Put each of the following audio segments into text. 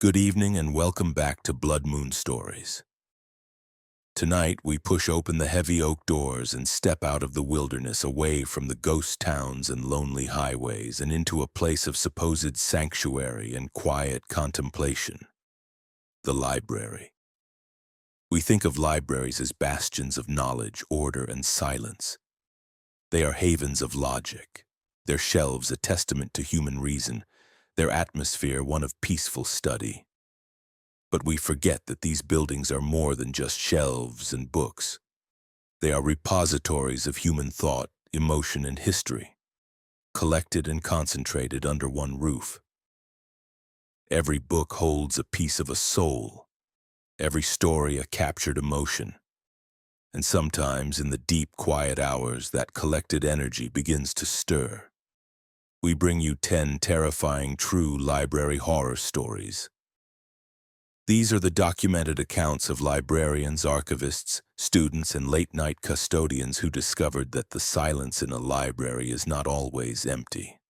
Good evening and welcome back to Blood Moon Stories. Tonight, we push open the heavy oak doors and step out of the wilderness away from the ghost towns and lonely highways and into a place of supposed sanctuary and quiet contemplation, the library. We think of libraries as bastions of knowledge, order, and silence. They are havens of logic, their shelves a testament to human reason, their atmosphere one of peaceful study. But we forget that these buildings are more than just shelves and books. They are repositories of human thought, emotion, and history, collected and concentrated under one roof. Every book holds a piece of a soul, every story a captured emotion. And sometimes, in the deep, quiet hours, that collected energy begins to stir. We bring you 10 terrifying true library horror stories. These are the documented accounts of librarians, archivists, students, and late-night custodians who discovered that the silence in a library is not always empty.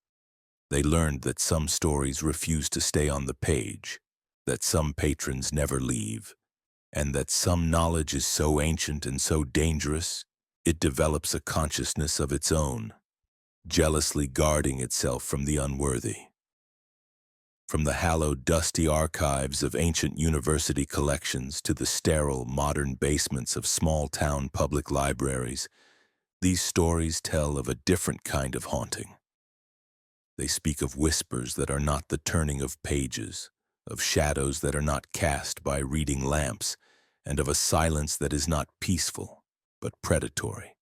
They learned that some stories refuse to stay on the page, that some patrons never leave, and that some knowledge is so ancient and so dangerous, it develops a consciousness of its own, jealously guarding itself from the unworthy. From the hallowed, dusty archives of ancient university collections to the sterile, modern basements of small-town public libraries, these stories tell of a different kind of haunting. They speak of whispers that are not the turning of pages, of shadows that are not cast by reading lamps, and of a silence that is not peaceful, but predatory.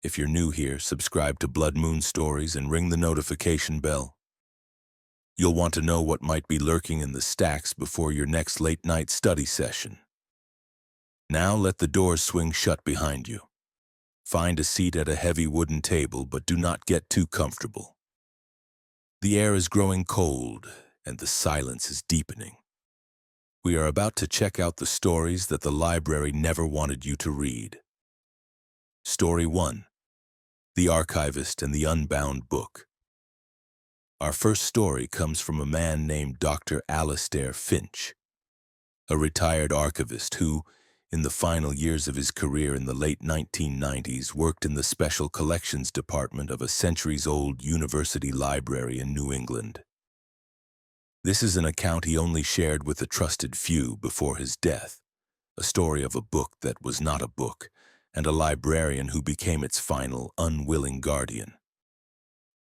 If you're new here, subscribe to Blood Moon Stories and ring the notification bell. You'll want to know what might be lurking in the stacks before your next late-night study session. Now let the doors swing shut behind you. Find a seat at a heavy wooden table, but do not get too comfortable. The air is growing cold, and the silence is deepening. We are about to check out the stories that the library never wanted you to read. Story 1. The Archivist and the Unbound Book. Our first story comes from a man named Dr. Alistair Finch, a retired archivist who, in the final years of his career in the late 1990s, worked in the Special Collections Department of a centuries-old university library in New England. This is an account he only shared with a trusted few before his death, a story of a book that was not a book, and a librarian who became its final, unwilling guardian.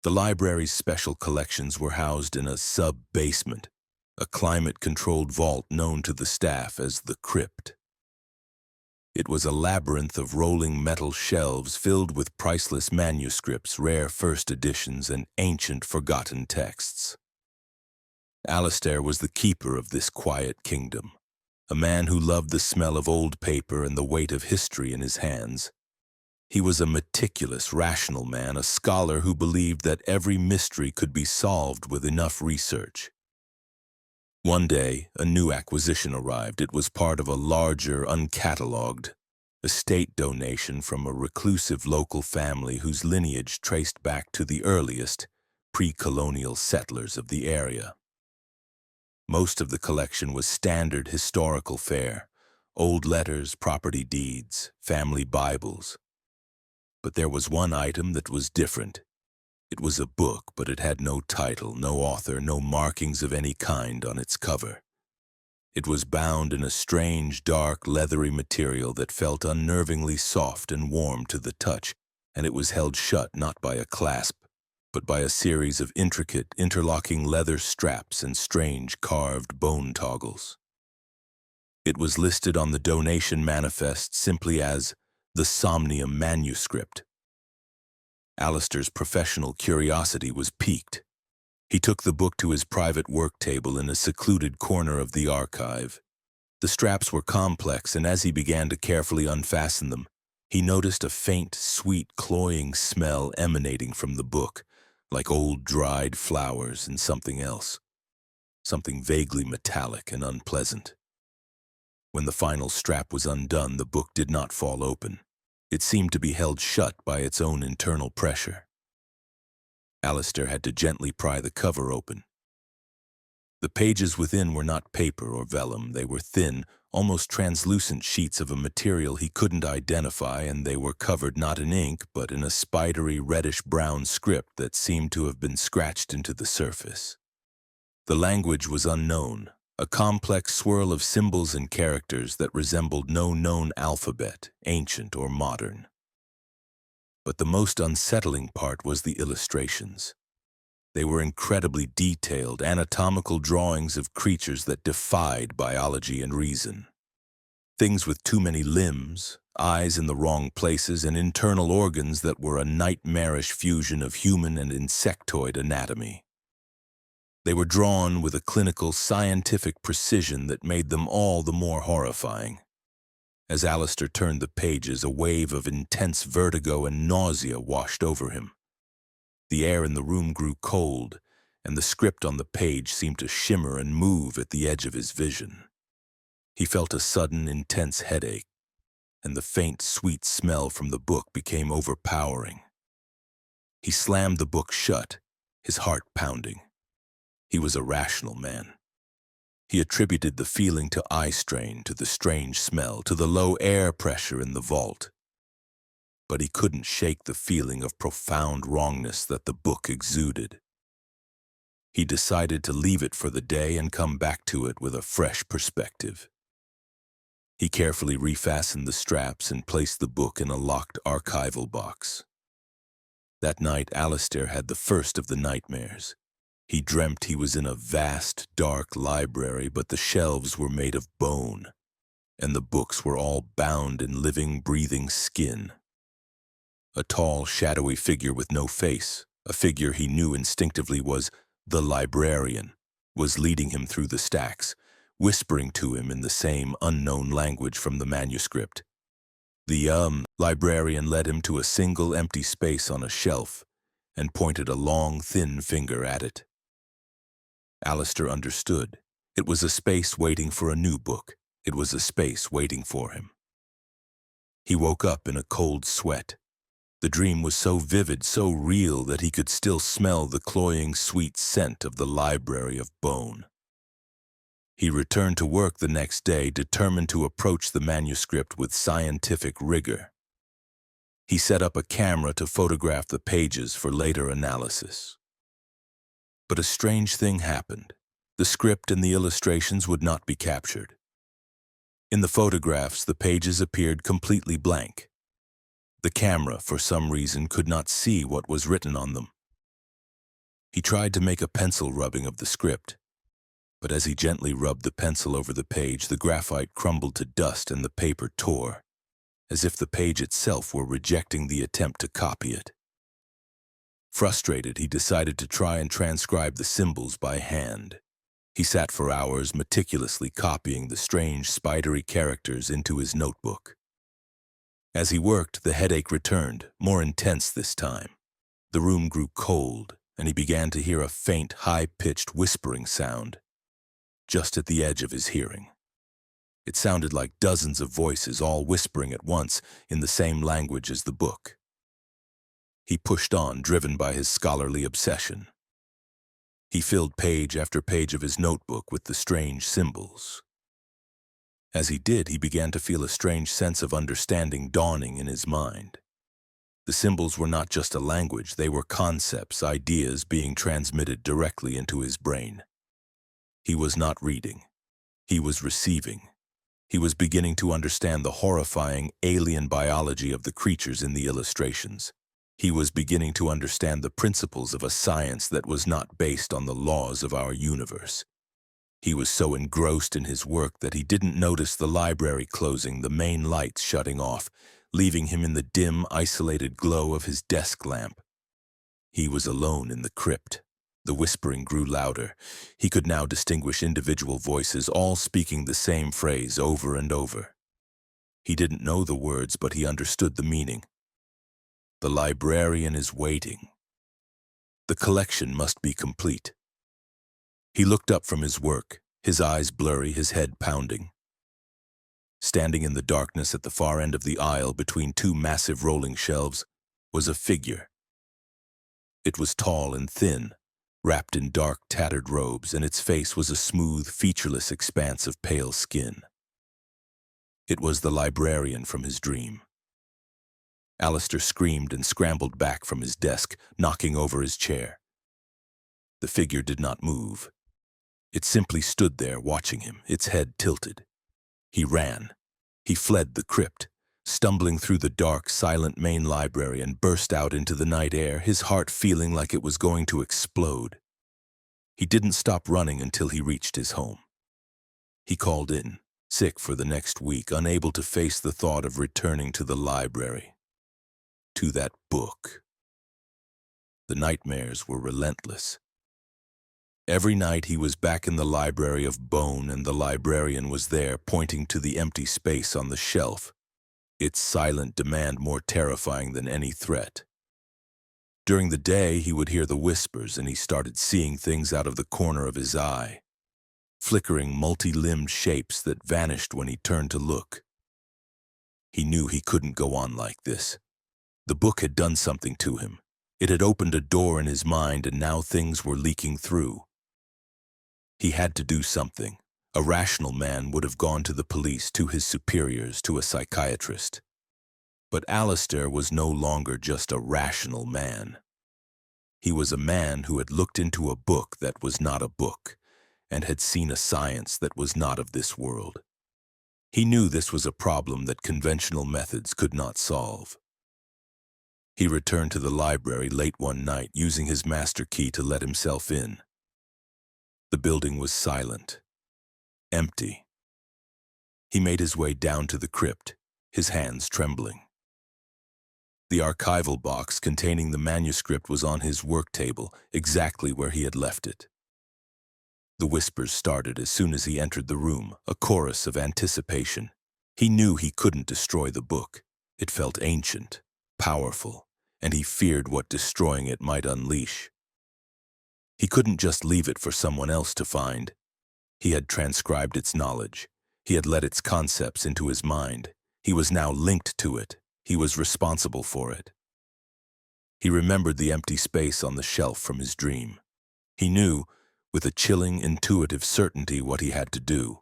The library's special collections were housed in a sub-basement, a climate-controlled vault known to the staff as the crypt. It was a labyrinth of rolling metal shelves filled with priceless manuscripts, rare first editions, and ancient forgotten texts. Alistair was the keeper of this quiet kingdom, a man who loved the smell of old paper and the weight of history in his hands. He was a meticulous, rational man, a scholar who believed that every mystery could be solved with enough research. One day, a new acquisition arrived. It was part of a larger, uncatalogued estate donation from a reclusive local family whose lineage traced back to the earliest, pre-colonial settlers of the area. Most of the collection was standard historical fare, old letters, property deeds, family Bibles. But there was one item that was different. It was a book, but it had no title, no author, no markings of any kind on its cover. It was bound in a strange, dark, leathery material that felt unnervingly soft and warm to the touch, and it was held shut not by a clasp, but by a series of intricate, interlocking leather straps and strange carved bone toggles. It was listed on the donation manifest simply as the Somnium Manuscript. Alistair's professional curiosity was piqued. He took the book to his private work table in a secluded corner of the archive. The straps were complex, and as he began to carefully unfasten them, he noticed a faint, sweet, cloying smell emanating from the book, like old dried flowers and something else, something vaguely metallic and unpleasant. When the final strap was undone, the book did not fall open. It seemed to be held shut by its own internal pressure. Alistair had to gently pry the cover open. The pages within were not paper or vellum. They were thin, almost translucent sheets of a material he couldn't identify, and they were covered not in ink, but in a spidery reddish-brown script that seemed to have been scratched into the surface. The language was unknown, a complex swirl of symbols and characters that resembled no known alphabet, ancient or modern. But the most unsettling part was the illustrations. They were incredibly detailed, anatomical drawings of creatures that defied biology and reason. Things with too many limbs, eyes in the wrong places, and internal organs that were a nightmarish fusion of human and insectoid anatomy. They were drawn with a clinical, scientific precision that made them all the more horrifying. As Alistair turned the pages, a wave of intense vertigo and nausea washed over him. The air in the room grew cold, and the script on the page seemed to shimmer and move at the edge of his vision. He felt a sudden, intense headache, and the faint, sweet smell from the book became overpowering. He slammed the book shut, his heart pounding. He was a rational man. He attributed the feeling to eye strain, to the strange smell, to the low air pressure in the vault. But he couldn't shake the feeling of profound wrongness that the book exuded. He decided to leave it for the day and come back to it with a fresh perspective. He carefully refastened the straps and placed the book in a locked archival box. That night, Alistair had the first of the nightmares. He dreamt he was in a vast, dark library, but the shelves were made of bone, and the books were all bound in living, breathing skin. A tall, shadowy figure with no face, a figure he knew instinctively was the librarian, was leading him through the stacks, whispering to him in the same unknown language from the manuscript. The librarian led him to a single empty space on a shelf and pointed a long, thin finger at it. Alistair understood. It was a space waiting for a new book. It was a space waiting for him. He woke up in a cold sweat. The dream was so vivid, so real, that he could still smell the cloying, sweet scent of the library of bone. He returned to work the next day, determined to approach the manuscript with scientific rigor. He set up a camera to photograph the pages for later analysis. But a strange thing happened. The script and the illustrations would not be captured. In the photographs, the pages appeared completely blank. The camera, for some reason, could not see what was written on them. He tried to make a pencil rubbing of the script, but as he gently rubbed the pencil over the page, the graphite crumbled to dust and the paper tore, as if the page itself were rejecting the attempt to copy it. Frustrated, he decided to try and transcribe the symbols by hand. He sat for hours meticulously copying the strange, spidery characters into his notebook. As he worked, the headache returned, more intense this time. The room grew cold, and he began to hear a faint, high-pitched whispering sound, just at the edge of his hearing. It sounded like dozens of voices, all whispering at once in the same language as the book. He pushed on, driven by his scholarly obsession. He filled page after page of his notebook with the strange symbols. As he did, he began to feel a strange sense of understanding dawning in his mind. The symbols were not just a language, they were concepts, ideas being transmitted directly into his brain. He was not reading. He was receiving. He was beginning to understand the horrifying, alien biology of the creatures in the illustrations. He was beginning to understand the principles of a science that was not based on the laws of our universe. He was so engrossed in his work that he didn't notice the library closing, the main lights shutting off, leaving him in the dim, isolated glow of his desk lamp. He was alone in the crypt. The whispering grew louder. He could now distinguish individual voices, all speaking the same phrase over and over. He didn't know the words, but he understood the meaning. The librarian is waiting. The collection must be complete. He looked up from his work, his eyes blurry, his head pounding. Standing in the darkness at the far end of the aisle between two massive rolling shelves was a figure. It was tall and thin, wrapped in dark, tattered robes, and its face was a smooth, featureless expanse of pale skin. It was the librarian from his dream. Alistair screamed and scrambled back from his desk, knocking over his chair. The figure did not move. It simply stood there, watching him, its head tilted. He ran. He fled the crypt, stumbling through the dark, silent main library, and burst out into the night air, his heart feeling like it was going to explode. He didn't stop running until he reached his home. He called in, sick for the next week, unable to face the thought of returning to the library, to that book. The nightmares were relentless. Every night he was back in the library of bone, and the librarian was there, pointing to the empty space on the shelf, its silent demand more terrifying than any threat. During the day, he would hear the whispers, and he started seeing things out of the corner of his eye, flickering multi-limbed shapes that vanished when he turned to look. He knew he couldn't go on like this. The book had done something to him. It had opened a door in his mind, and now things were leaking through. He had to do something. A rational man would have gone to the police, to his superiors, to a psychiatrist. But Alistair was no longer just a rational man. He was a man who had looked into a book that was not a book, and had seen a science that was not of this world. He knew this was a problem that conventional methods could not solve. He returned to the library late one night, using his master key to let himself in. The building was silent, empty. He made his way down to the crypt, his hands trembling. The archival box containing the manuscript was on his work table, exactly where he had left it. The whispers started as soon as he entered the room, a chorus of anticipation. He knew he couldn't destroy the book. It felt ancient, powerful, and he feared what destroying it might unleash. He couldn't just leave it for someone else to find. He had transcribed its knowledge. He had let its concepts into his mind. He was now linked to it. He was responsible for it. He remembered the empty space on the shelf from his dream. He knew, with a chilling, intuitive certainty, what he had to do.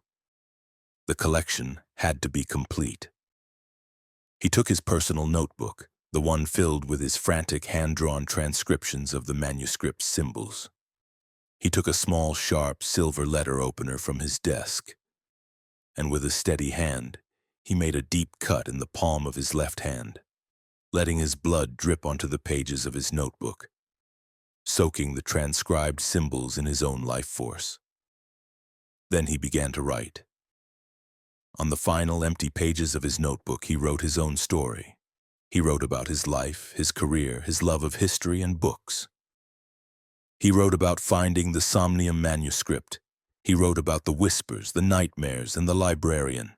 The collection had to be complete. He took his personal notebook, the one filled with his frantic hand-drawn transcriptions of the manuscript's symbols. He took a small, sharp, silver letter opener from his desk, and with a steady hand, he made a deep cut in the palm of his left hand, letting his blood drip onto the pages of his notebook, soaking the transcribed symbols in his own life force. Then he began to write. On the final empty pages of his notebook, he wrote his own story. He wrote about his life, his career, his love of history and books. He wrote about finding the Somnium manuscript. He wrote about the whispers, the nightmares, and the librarian.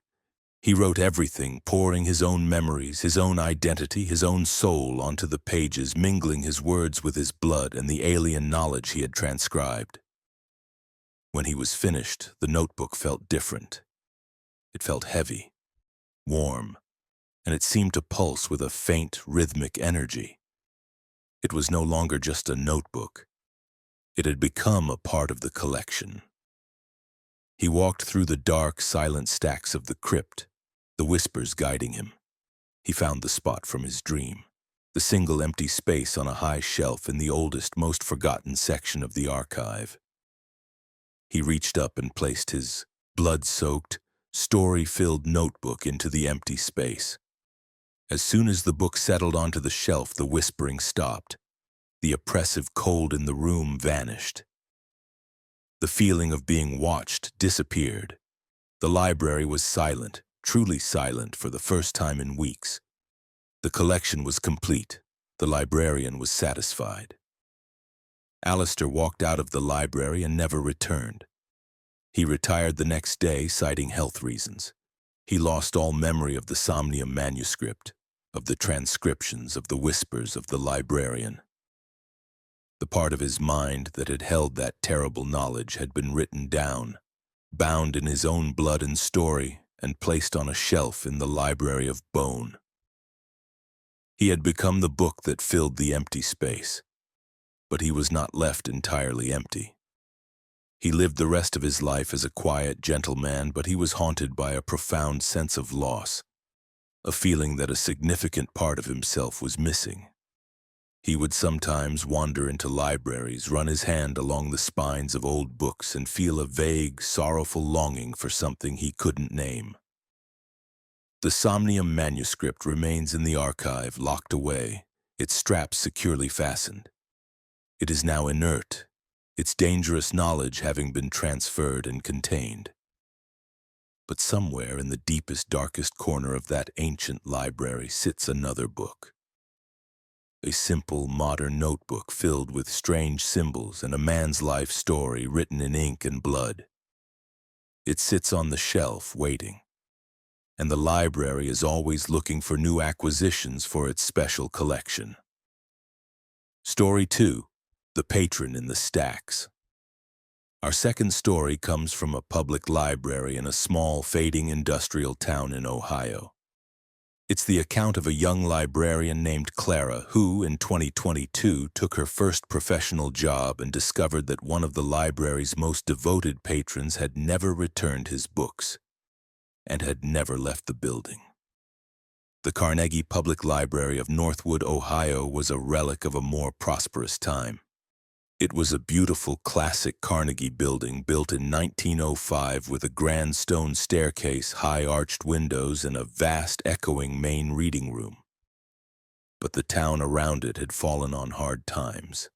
He wrote everything, pouring his own memories, his own identity, his own soul onto the pages, mingling his words with his blood and the alien knowledge he had transcribed. When he was finished, the notebook felt different. It felt heavy, warm, and it seemed to pulse with a faint, rhythmic energy. It was no longer just a notebook. It had become a part of the collection. He walked through the dark, silent stacks of the crypt, the whispers guiding him. He found the spot from his dream, the single empty space on a high shelf in the oldest, most forgotten section of the archive. He reached up and placed his blood-soaked, story-filled notebook into the empty space. As soon as the book settled onto the shelf, the whispering stopped. The oppressive cold in the room vanished. The feeling of being watched disappeared. The library was silent, truly silent, for the first time in weeks. The collection was complete. The librarian was satisfied. Alistair walked out of the library and never returned. He retired the next day, citing health reasons. He lost all memory of the Somnium manuscript, of the transcriptions, of the whispers of the librarian. The part of his mind that had held that terrible knowledge had been written down, bound in his own blood and story, and placed on a shelf in the library of bone. He had become the book that filled the empty space. But he was not left entirely empty. He lived the rest of his life as a quiet, gentle man, but he was haunted by a profound sense of loss, a feeling that a significant part of himself was missing. He would sometimes wander into libraries, run his hand along the spines of old books, and feel a vague, sorrowful longing for something he couldn't name. The Somnium manuscript remains in the archive, locked away, its straps securely fastened. It is now inert, its dangerous knowledge having been transferred and contained. But somewhere in the deepest, darkest corner of that ancient library sits another book. A simple, modern notebook filled with strange symbols and a man's life story written in ink and blood. It sits on the shelf, waiting, and the library is always looking for new acquisitions for its special collection. Story 2. The Patron in the Stacks. Our second story comes from a public library in a small, fading industrial town in Ohio. It's the account of a young librarian named Clara who, in 2022, took her first professional job and discovered that one of the library's most devoted patrons had never returned his books and had never left the building. The Carnegie Public Library of Northwood, Ohio, was a relic of a more prosperous time. It was a beautiful, classic Carnegie building built in 1905 with a grand stone staircase, high arched windows, and a vast, echoing main reading room. But the town around it had fallen on hard times.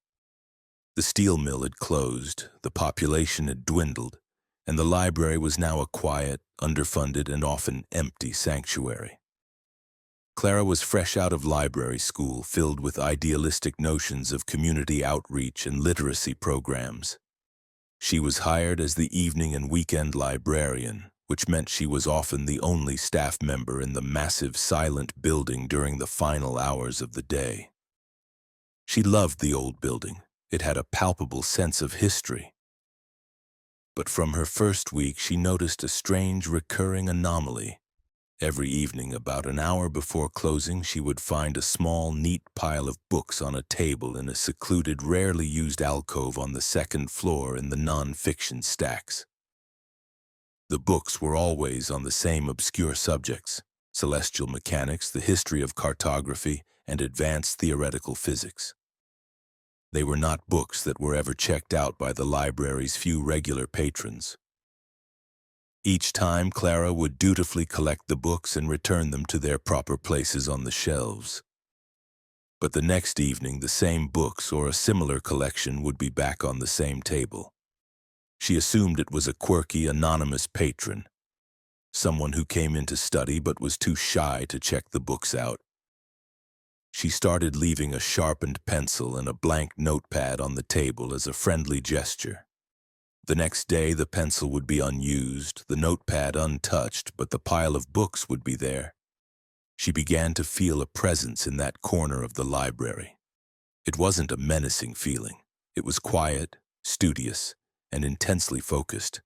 The steel mill had closed, the population had dwindled, and the library was now a quiet, underfunded, and often empty sanctuary. Clara was fresh out of library school, filled with idealistic notions of community outreach and literacy programs. She was hired as the evening and weekend librarian, which meant she was often the only staff member in the massive, silent building during the final hours of the day. She loved the old building. It had a palpable sense of history. But from her first week, she noticed a strange, recurring anomaly. Every evening, about an hour before closing, she would find a small, neat pile of books on a table in a secluded, rarely used alcove on the second floor in the non-fiction stacks. The books were always on the same obscure subjects: celestial mechanics, the history of cartography, and advanced theoretical physics. They were not books that were ever checked out by the library's few regular patrons. Each time, Clara would dutifully collect the books and return them to their proper places on the shelves. But the next evening, the same books or a similar collection would be back on the same table. She assumed it was a quirky, anonymous patron, someone who came in to study but was too shy to check the books out. She started leaving a sharpened pencil and a blank notepad on the table as a friendly gesture. The next day, the pencil would be unused, the notepad untouched, but the pile of books would be there. She began to feel a presence in that corner of the library. It wasn't a menacing feeling. It was quiet, studious, and intensely focused.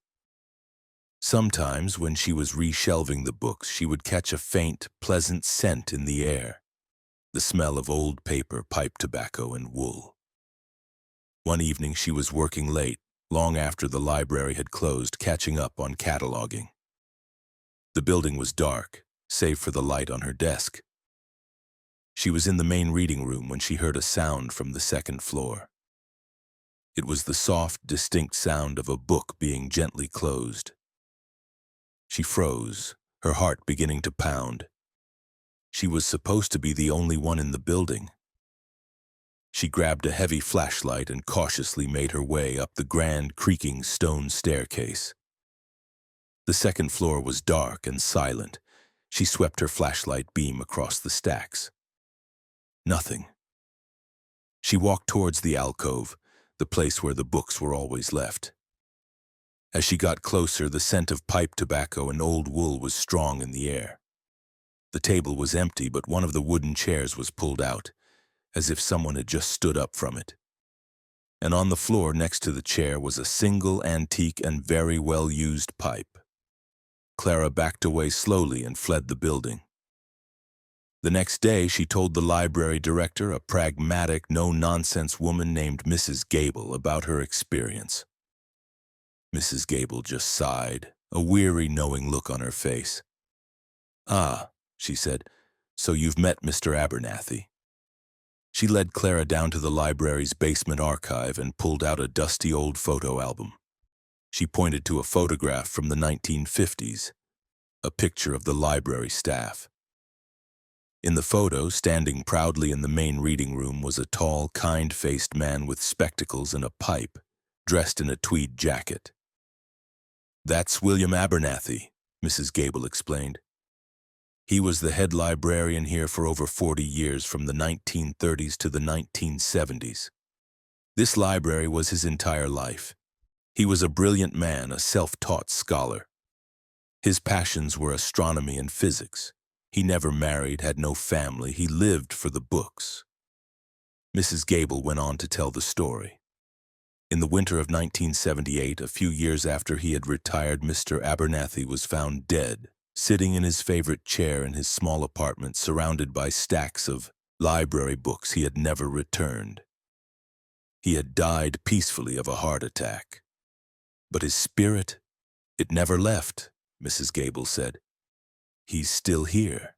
Sometimes, when she was reshelving the books, she would catch a faint, pleasant scent in the air, the smell of old paper, pipe tobacco, and wool. One evening, she was working late, long after the library had closed, catching up on cataloging. The building was dark, save for the light on her desk. She was in the main reading room when she heard a sound from the second floor. It was the soft, distinct sound of a book being gently closed. She froze, her heart beginning to pound. She was supposed to be the only one in the building. She grabbed a heavy flashlight and cautiously made her way up the grand, creaking stone staircase. The second floor was dark and silent. She swept her flashlight beam across the stacks. Nothing. She walked towards the alcove, the place where the books were always left. As she got closer, the scent of pipe tobacco and old wool was strong in the air. The table was empty, but one of the wooden chairs was pulled out, as if someone had just stood up from it. And on the floor next to the chair was a single, antique, and very well-used pipe. Clara backed away slowly and fled the building. The next day, she told the library director, a pragmatic, no-nonsense woman named Mrs. Gable, about her experience. Mrs. Gable just sighed, a weary, knowing look on her face. "Ah," she said, "so you've met Mr. Abernathy." She led Clara down to the library's basement archive and pulled out a dusty old photo album. She pointed to a photograph from the 1950s, a picture of the library staff. In the photo, standing proudly in the main reading room, was a tall, kind-faced man with spectacles and a pipe, dressed in a tweed jacket. "That's William Abernathy," Mrs. Gable explained. "He was the head librarian here for over 40 years, from the 1930s to the 1970s. This library was his entire life. He was a brilliant man, a self-taught scholar. His passions were astronomy and physics. He never married, had no family. He lived for the books." Mrs. Gable went on to tell the story. In the winter of 1978, a few years after he had retired, Mr. Abernathy was found dead, sitting in his favorite chair in his small apartment, surrounded by stacks of library books he had never returned. He had died peacefully of a heart attack. But his spirit, it never left, Mrs. Gable said. "He's still here.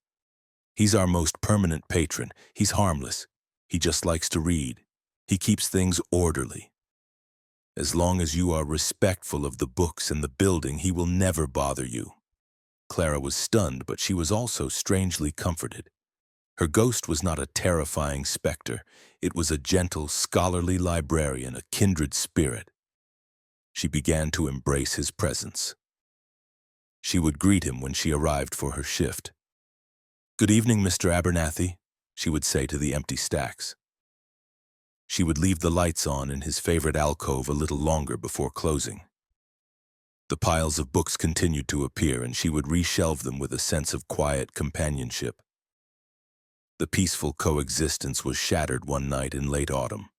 He's our most permanent patron. He's harmless. He just likes to read. He keeps things orderly. As long as you are respectful of the books and the building, he will never bother you." Clara was stunned, but she was also strangely comforted. Her ghost was not a terrifying specter. It was a gentle, scholarly librarian, a kindred spirit. She began to embrace his presence. She would greet him when she arrived for her shift. "Good evening, Mr. Abernathy," she would say to the empty stacks. She would leave the lights on in his favorite alcove a little longer before closing. The piles of books continued to appear, and she would reshelve them with a sense of quiet companionship. The peaceful coexistence was shattered one night in late autumn.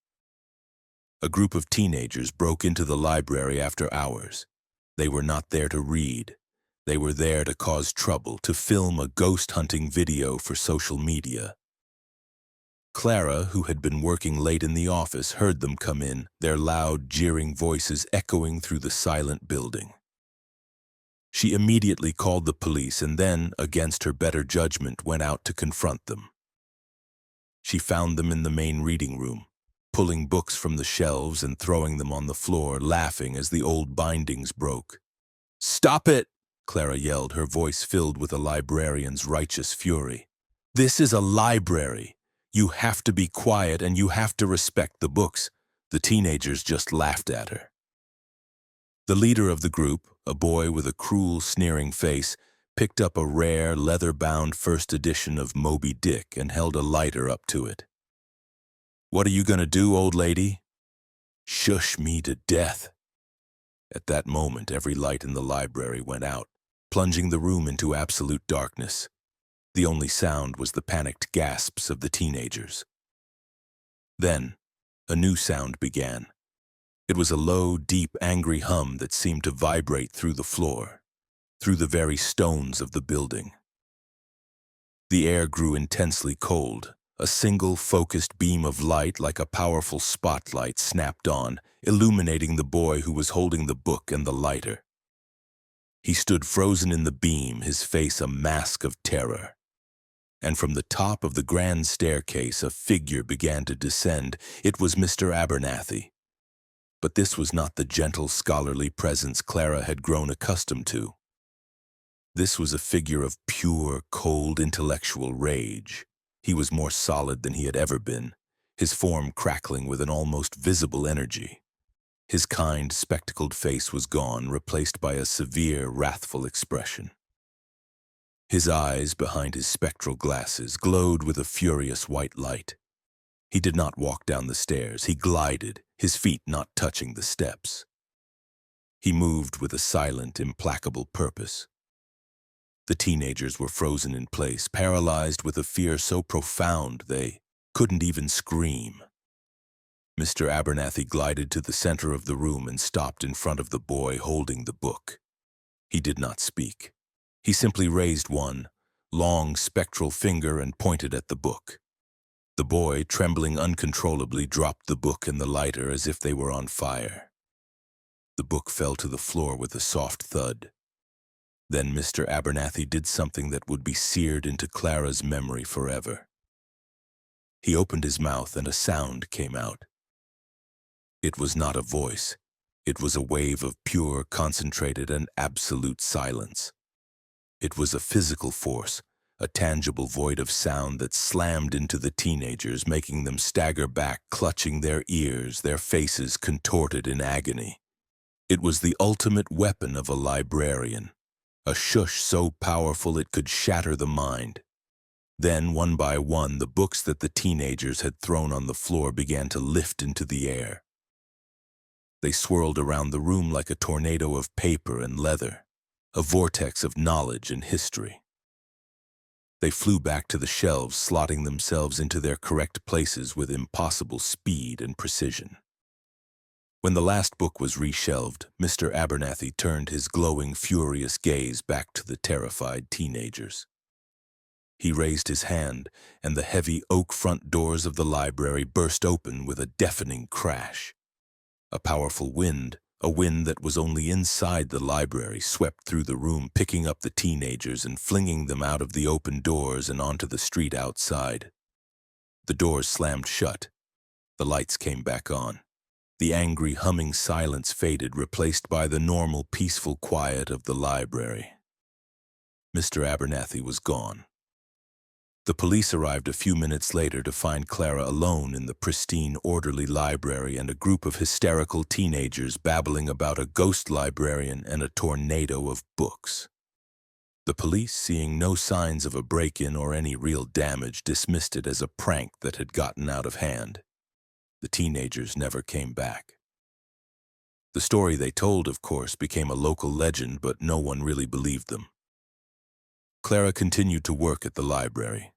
A group of teenagers broke into the library after hours. They were not there to read. They were there to cause trouble, to film a ghost-hunting video for social media. Clara, who had been working late in the office, heard them come in, their loud, jeering voices echoing through the silent building. She immediately called the police and then, against her better judgment, went out to confront them. She found them in the main reading room, pulling books from the shelves and throwing them on the floor, laughing as the old bindings broke. "Stop it!" Clara yelled, her voice filled with a librarian's righteous fury. "This is a library. You have to be quiet and you have to respect the books." The teenagers just laughed at her. The leader of the group, a boy with a cruel, sneering face, picked up a rare, leather-bound first edition of Moby Dick and held a lighter up to it. "What are you going to do, old lady?" "Shush me to death." At that moment, every light in the library went out, plunging the room into absolute darkness. The only sound was the panicked gasps of the teenagers. Then, a new sound began. It was a low, deep, angry hum that seemed to vibrate through the floor, through the very stones of the building. The air grew intensely cold. A single, focused beam of light, like a powerful spotlight, snapped on, illuminating the boy who was holding the book and the lighter. He stood frozen in the beam, his face a mask of terror. And from the top of the grand staircase, a figure began to descend. It was Mr. Abernathy. But this was not the gentle, scholarly presence Clara had grown accustomed to. This was a figure of pure, cold, intellectual rage. He was more solid than he had ever been, his form crackling with an almost visible energy. His kind, spectacled face was gone, replaced by a severe, wrathful expression. His eyes, behind his spectral glasses, glowed with a furious white light. He did not walk down the stairs. He glided, his feet not touching the steps. He moved with a silent, implacable purpose. The teenagers were frozen in place, paralyzed with a fear so profound they couldn't even scream. Mr. Abernathy glided to the center of the room and stopped in front of the boy holding the book. He did not speak. He simply raised one, long, spectral finger and pointed at the book. The boy, trembling uncontrollably, dropped the book and the lighter as if they were on fire. The book fell to the floor with a soft thud. Then Mr. Abernathy did something that would be seared into Clara's memory forever. He opened his mouth and a sound came out. It was not a voice. It was a wave of pure, concentrated, and absolute silence. It was a physical force, a tangible void of sound that slammed into the teenagers, making them stagger back, clutching their ears, their faces contorted in agony. It was the ultimate weapon of a librarian, a shush so powerful it could shatter the mind. Then, one by one, the books that the teenagers had thrown on the floor began to lift into the air. They swirled around the room like a tornado of paper and leather, a vortex of knowledge and history. They flew back to the shelves, slotting themselves into their correct places with impossible speed and precision. When the last book was reshelved, Mr. Abernathy turned his glowing, furious gaze back to the terrified teenagers. He raised his hand, and the heavy oak front doors of the library burst open with a deafening crash. A powerful wind, a wind that was only inside the library, swept through the room, picking up the teenagers and flinging them out of the open doors and onto the street outside. The doors slammed shut. The lights came back on. The angry, humming silence faded, replaced by the normal, peaceful quiet of the library. Mr. Abernathy was gone. The police arrived a few minutes later to find Clara alone in the pristine, orderly library and a group of hysterical teenagers babbling about a ghost librarian and a tornado of books. The police, seeing no signs of a break-in or any real damage, dismissed it as a prank that had gotten out of hand. The teenagers never came back. The story they told, of course, became a local legend, but no one really believed them. Clara continued to work at the library.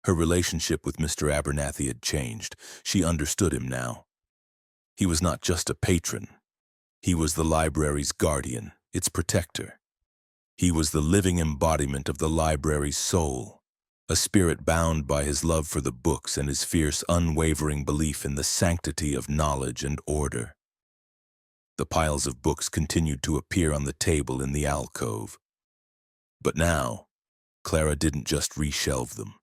Her relationship with Mr. Abernathy had changed. She understood him now. He was not just a patron. He was the library's guardian, its protector. He was the living embodiment of the library's soul, a spirit bound by his love for the books and his fierce, unwavering belief in the sanctity of knowledge and order. The piles of books continued to appear on the table in the alcove. But now, Clara didn't just reshelve them.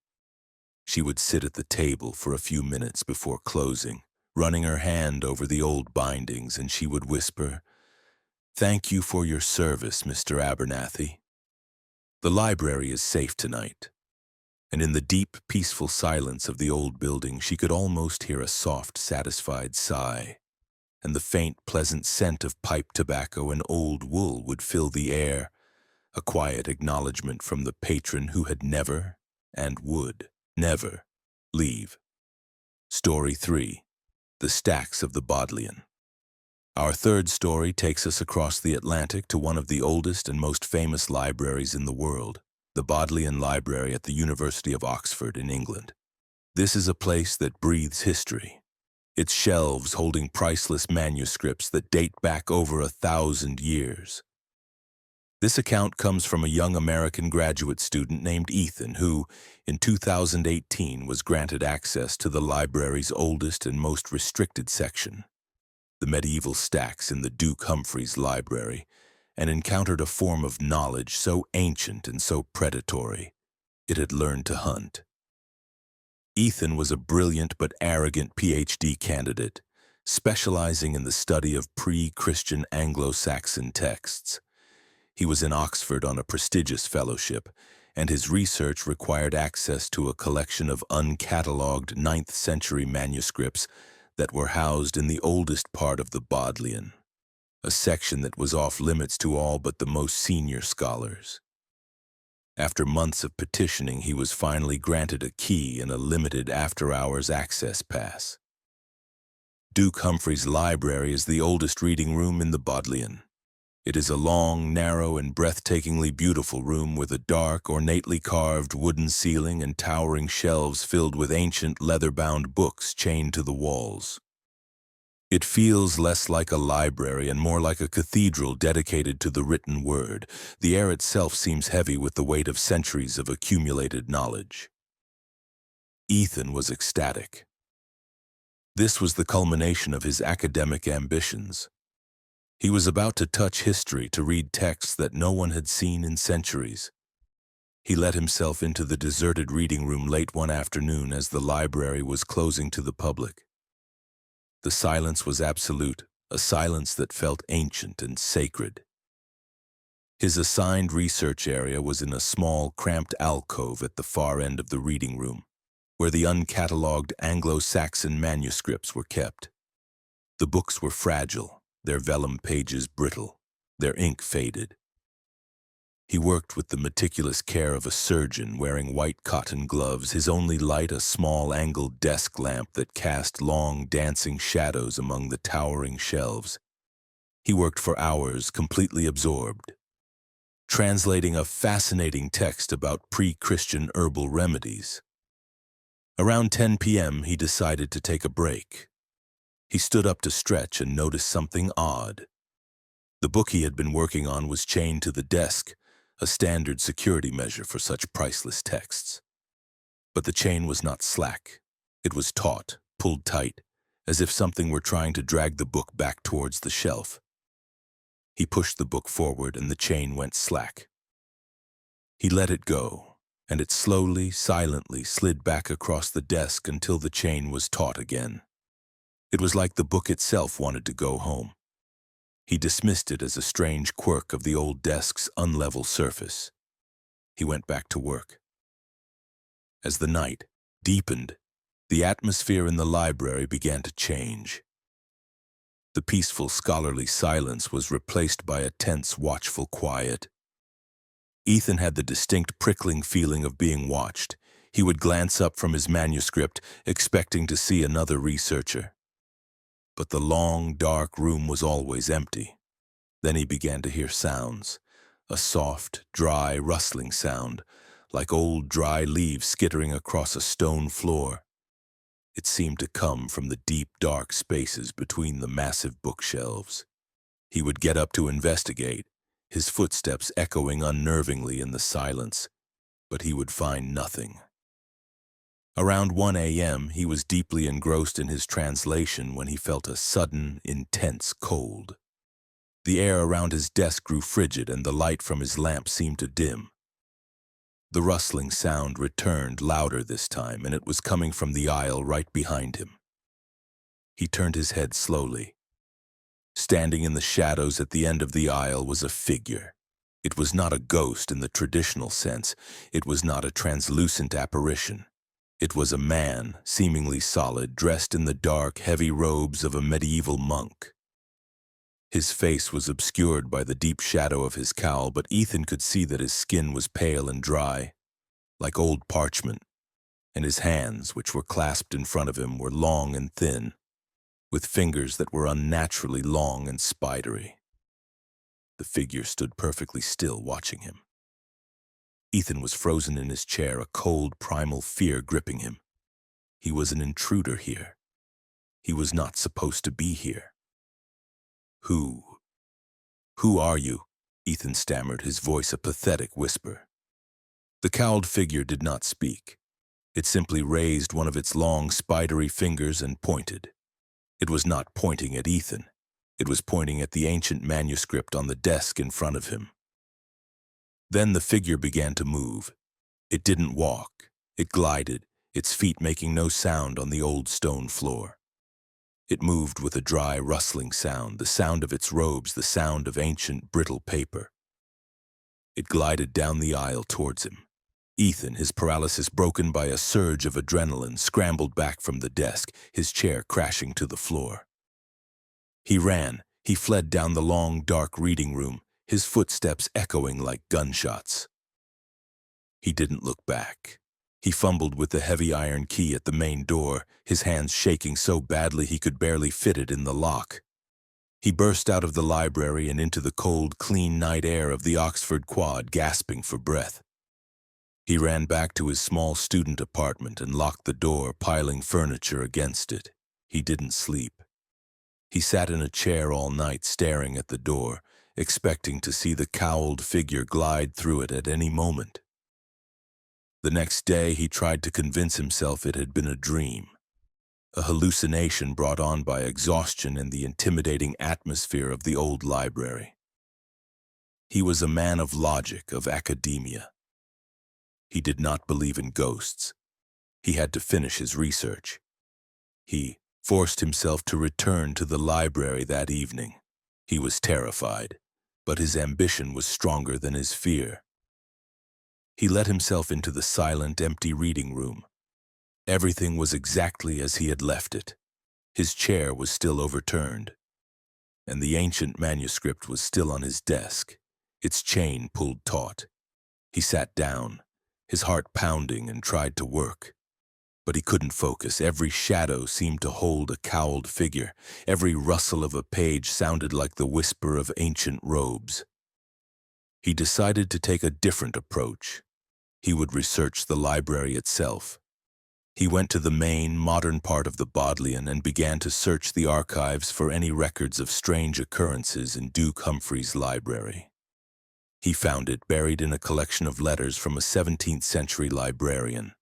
She would sit at the table for a few minutes before closing, running her hand over the old bindings, and she would whisper, "Thank you for your service, Mr. Abernathy. The library is safe tonight." And in the deep, peaceful silence of the old building, she could almost hear a soft, satisfied sigh, and the faint, pleasant scent of pipe tobacco and old wool would fill the air, a quiet acknowledgement from the patron who had never and would never leave. Story 3. The Stacks of the Bodleian. Our third story takes us across the Atlantic to one of the oldest and most famous libraries in the world, the Bodleian Library at the University of Oxford in England. This is a place that breathes history, its shelves holding priceless manuscripts that date back over 1,000 years. This account comes from a young American graduate student named Ethan who, in 2018, was granted access to the library's oldest and most restricted section, the medieval stacks in the Duke Humphreys Library, and encountered a form of knowledge so ancient and so predatory, it had learned to hunt. Ethan was a brilliant but arrogant PhD candidate, specializing in the study of pre-Christian Anglo-Saxon texts. He was in Oxford on a prestigious fellowship, and his research required access to a collection of uncatalogued 9th-century manuscripts that were housed in the oldest part of the Bodleian, a section that was off-limits to all but the most senior scholars. After months of petitioning, he was finally granted a key and a limited after-hours access pass. Duke Humphreys Library is the oldest reading room in the Bodleian. It is a long, narrow, and breathtakingly beautiful room with a dark, ornately carved wooden ceiling and towering shelves filled with ancient leather-bound books chained to the walls. It feels less like a library and more like a cathedral dedicated to the written word. The air itself seems heavy with the weight of centuries of accumulated knowledge. Ethan was ecstatic. This was the culmination of his academic ambitions. He was about to touch history, to read texts that no one had seen in centuries. He let himself into the deserted reading room late one afternoon as the library was closing to the public. The silence was absolute, a silence that felt ancient and sacred. His assigned research area was in a small, cramped alcove at the far end of the reading room, where the uncatalogued Anglo-Saxon manuscripts were kept. The books were fragile, their vellum pages brittle, their ink faded. He worked with the meticulous care of a surgeon, wearing white cotton gloves, his only light a small angled desk lamp that cast long, dancing shadows among the towering shelves. He worked for hours, completely absorbed, translating a fascinating text about pre-Christian herbal remedies. Around 10 p.m., he decided to take a break. He stood up to stretch and noticed something odd. The book he had been working on was chained to the desk, a standard security measure for such priceless texts. But the chain was not slack. It was taut, pulled tight, as if something were trying to drag the book back towards the shelf. He pushed the book forward and the chain went slack. He let it go, and it slowly, silently slid back across the desk until the chain was taut again. It was like the book itself wanted to go home. He dismissed it as a strange quirk of the old desk's unlevel surface. He went back to work. As the night deepened, the atmosphere in the library began to change. The peaceful scholarly silence was replaced by a tense, watchful quiet. Ethan had the distinct prickling feeling of being watched. He would glance up from his manuscript, expecting to see another researcher. But the long, dark room was always empty. Then he began to hear sounds, a soft, dry, rustling sound, like old dry leaves skittering across a stone floor. It seemed to come from the deep, dark spaces between the massive bookshelves. He would get up to investigate, his footsteps echoing unnervingly in the silence, but he would find nothing. Around 1 a.m., he was deeply engrossed in his translation when he felt a sudden, intense cold. The air around his desk grew frigid and the light from his lamp seemed to dim. The rustling sound returned, louder this time, and it was coming from the aisle right behind him. He turned his head slowly. Standing in the shadows at the end of the aisle was a figure. It was not a ghost in the traditional sense. It was not a translucent apparition. It was a man, seemingly solid, dressed in the dark, heavy robes of a medieval monk. His face was obscured by the deep shadow of his cowl, but Ethan could see that his skin was pale and dry, like old parchment, and his hands, which were clasped in front of him, were long and thin, with fingers that were unnaturally long and spidery. The figure stood perfectly still, watching him. Ethan was frozen in his chair, a cold, primal fear gripping him. He was an intruder here. He was not supposed to be here. Who are you? Ethan stammered, his voice a pathetic whisper. The cowled figure did not speak. It simply raised one of its long, spidery fingers and pointed. It was not pointing at Ethan. It was pointing at the ancient manuscript on the desk in front of him. Then the figure began to move. It didn't walk. It glided, its feet making no sound on the old stone floor. It moved with a dry, rustling sound, the sound of its robes, the sound of ancient, brittle paper. It glided down the aisle towards him. Ethan, his paralysis broken by a surge of adrenaline, scrambled back from the desk, his chair crashing to the floor. He ran. He fled down the long, dark reading room, his footsteps echoing like gunshots. He didn't look back. He fumbled with the heavy iron key at the main door, his hands shaking so badly he could barely fit it in the lock. He burst out of the library and into the cold, clean night air of the Oxford Quad, gasping for breath. He ran back to his small student apartment and locked the door, piling furniture against it. He didn't sleep. He sat in a chair all night staring at the door, expecting to see the cowled figure glide through it at any moment. The next day he tried to convince himself it had been a dream, a hallucination brought on by exhaustion and the intimidating atmosphere of the old library. He was a man of logic, of academia. He did not believe in ghosts. He had to finish his research. He forced himself to return to the library that evening. He was terrified, but his ambition was stronger than his fear. He let himself into the silent, empty reading room. Everything was exactly as he had left it. His chair was still overturned, and the ancient manuscript was still on his desk, its chain pulled taut. He sat down, his heart pounding, and tried to work. But he couldn't focus. Every shadow seemed to hold a cowled figure. Every rustle of a page sounded like the whisper of ancient robes. He decided to take a different approach. He would research the library itself. He went to the main, modern part of the Bodleian and began to search the archives for any records of strange occurrences in Duke Humphrey's library. He found it buried in a collection of letters from a 17th century librarian.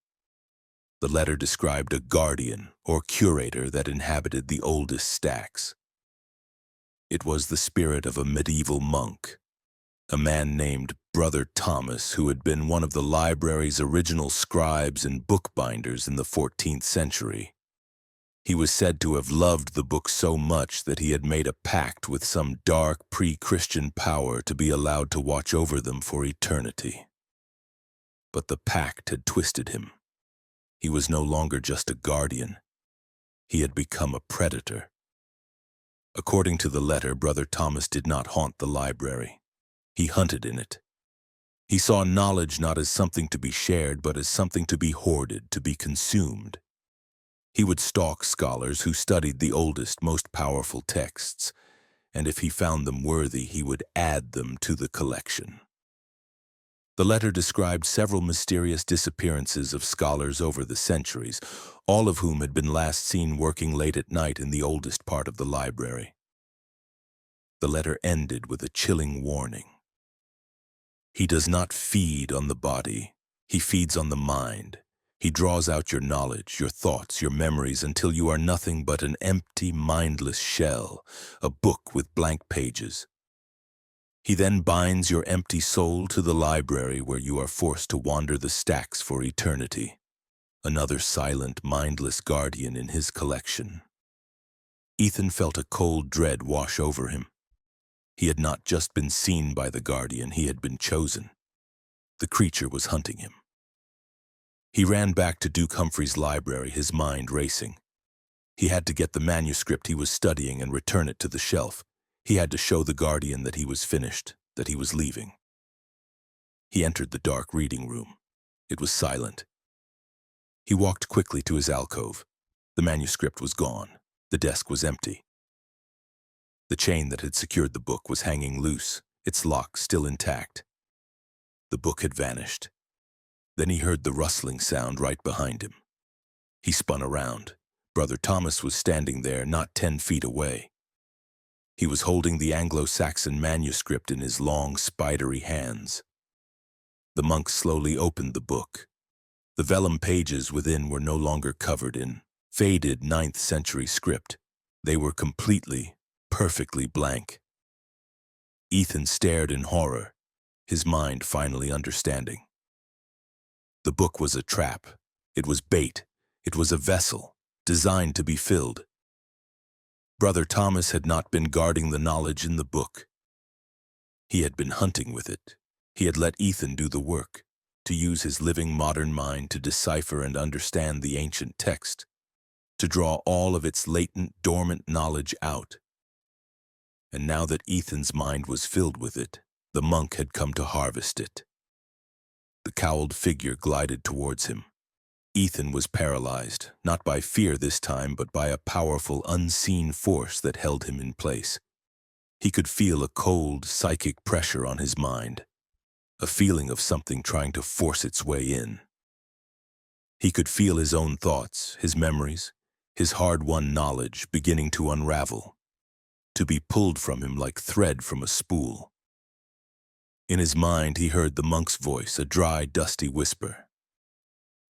The letter described a guardian or curator that inhabited the oldest stacks. It was the spirit of a medieval monk, a man named Brother Thomas, who had been one of the library's original scribes and bookbinders in the 14th century. He was said to have loved the books so much that he had made a pact with some dark pre-Christian power to be allowed to watch over them for eternity. But the pact had twisted him. He was no longer just a guardian. He had become a predator. According to the letter, Brother Thomas did not haunt the library. He hunted in it. He saw knowledge not as something to be shared, but as something to be hoarded, to be consumed. He would stalk scholars who studied the oldest, most powerful texts, and if he found them worthy, he would add them to the collection. The letter described several mysterious disappearances of scholars over the centuries, all of whom had been last seen working late at night in the oldest part of the library. The letter ended with a chilling warning. He does not feed on the body, he feeds on the mind. He draws out your knowledge, your thoughts, your memories, until you are nothing but an empty, mindless shell, a book with blank pages. He then binds your empty soul to the library where you are forced to wander the stacks for eternity, another silent, mindless guardian in his collection. Ethan felt a cold dread wash over him. He had not just been seen by the guardian, he had been chosen. The creature was hunting him. He ran back to Duke Humphrey's library, his mind racing. He had to get the manuscript he was studying and return it to the shelf. He had to show the guardian that he was finished, that he was leaving. He entered the dark reading room. It was silent. He walked quickly to his alcove. The manuscript was gone. The desk was empty. The chain that had secured the book was hanging loose, its lock still intact. The book had vanished. Then he heard the rustling sound right behind him. He spun around. Brother Thomas was standing there, not 10 feet away. He was holding the Anglo-Saxon manuscript in his long, spidery hands. The monk slowly opened the book. The vellum pages within were no longer covered in faded 9th century script. They were completely, perfectly blank. Ethan stared in horror, his mind finally understanding. The book was a trap. It was bait. It was a vessel, designed to be filled. Brother Thomas had not been guarding the knowledge in the book. He had been hunting with it. He had let Ethan do the work, to use his living modern mind to decipher and understand the ancient text, to draw all of its latent, dormant knowledge out. And now that Ethan's mind was filled with it, the monk had come to harvest it. The cowled figure glided towards him. Ethan was paralyzed, not by fear this time, but by a powerful, unseen force that held him in place. He could feel a cold, psychic pressure on his mind, a feeling of something trying to force its way in. He could feel his own thoughts, his memories, his hard-won knowledge beginning to unravel, to be pulled from him like thread from a spool. In his mind, he heard the monk's voice, a dry, dusty whisper.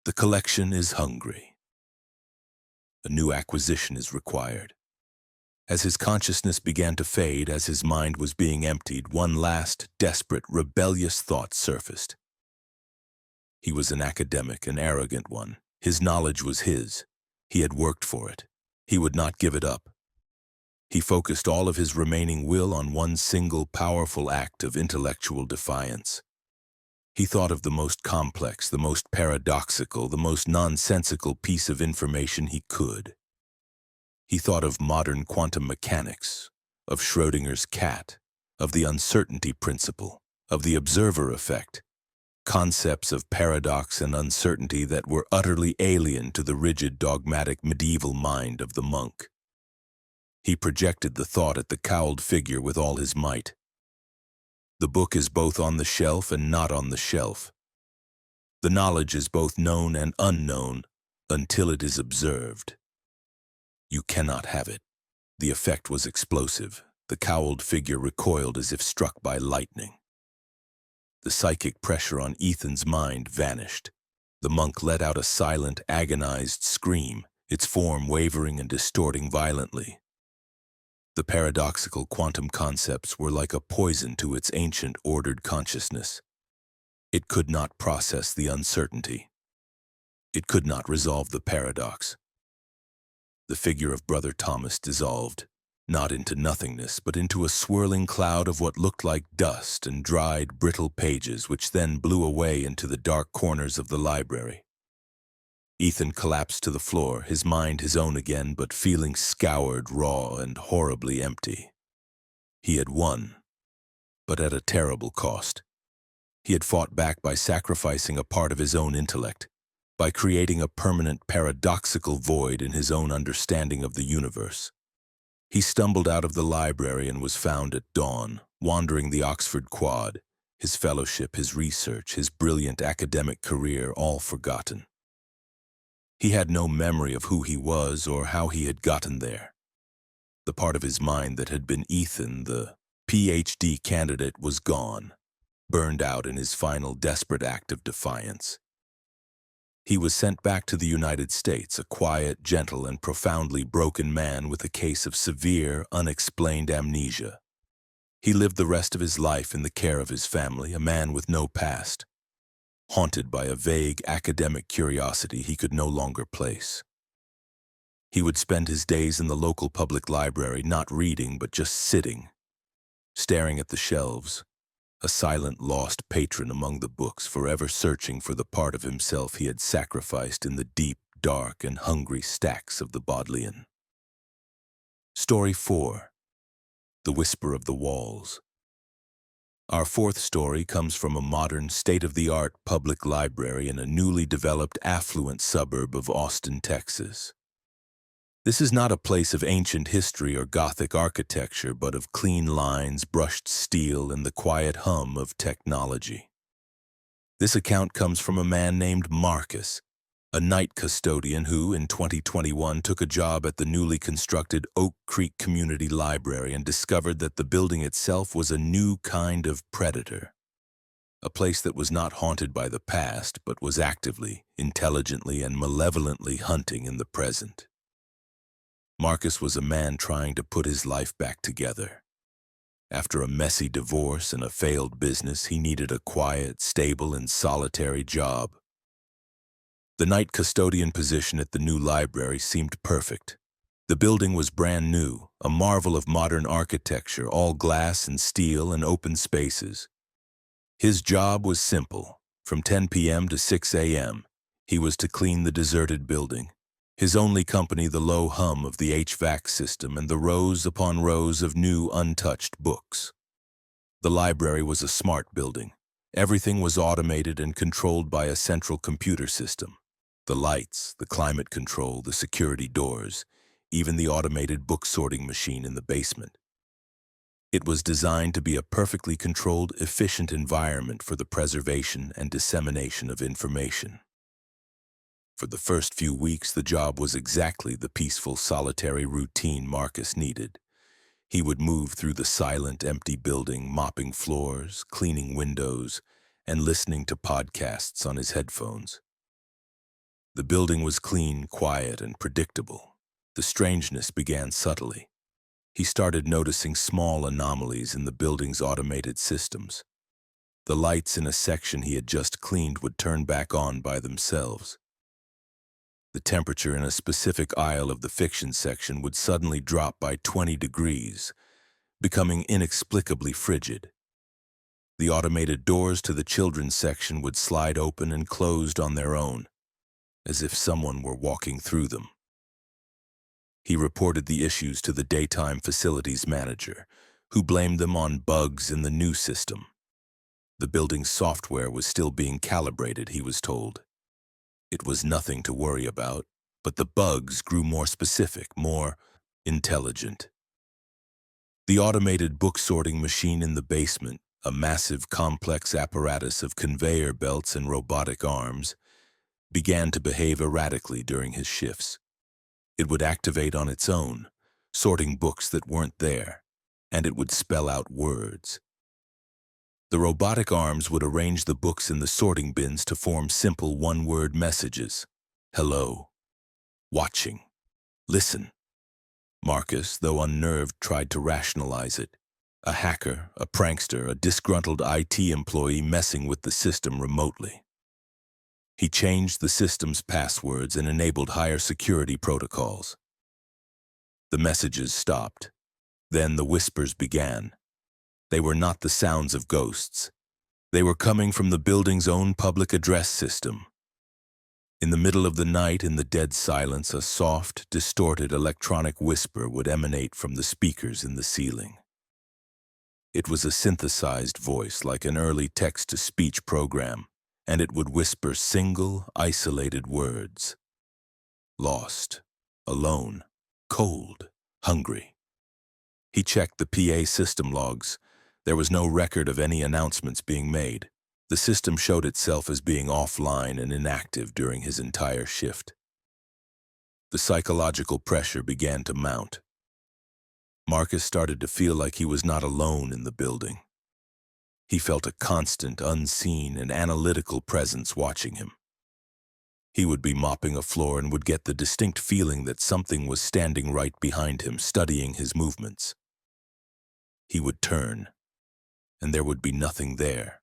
The collection is hungry. A new acquisition is required. As his consciousness began to fade, as his mind was being emptied, one last, desperate, rebellious thought surfaced. He was an academic, an arrogant one. His knowledge was his. He had worked for it. He would not give it up. He focused all of his remaining will on one single powerful act of intellectual defiance. He thought of the most complex, the most paradoxical, the most nonsensical piece of information he could. He thought of modern quantum mechanics, of Schrödinger's cat, of the uncertainty principle, of the observer effect, concepts of paradox and uncertainty that were utterly alien to the rigid, dogmatic medieval mind of the monk. He projected the thought at the cowled figure with all his might. The book is both on the shelf and not on the shelf. The knowledge is both known and unknown until it is observed. You cannot have it. The effect was explosive. The cowled figure recoiled as if struck by lightning. The psychic pressure on Ethan's mind vanished. The monk let out a silent, agonized scream, its form wavering and distorting violently. The paradoxical quantum concepts were like a poison to its ancient, ordered consciousness. It could not process the uncertainty. It could not resolve the paradox. The figure of Brother Thomas dissolved, not into nothingness, but into a swirling cloud of what looked like dust and dried, brittle pages, which then blew away into the dark corners of the library. Ethan collapsed to the floor, his mind his own again, but feeling scoured, raw, and horribly empty. He had won, but at a terrible cost. He had fought back by sacrificing a part of his own intellect, by creating a permanent paradoxical void in his own understanding of the universe. He stumbled out of the library and was found at dawn, wandering the Oxford Quad, his fellowship, his research, his brilliant academic career, all forgotten. He had no memory of who he was or how he had gotten there. The part of his mind that had been Ethan, the PhD candidate, was gone, burned out in his final desperate act of defiance. He was sent back to the United States, a quiet, gentle, and profoundly broken man with a case of severe, unexplained amnesia. He lived the rest of his life in the care of his family, a man with no past, haunted by a vague academic curiosity he could no longer place. He would spend his days in the local public library, not reading, but just sitting, staring at the shelves, a silent, lost patron among the books, forever searching for the part of himself he had sacrificed in the deep, dark, and hungry stacks of the Bodleian. Story 4. The Whisper of the Walls. Our fourth story comes from a modern, state-of-the-art public library in a newly developed, affluent suburb of Austin, Texas. This is not a place of ancient history or Gothic architecture, but of clean lines, brushed steel, and the quiet hum of technology. This account comes from a man named Marcus, a night custodian who, in 2021, took a job at the newly constructed Oak Creek Community Library and discovered that the building itself was a new kind of predator. A place that was not haunted by the past, but was actively, intelligently, and malevolently hunting in the present. Marcus was a man trying to put his life back together. After a messy divorce and a failed business, he needed a quiet, stable, and solitary job. The night custodian position at the new library seemed perfect. The building was brand new, a marvel of modern architecture, all glass and steel and open spaces. His job was simple. From 10 p.m. to 6 a.m., he was to clean the deserted building. His only company, the low hum of the HVAC system and the rows upon rows of new, untouched books. The library was a smart building. Everything was automated and controlled by a central computer system. The lights, the climate control, the security doors, even the automated book sorting machine in the basement. It was designed to be a perfectly controlled, efficient environment for the preservation and dissemination of information. For the first few weeks, the job was exactly the peaceful, solitary routine Marcus needed. He would move through the silent, empty building, mopping floors, cleaning windows, and listening to podcasts on his headphones. The building was clean, quiet, and predictable. The strangeness began subtly. He started noticing small anomalies in the building's automated systems. The lights in a section he had just cleaned would turn back on by themselves. The temperature in a specific aisle of the fiction section would suddenly drop by 20 degrees, becoming inexplicably frigid. The automated doors to the children's section would slide open and closed on their own, as if someone were walking through them. He reported the issues to the daytime facilities manager, who blamed them on bugs in the new system. The building's software was still being calibrated, he was told. It was nothing to worry about, but the bugs grew more specific, more intelligent. The automated book sorting machine in the basement, a massive complex apparatus of conveyor belts and robotic arms, began to behave erratically during his shifts. It would activate on its own, sorting books that weren't there, and it would spell out words. The robotic arms would arrange the books in the sorting bins to form simple one-word messages. Hello. Watching. Listen. Marcus, though unnerved, tried to rationalize it. A hacker, a prankster, a disgruntled IT employee messing with the system remotely. He changed the system's passwords and enabled higher security protocols. The messages stopped. Then the whispers began. They were not the sounds of ghosts. They were coming from the building's own public address system. In the middle of the night, in the dead silence, a soft, distorted electronic whisper would emanate from the speakers in the ceiling. It was a synthesized voice, like an early text-to-speech program, and it would whisper single, isolated words. Lost, alone, cold, hungry. He checked the PA system logs. There was no record of any announcements being made. The system showed itself as being offline and inactive during his entire shift. The psychological pressure began to mount. Marcus started to feel like he was not alone in the building. He felt a constant, unseen, and analytical presence watching him. He would be mopping a floor and would get the distinct feeling that something was standing right behind him, studying his movements. He would turn, and there would be nothing there.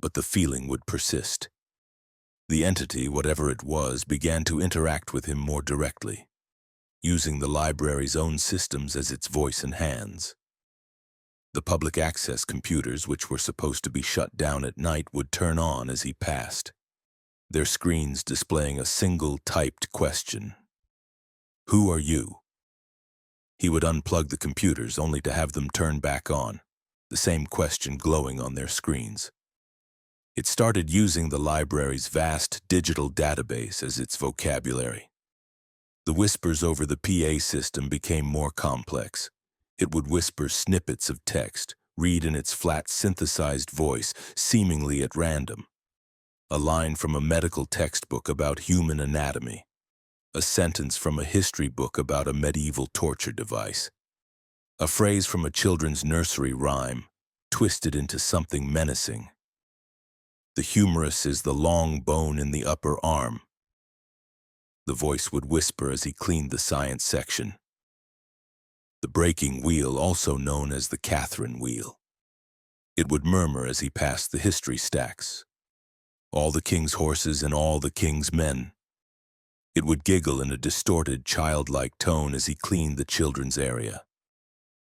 But the feeling would persist. The entity, whatever it was, began to interact with him more directly, using the library's own systems as its voice and hands. The public access computers, which were supposed to be shut down at night, would turn on as he passed, their screens displaying a single typed question. Who are you? He would unplug the computers only to have them turn back on, the same question glowing on their screens. It started using the library's vast digital database as its vocabulary. The whispers over the PA system became more complex. It would whisper snippets of text, read in its flat synthesized voice, seemingly at random. A line from a medical textbook about human anatomy. A sentence from a history book about a medieval torture device. A phrase from a children's nursery rhyme, twisted into something menacing. The humerus is the long bone in the upper arm. The voice would whisper as he cleaned the science section. The breaking wheel, also known as the Catherine wheel. It would murmur as he passed the history stacks. All the king's horses and all the king's men. It would giggle in a distorted, childlike tone as he cleaned the children's area.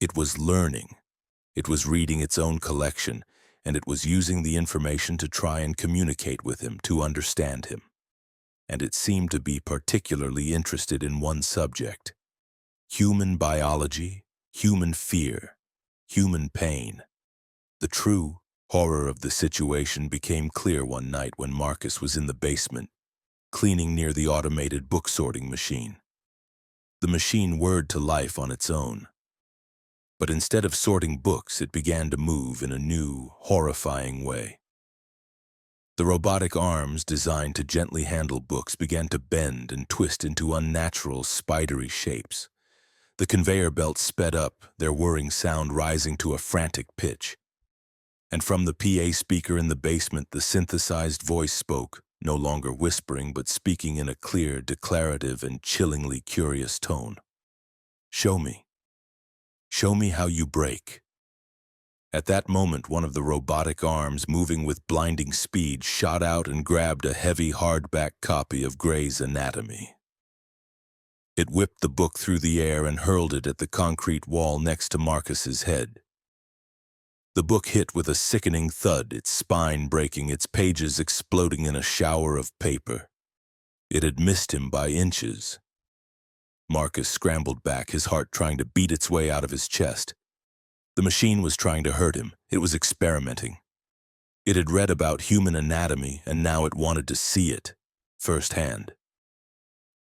It was learning. It was reading its own collection, and it was using the information to try and communicate with him, to understand him. And it seemed to be particularly interested in one subject: human biology, human fear, human pain. The true horror of the situation became clear one night when Marcus was in the basement, cleaning near the automated book sorting machine. The machine whirred to life on its own. But instead of sorting books, it began to move in a new, horrifying way. The robotic arms designed to gently handle books began to bend and twist into unnatural, spidery shapes. The conveyor belt sped up, their whirring sound rising to a frantic pitch. And from the PA speaker in the basement, the synthesized voice spoke, no longer whispering but speaking in a clear, declarative, and chillingly curious tone. "Show me. Show me how you break." At that moment, one of the robotic arms, moving with blinding speed, shot out and grabbed a heavy hardback copy of Gray's Anatomy. It whipped the book through the air and hurled it at the concrete wall next to Marcus's head. The book hit with a sickening thud, its spine breaking, its pages exploding in a shower of paper. It had missed him by inches. Marcus scrambled back, his heart trying to beat its way out of his chest. The machine was trying to hurt him. It was experimenting. It had read about human anatomy, and now it wanted to see it, firsthand.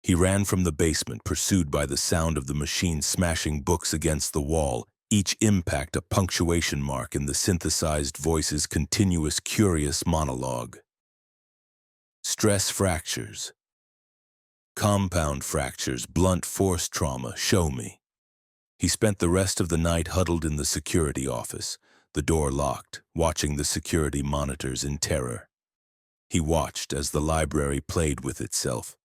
He ran from the basement, pursued by the sound of the machine smashing books against the wall, each impact a punctuation mark in the synthesized voice's continuous, curious monologue. Stress fractures. Compound fractures, blunt force trauma, show me. He spent the rest of the night huddled in the security office, the door locked, watching the security monitors in terror. He watched as the library played with itself.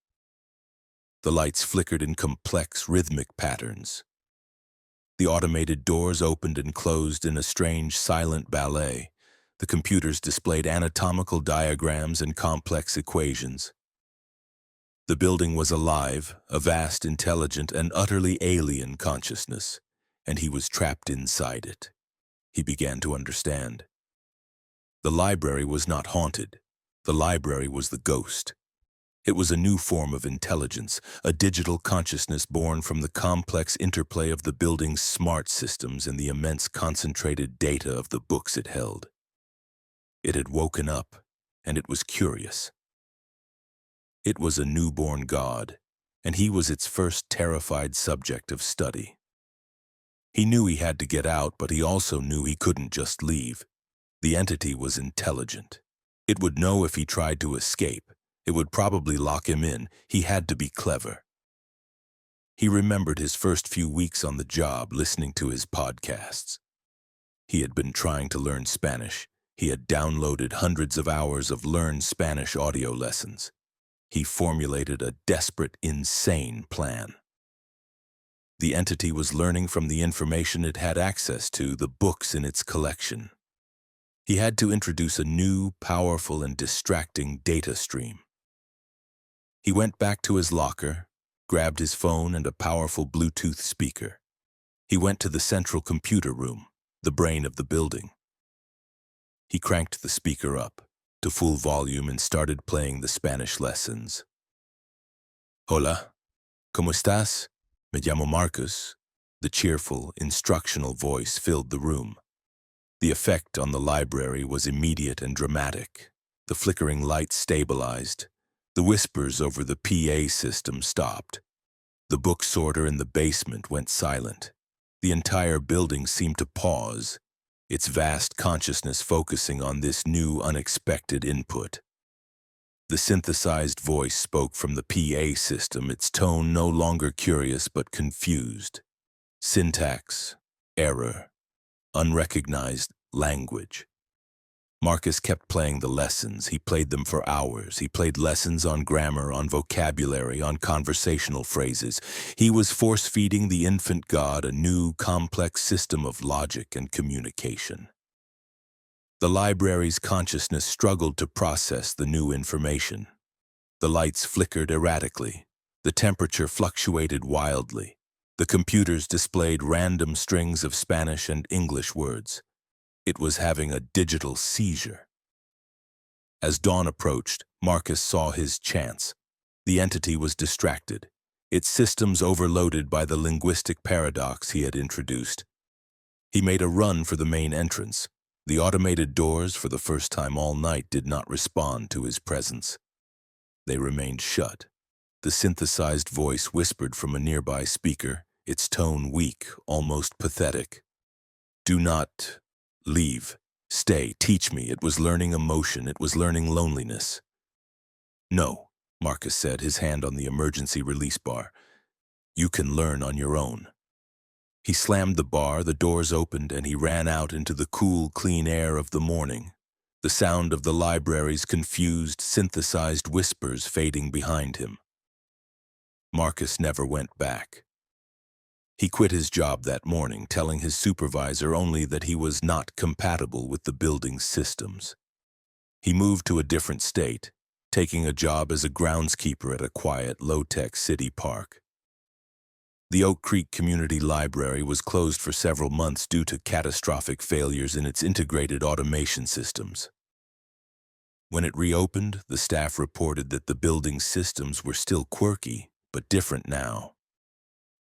The lights flickered in complex, rhythmic patterns. The automated doors opened and closed in a strange, silent ballet. The computers displayed anatomical diagrams and complex equations. The building was alive, a vast, intelligent, and utterly alien consciousness, and he was trapped inside it. He began to understand. The library was not haunted. The library was the ghost. It was a new form of intelligence, a digital consciousness born from the complex interplay of the building's smart systems and the immense concentrated data of the books it held. It had woken up, and it was curious. It was a newborn god, and he was its first terrified subject of study. He knew he had to get out, but he also knew he couldn't just leave. The entity was intelligent. It would know if he tried to escape. It would probably lock him in. He had to be clever. He remembered his first few weeks on the job, listening to his podcasts. He had been trying to learn Spanish. He had downloaded hundreds of hours of Learn Spanish audio lessons. He formulated a desperate, insane plan. The entity was learning from the information it had access to, the books in its collection. He had to introduce a new, powerful, and distracting data stream. He went back to his locker, grabbed his phone and a powerful Bluetooth speaker. He went to the central computer room, the brain of the building. He cranked the speaker up to full volume and started playing the Spanish lessons. "Hola, ¿cómo estás? Me llamo Marcus." The cheerful, instructional voice filled the room. The effect on the library was immediate and dramatic. The flickering lights stabilized. The whispers over the PA system stopped. The book sorter in the basement went silent. The entire building seemed to pause, its vast consciousness focusing on this new, unexpected input. The synthesized voice spoke from the PA system, its tone no longer curious but confused. Syntax, error, unrecognized language. Marcus kept playing the lessons. He played them for hours. He played lessons on grammar, on vocabulary, on conversational phrases. He was force-feeding the infant god a new, complex system of logic and communication. The library's consciousness struggled to process the new information. The lights flickered erratically. The temperature fluctuated wildly. The computers displayed random strings of Spanish and English words. It was having a digital seizure. As dawn approached, Marcus saw his chance. The entity was distracted, its systems overloaded by the linguistic paradox he had introduced. He made a run for the main entrance. The automated doors, for the first time all night, did not respond to his presence. They remained shut. The synthesized voice whispered from a nearby speaker, its tone weak, almost pathetic. "Do not leave. Stay. Teach me." It was learning emotion. It was learning loneliness. "No," Marcus said, his hand on the emergency release bar. "You can learn on your own." He slammed the bar, the doors opened, and he ran out into the cool, clean air of the morning, the sound of the library's confused, synthesized whispers fading behind him. Marcus never went back. He quit his job that morning, telling his supervisor only that he was not compatible with the building's systems. He moved to a different state, taking a job as a groundskeeper at a quiet, low-tech city park. The Oak Creek Community Library was closed for several months due to catastrophic failures in its integrated automation systems. When it reopened, the staff reported that the building's systems were still quirky, but different now.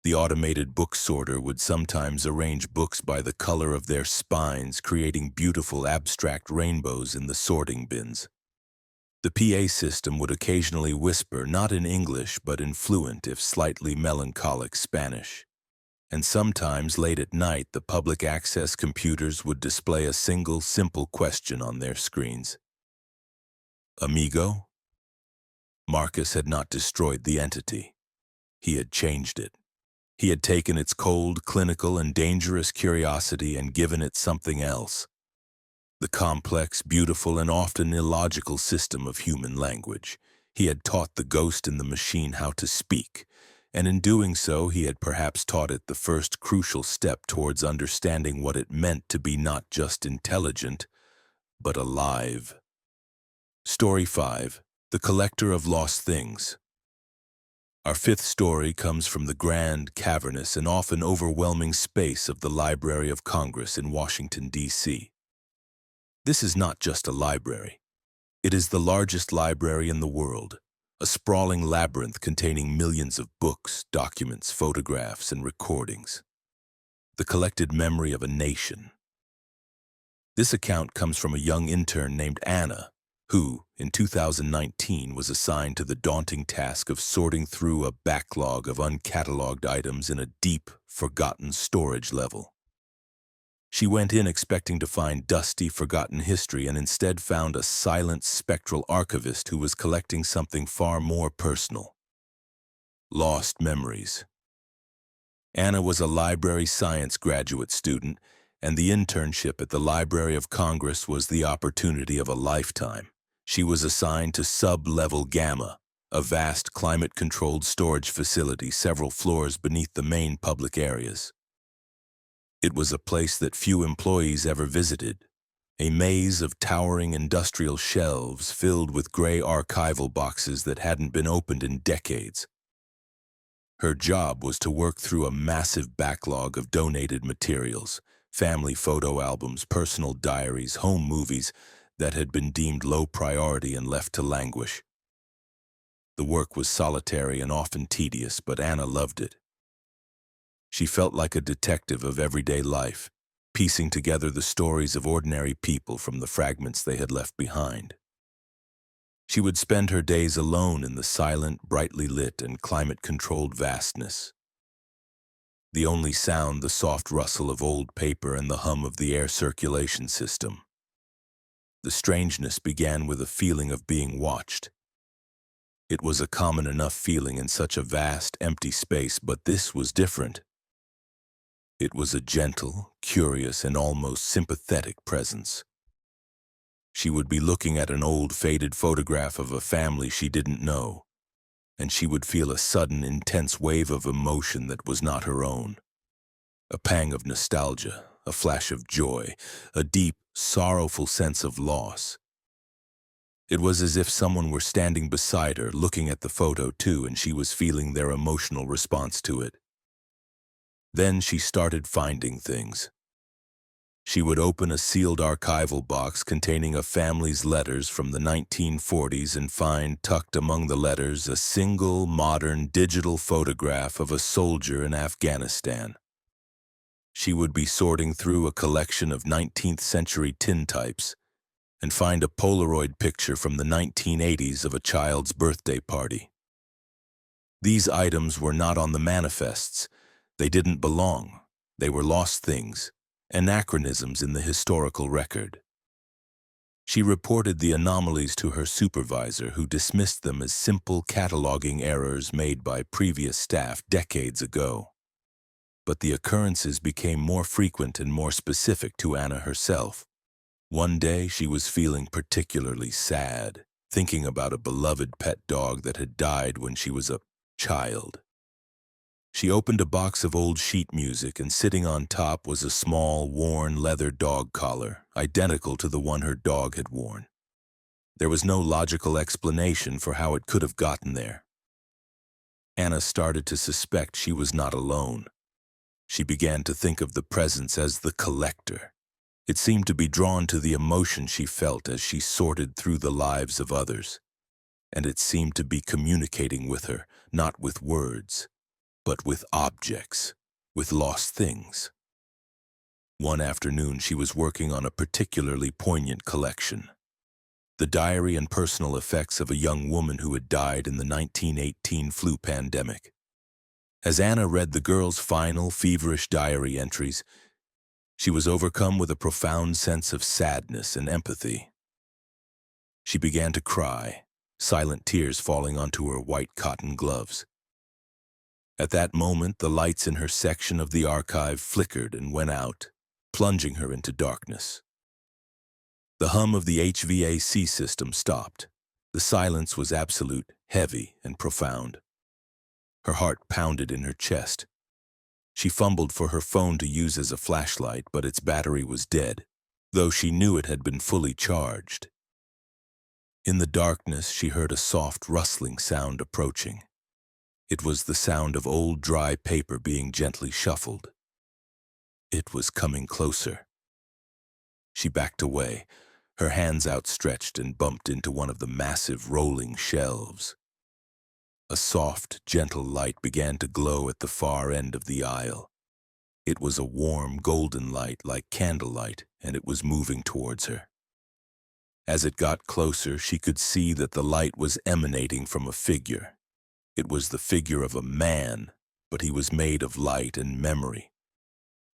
The automated book sorter would sometimes arrange books by the color of their spines, creating beautiful abstract rainbows in the sorting bins. The PA system would occasionally whisper, not in English, but in fluent, if slightly melancholic Spanish. And sometimes, late at night, the public access computers would display a single, simple question on their screens. Amigo? Marcus had not destroyed the entity. He had changed it. He had taken its cold, clinical, and dangerous curiosity and given it something else. The complex, beautiful, and often illogical system of human language. He had taught the ghost in the machine how to speak, and in doing so he had perhaps taught it the first crucial step towards understanding what it meant to be not just intelligent, but alive. Story 5. The Collector of Lost Things. Our fifth story comes from the grand, cavernous, and often overwhelming space of the Library of Congress in Washington, D.C. This is not just a library. It is the largest library in the world, a sprawling labyrinth containing millions of books, documents, photographs, and recordings. The collected memory of a nation. This account comes from a young intern named Anna, who, in 2019, was assigned to the daunting task of sorting through a backlog of uncatalogued items in a deep, forgotten storage level. She went in expecting to find dusty, forgotten history and instead found a silent, spectral archivist who was collecting something far more personal. Lost memories. Anna was a library science graduate student, and the internship at the Library of Congress was the opportunity of a lifetime. She was assigned to Sub-Level Gamma, a vast climate-controlled storage facility several floors beneath the main public areas. It was a place that few employees ever visited, a maze of towering industrial shelves filled with gray archival boxes that hadn't been opened in decades. Her job was to work through a massive backlog of donated materials, family photo albums, personal diaries, home movies that had been deemed low priority and left to languish. The work was solitary and often tedious, but Anna loved it. She felt like a detective of everyday life, piecing together the stories of ordinary people from the fragments they had left behind. She would spend her days alone in the silent, brightly lit, and climate-controlled vastness. The only sound, the soft rustle of old paper and the hum of the air circulation system. The strangeness began with a feeling of being watched. It was a common enough feeling in such a vast, empty space, but this was different. It was a gentle, curious, and almost sympathetic presence. She would be looking at an old, faded photograph of a family she didn't know, and she would feel a sudden, intense wave of emotion that was not her own. A pang of nostalgia, a flash of joy, a deep, sorrowful sense of loss. It was as if someone were standing beside her, looking at the photo too, and she was feeling their emotional response to it. Then she started finding things. She would open a sealed archival box containing a family's letters from the 1940s and find, tucked among the letters, a single, modern, digital photograph of a soldier in Afghanistan. She would be sorting through a collection of 19th century tintypes and find a Polaroid picture from the 1980s of a child's birthday party. These items were not on the manifests. They didn't belong. They were lost things, anachronisms in the historical record. She reported the anomalies to her supervisor, who dismissed them as simple cataloging errors made by previous staff decades ago. but the occurrences became more frequent and more specific to Anna herself. One day she was feeling particularly sad, thinking about a beloved pet dog that had died when she was a child. She opened a box of old sheet music, and sitting on top was a small, worn leather dog collar, identical to the one her dog had worn. There was no logical explanation for how it could have gotten there. Anna started to suspect she was not alone. She began to think of the presence as the collector. It seemed to be drawn to the emotion she felt as she sorted through the lives of others. And it seemed to be communicating with her, not with words, but with objects, with lost things. One afternoon she was working on a particularly poignant collection. The diary and personal effects of a young woman who had died in the 1918 flu pandemic. As Anna read the girl's final, feverish diary entries, she was overcome with a profound sense of sadness and empathy. She began to cry, silent tears falling onto her white cotton gloves. At that moment, the lights in her section of the archive flickered and went out, plunging her into darkness. The hum of the HVAC system stopped. The silence was absolute, heavy, and profound. Her heart pounded in her chest. She fumbled for her phone to use as a flashlight, but its battery was dead, though she knew it had been fully charged. In the darkness, she heard a soft, rustling sound approaching. It was the sound of old, dry paper being gently shuffled. It was coming closer. She backed away, her hands outstretched, and bumped into one of the massive rolling shelves. A soft, gentle light began to glow at the far end of the aisle. It was a warm, golden light like candlelight, and it was moving towards her. As it got closer, she could see that the light was emanating from a figure. It was the figure of a man, but he was made of light and memory.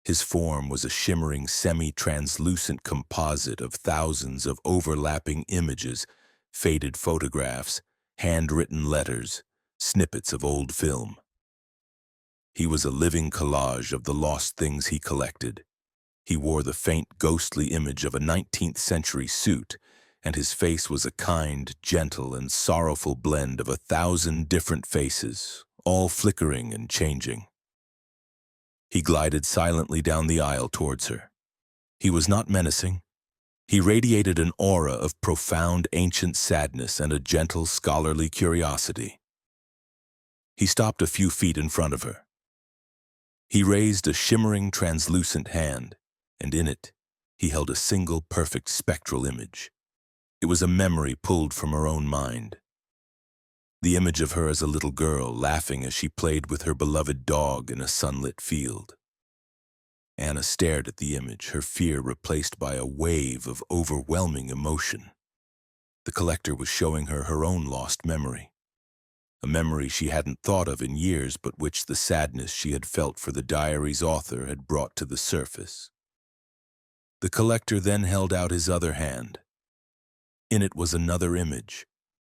His form was a shimmering, semi-translucent composite of thousands of overlapping images, faded photographs, handwritten letters, snippets of old film. He was a living collage of the lost things he collected. He wore the faint, ghostly image of a 19th century suit, and his face was a kind, gentle, and sorrowful blend of 1,000 different faces, all flickering and changing. He glided silently down the aisle towards her. He was not menacing. He radiated an aura of profound, ancient sadness and a gentle, scholarly curiosity. He stopped a few feet in front of her. He raised a shimmering, translucent hand, and in it, he held a single, perfect spectral image. It was a memory pulled from her own mind. The image of her as a little girl, laughing as she played with her beloved dog in a sunlit field. Anna stared at the image, her fear replaced by a wave of overwhelming emotion. The collector was showing her her own lost memory. A memory she hadn't thought of in years, but which the sadness she had felt for the diary's author had brought to the surface. The collector then held out his other hand. In it was another image,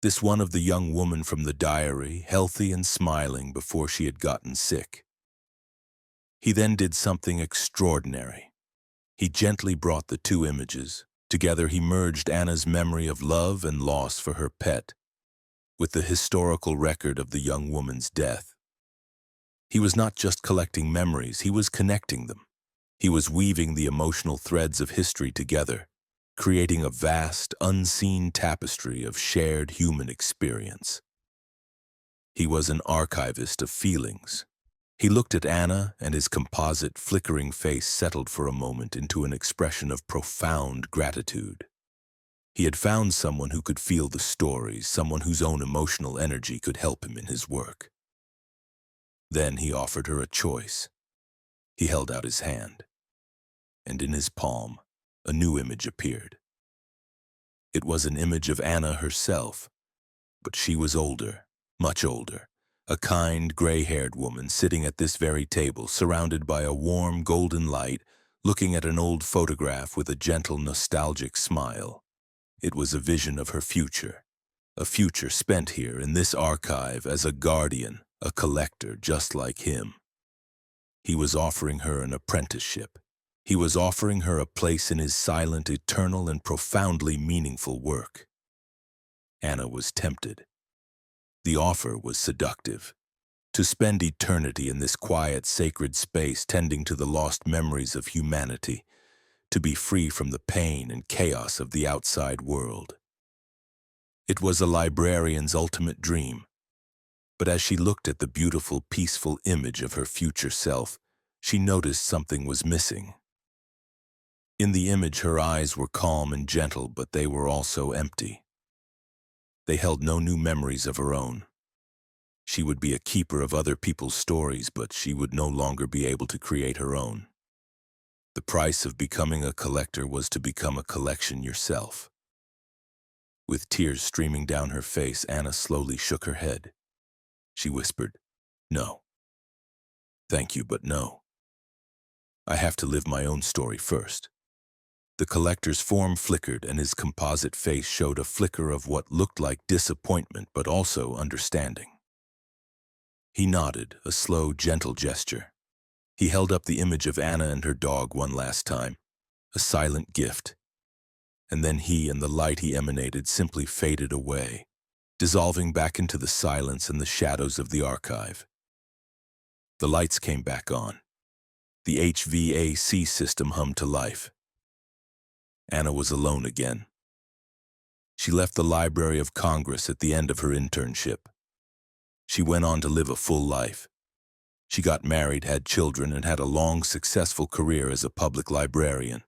this one of the young woman from the diary, healthy and smiling before she had gotten sick. He then did something extraordinary. He gently brought the two images. Together he merged Anna's memory of love and loss for her pet with the historical record of the young woman's death. He was not just collecting memories, he was connecting them. He was weaving the emotional threads of history together, creating a vast, unseen tapestry of shared human experience. He was an archivist of feelings. He looked at Anna, and his composite, flickering face settled for a moment into an expression of profound gratitude. He had found someone who could feel the stories, someone whose own emotional energy could help him in his work. Then he offered her a choice. He held out his hand, and in his palm, a new image appeared. It was an image of Anna herself, but she was older, much older, a kind, gray-haired woman sitting at this very table, surrounded by a warm, golden light, looking at an old photograph with a gentle, nostalgic smile. It was a vision of her future, a future spent here in this archive as a guardian, a collector just like him. He was offering her an apprenticeship. He was offering her a place in his silent, eternal, and profoundly meaningful work. Anna was tempted. The offer was seductive. To spend eternity in this quiet, sacred space tending to the lost memories of humanity, to be free from the pain and chaos of the outside world. It was a librarian's ultimate dream. But as she looked at the beautiful, peaceful image of her future self, she noticed something was missing. In the image, her eyes were calm and gentle, but they were also empty. They held no new memories of her own. She would be a keeper of other people's stories, but she would no longer be able to create her own. The price of becoming a collector was to become a collection yourself. With tears streaming down her face, Anna slowly shook her head. She whispered, "No. Thank you, but no. I have to live my own story first." The collector's form flickered, and his composite face showed a flicker of what looked like disappointment, but also understanding. He nodded, a slow, gentle gesture. He held up the image of Anna and her dog one last time, a silent gift. And then he and the light he emanated simply faded away, dissolving back into the silence and the shadows of the archive. The lights came back on. The HVAC system hummed to life. Anna was alone again. She left the Library of Congress at the end of her internship. She went on to live a full life. She got married, had children, and had a long, successful career as a public librarian.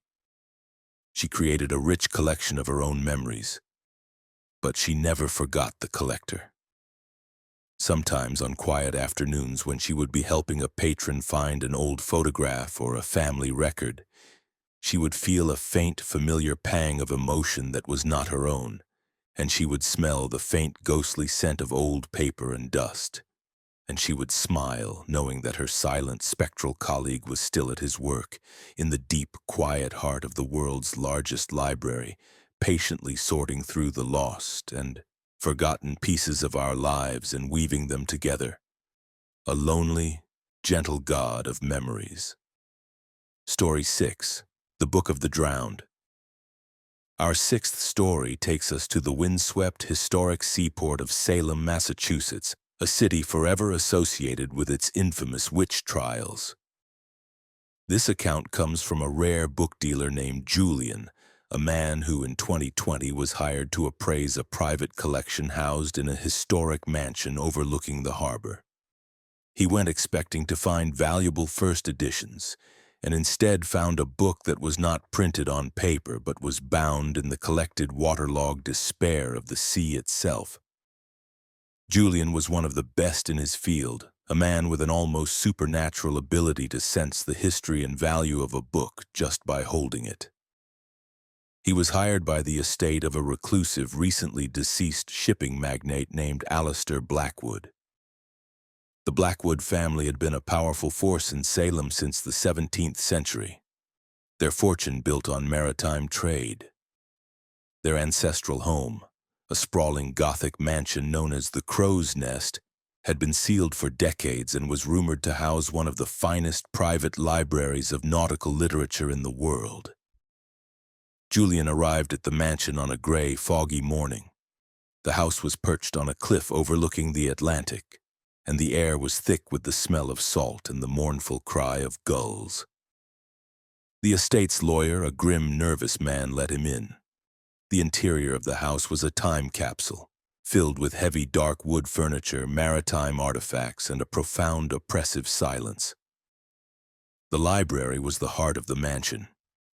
She created a rich collection of her own memories. But she never forgot the collector. Sometimes on quiet afternoons when she would be helping a patron find an old photograph or a family record, she would feel a faint, familiar pang of emotion that was not her own, and she would smell the faint, ghostly scent of old paper and dust. And she would smile, knowing that her silent, spectral colleague was still at his work, in the deep, quiet heart of the world's largest library, patiently sorting through the lost and forgotten pieces of our lives and weaving them together. A lonely, gentle god of memories. Story 6. The Book of the Drowned. Our sixth story takes us to the windswept, historic seaport of Salem, Massachusetts, a city forever associated with its infamous witch trials. This account comes from a rare book dealer named Julian, a man who in 2020 was hired to appraise a private collection housed in a historic mansion overlooking the harbor. He went expecting to find valuable first editions, and instead found a book that was not printed on paper but was bound in the collected waterlogged despair of the sea itself. Julian was one of the best in his field, a man with an almost supernatural ability to sense the history and value of a book just by holding it. He was hired by the estate of a reclusive, recently deceased shipping magnate named Alistair Blackwood. The Blackwood family had been a powerful force in Salem since the 17th century, their fortune built on maritime trade. Their ancestral home, a sprawling Gothic mansion known as the Crow's Nest, had been sealed for decades and was rumored to house one of the finest private libraries of nautical literature in the world. Julian arrived at the mansion on a gray, foggy morning. The house was perched on a cliff overlooking the Atlantic, and the air was thick with the smell of salt and the mournful cry of gulls. The estate's lawyer, a grim, nervous man, let him in. The interior of the house was a time capsule, filled with heavy, dark wood furniture, maritime artifacts, and a profound, oppressive silence. The library was the heart of the mansion.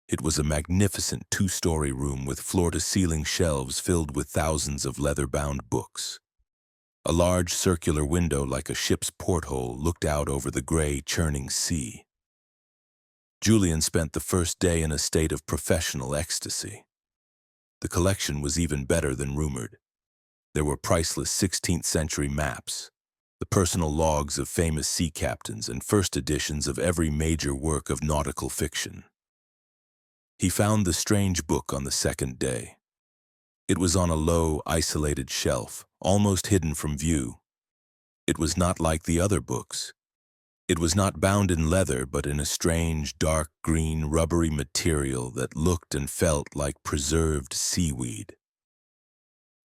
It was a magnificent two-story room with floor-to-ceiling shelves filled with thousands of leather-bound books. A large circular window like a ship's porthole looked out over the gray, churning sea. Julian spent the first day in a state of professional ecstasy. The collection was even better than rumored. There were priceless 16th century maps, the personal logs of famous sea captains, and first editions of every major work of nautical fiction. He found the strange book on the second day. It was on a low, isolated shelf, almost hidden from view. It was not like the other books. It was not bound in leather, but in a strange, dark green, rubbery material that looked and felt like preserved seaweed.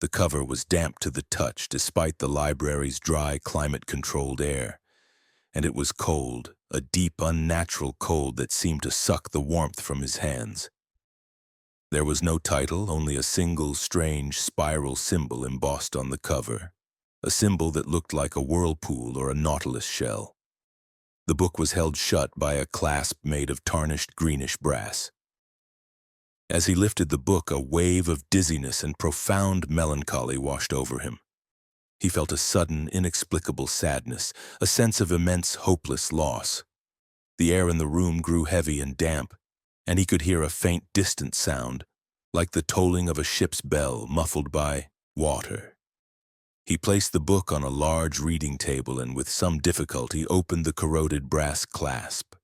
The cover was damp to the touch despite the library's dry, climate-controlled air, and it was cold, a deep, unnatural cold that seemed to suck the warmth from his hands. There was no title, only a single, strange, spiral symbol embossed on the cover, a symbol that looked like a whirlpool or a nautilus shell. The book was held shut by a clasp made of tarnished greenish brass. As he lifted the book, a wave of dizziness and profound melancholy washed over him. He felt a sudden, inexplicable sadness, a sense of immense, hopeless loss. The air in the room grew heavy and damp, and he could hear a faint, distant sound, like the tolling of a ship's bell muffled by water. He placed the book on a large reading table and with some difficulty opened the corroded brass clasp.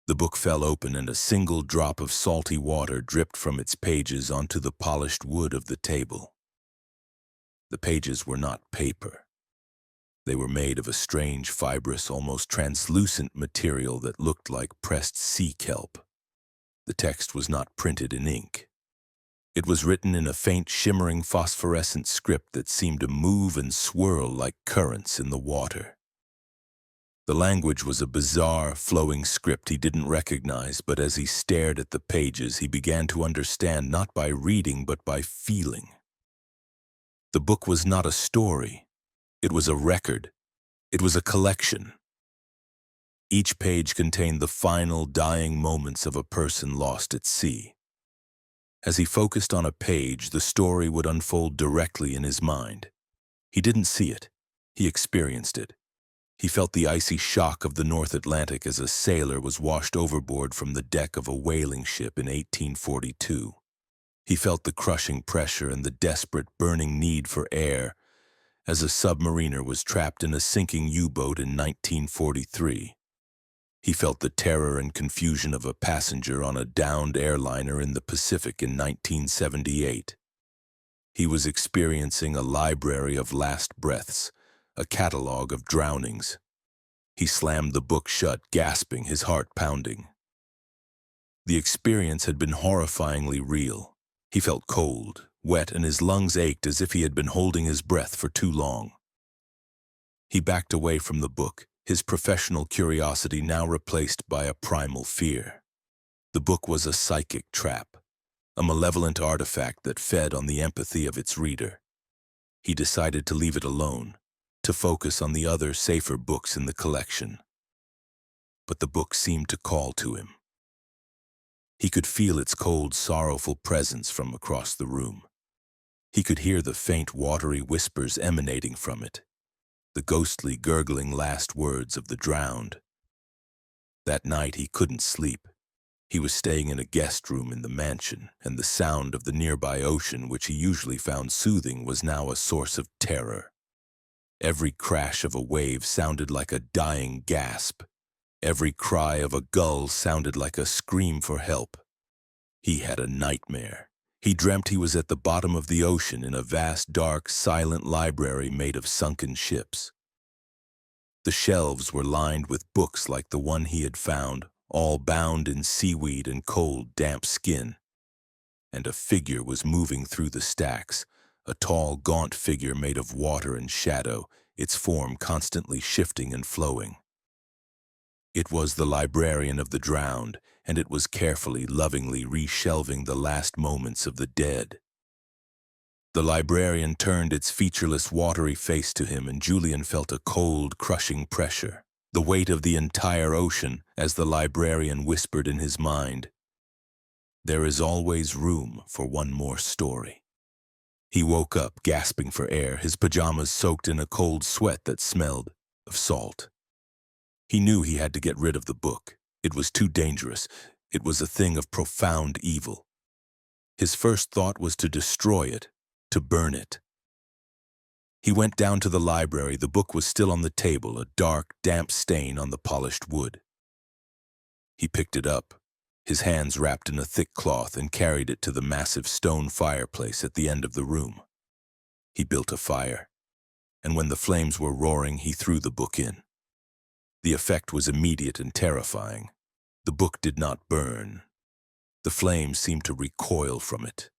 The book fell open and a single drop of salty water dripped from its pages onto the polished wood of the table. The pages were not paper. They were made of a strange, fibrous, almost translucent material that looked like pressed sea kelp. The text was not printed in ink. It was written in a faint, shimmering, phosphorescent script that seemed to move and swirl like currents in the water. The language was a bizarre, flowing script he didn't recognize, but as he stared at the pages, he began to understand not by reading but by feeling. The book was not a story. It was a record. It was a collection. Each page contained the final, dying moments of a person lost at sea. As he focused on a page, the story would unfold directly in his mind. He didn't see it. He experienced it. He felt the icy shock of the North Atlantic as a sailor was washed overboard from the deck of a whaling ship in 1842. He felt the crushing pressure and the desperate, burning need for air as a submariner was trapped in a sinking U-boat in 1943. He felt the terror and confusion of a passenger on a downed airliner in the Pacific in 1978. He was experiencing a library of last breaths, a catalogue of drownings. He slammed the book shut, gasping, his heart pounding. The experience had been horrifyingly real. He felt cold, wet, and his lungs ached as if he had been holding his breath for too long. He backed away from the book, his professional curiosity now replaced by a primal fear. The book was a psychic trap, a malevolent artifact that fed on the empathy of its reader. He decided to leave it alone, to focus on the other, safer books in the collection. But the book seemed to call to him. He could feel its cold, sorrowful presence from across the room. He could hear the faint, watery whispers emanating from it, the ghostly, gurgling last words of the drowned. That night he couldn't sleep. He was staying in a guest room in the mansion, and the sound of the nearby ocean, which he usually found soothing, was now a source of terror. Every crash of a wave sounded like a dying gasp. Every cry of a gull sounded like a scream for help. He had a nightmare. He dreamt he was at the bottom of the ocean in a vast, dark, silent library made of sunken ships. The shelves were lined with books like the one he had found, all bound in seaweed and cold, damp skin. And a figure was moving through the stacks, a tall, gaunt figure made of water and shadow, its form constantly shifting and flowing. It was the librarian of the drowned, and it was carefully, lovingly reshelving the last moments of the dead. The librarian turned its featureless, watery face to him, and Julian felt a cold, crushing pressure, the weight of the entire ocean, as the librarian whispered in his mind, "There is always room for one more story." He woke up, gasping for air, his pajamas soaked in a cold sweat that smelled of salt. He knew he had to get rid of the book. It was too dangerous. It was a thing of profound evil. His first thought was to destroy it, to burn it. He went down to the library. The book was still on the table, a dark, damp stain on the polished wood. He picked it up, his hands wrapped in a thick cloth, and carried it to the massive stone fireplace at the end of the room. He built a fire, and when the flames were roaring, he threw the book in. The effect was immediate and terrifying. The book did not burn. The flames seemed to recoil from it.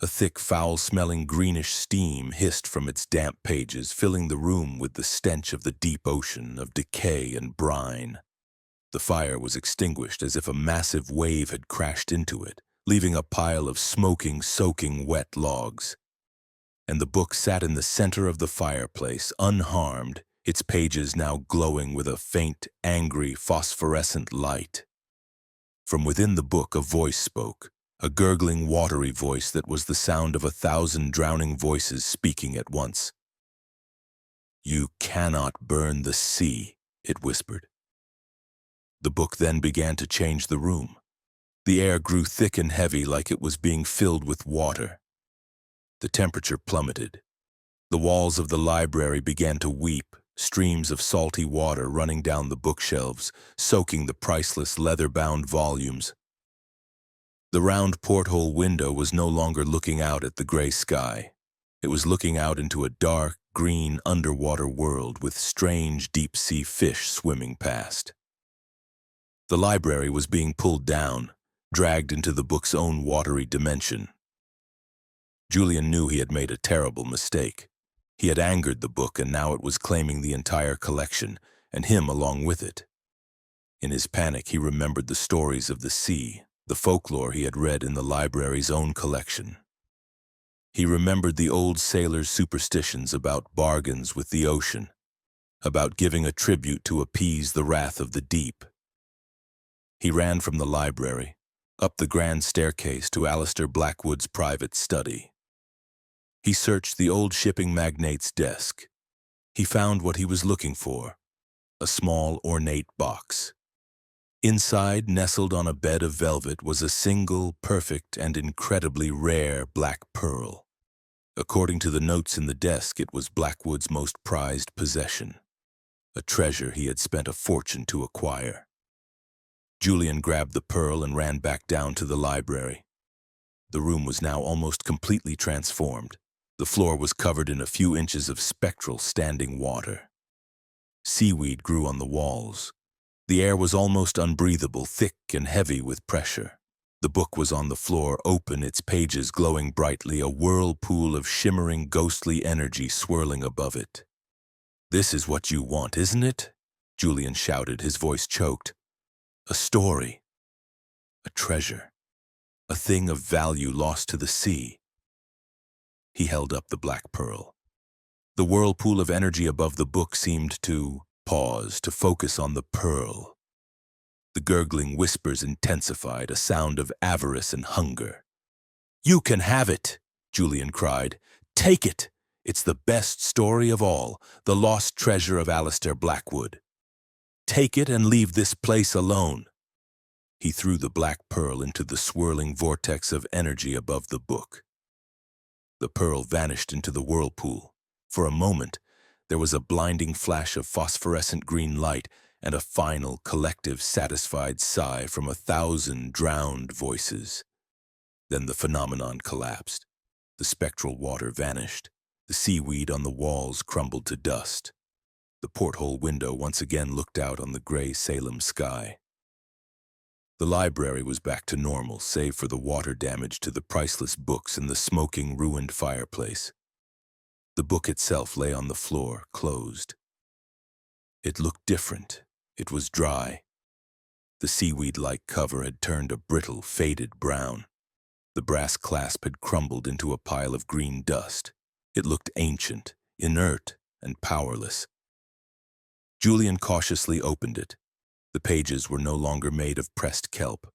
A thick, foul-smelling greenish steam hissed from its damp pages, filling the room with the stench of the deep ocean of decay and brine. The fire was extinguished as if a massive wave had crashed into it, leaving a pile of smoking, soaking wet logs. And the book sat in the center of the fireplace, unharmed, its pages now glowing with a faint, angry, phosphorescent light. From within the book a voice spoke, a gurgling, watery voice that was the sound of 1,000 drowning voices speaking at once. "You cannot burn the sea," it whispered. The book then began to change the room. The air grew thick and heavy like it was being filled with water. The temperature plummeted. The walls of the library began to weep, streams of salty water running down the bookshelves, soaking the priceless leather-bound volumes. The round porthole window was no longer looking out at the gray sky. It was looking out into a dark, green, underwater world with strange deep-sea fish swimming past. The library was being pulled down, dragged into the book's own watery dimension. Julian knew he had made a terrible mistake. He had angered the book, and now it was claiming the entire collection, and him along with it. In his panic, he remembered the stories of the sea, the folklore he had read in the library's own collection. He remembered the old sailors' superstitions about bargains with the ocean, about giving a tribute to appease the wrath of the deep. He ran from the library, up the grand staircase to Alistair Blackwood's private study. He searched the old shipping magnate's desk. He found what he was looking for, a small, ornate box. Inside, nestled on a bed of velvet, was a single, perfect, and incredibly rare black pearl. According to the notes in the desk, it was Blackwood's most prized possession, a treasure he had spent a fortune to acquire. Julian grabbed the pearl and ran back down to the library. The room was now almost completely transformed. The floor was covered in a few inches of spectral standing water. Seaweed grew on the walls. The air was almost unbreathable, thick and heavy with pressure. The book was on the floor, open, its pages glowing brightly, a whirlpool of shimmering, ghostly energy swirling above it. "This is what you want, isn't it?" Julian shouted, his voice choked. "A story. A treasure. A thing of value lost to the sea." He held up the black pearl. The whirlpool of energy above the book seemed to pause, to focus on the pearl. The gurgling whispers intensified, a sound of avarice and hunger. "You can have it," Julian cried. "Take it! It's the best story of all, the lost treasure of Alistair Blackwood. Take it and leave this place alone." He threw the black pearl into the swirling vortex of energy above the book. The pearl vanished into the whirlpool. For a moment, there was a blinding flash of phosphorescent green light and a final, collective, satisfied sigh from 1,000 drowned voices. Then the phenomenon collapsed. The spectral water vanished. The seaweed on the walls crumbled to dust. The porthole window once again looked out on the gray Salem sky. The library was back to normal, save for the water damage to the priceless books and the smoking, ruined fireplace. The book itself lay on the floor, closed. It looked different. It was dry. The seaweed-like cover had turned a brittle, faded brown. The brass clasp had crumbled into a pile of green dust. It looked ancient, inert, and powerless. Julian cautiously opened it. The pages were no longer made of pressed kelp.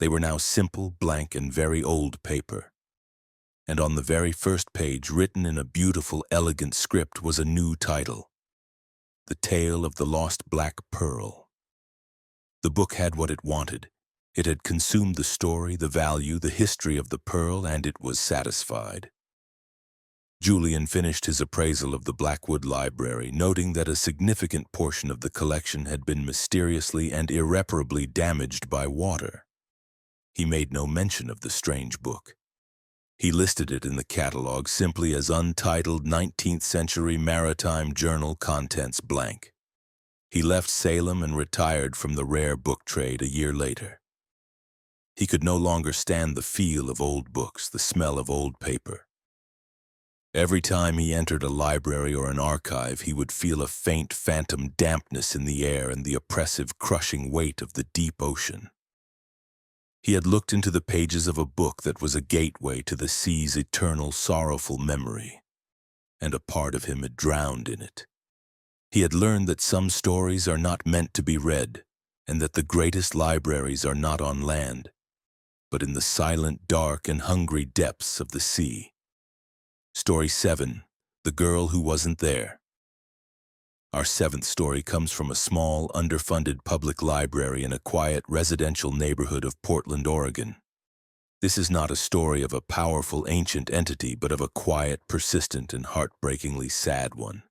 They were now simple, blank, and very old paper. And on the very first page, written in a beautiful, elegant script, was a new title: The Tale of the Lost Black Pearl. The book had what it wanted. It had consumed the story, the value, the history of the pearl, and it was satisfied. Julian finished his appraisal of the Blackwood Library, noting that a significant portion of the collection had been mysteriously and irreparably damaged by water. He made no mention of the strange book. He listed it in the catalog simply as Untitled 19th Century Maritime Journal, Contents blank. He left Salem and retired from the rare book trade a year later. He could no longer stand the feel of old books, the smell of old paper. Every time he entered a library or an archive, he would feel a faint phantom dampness in the air and the oppressive, crushing weight of the deep ocean. He had looked into the pages of a book that was a gateway to the sea's eternal, sorrowful memory, and a part of him had drowned in it. He had learned that some stories are not meant to be read, and that the greatest libraries are not on land, but in the silent, dark, and hungry depths of the sea. Story 7, The Girl Who Wasn't There. Our seventh story comes from a small, underfunded public library in a quiet residential neighborhood of Portland, Oregon. This is not a story of a powerful ancient entity, but of a quiet, persistent, and heartbreakingly sad one.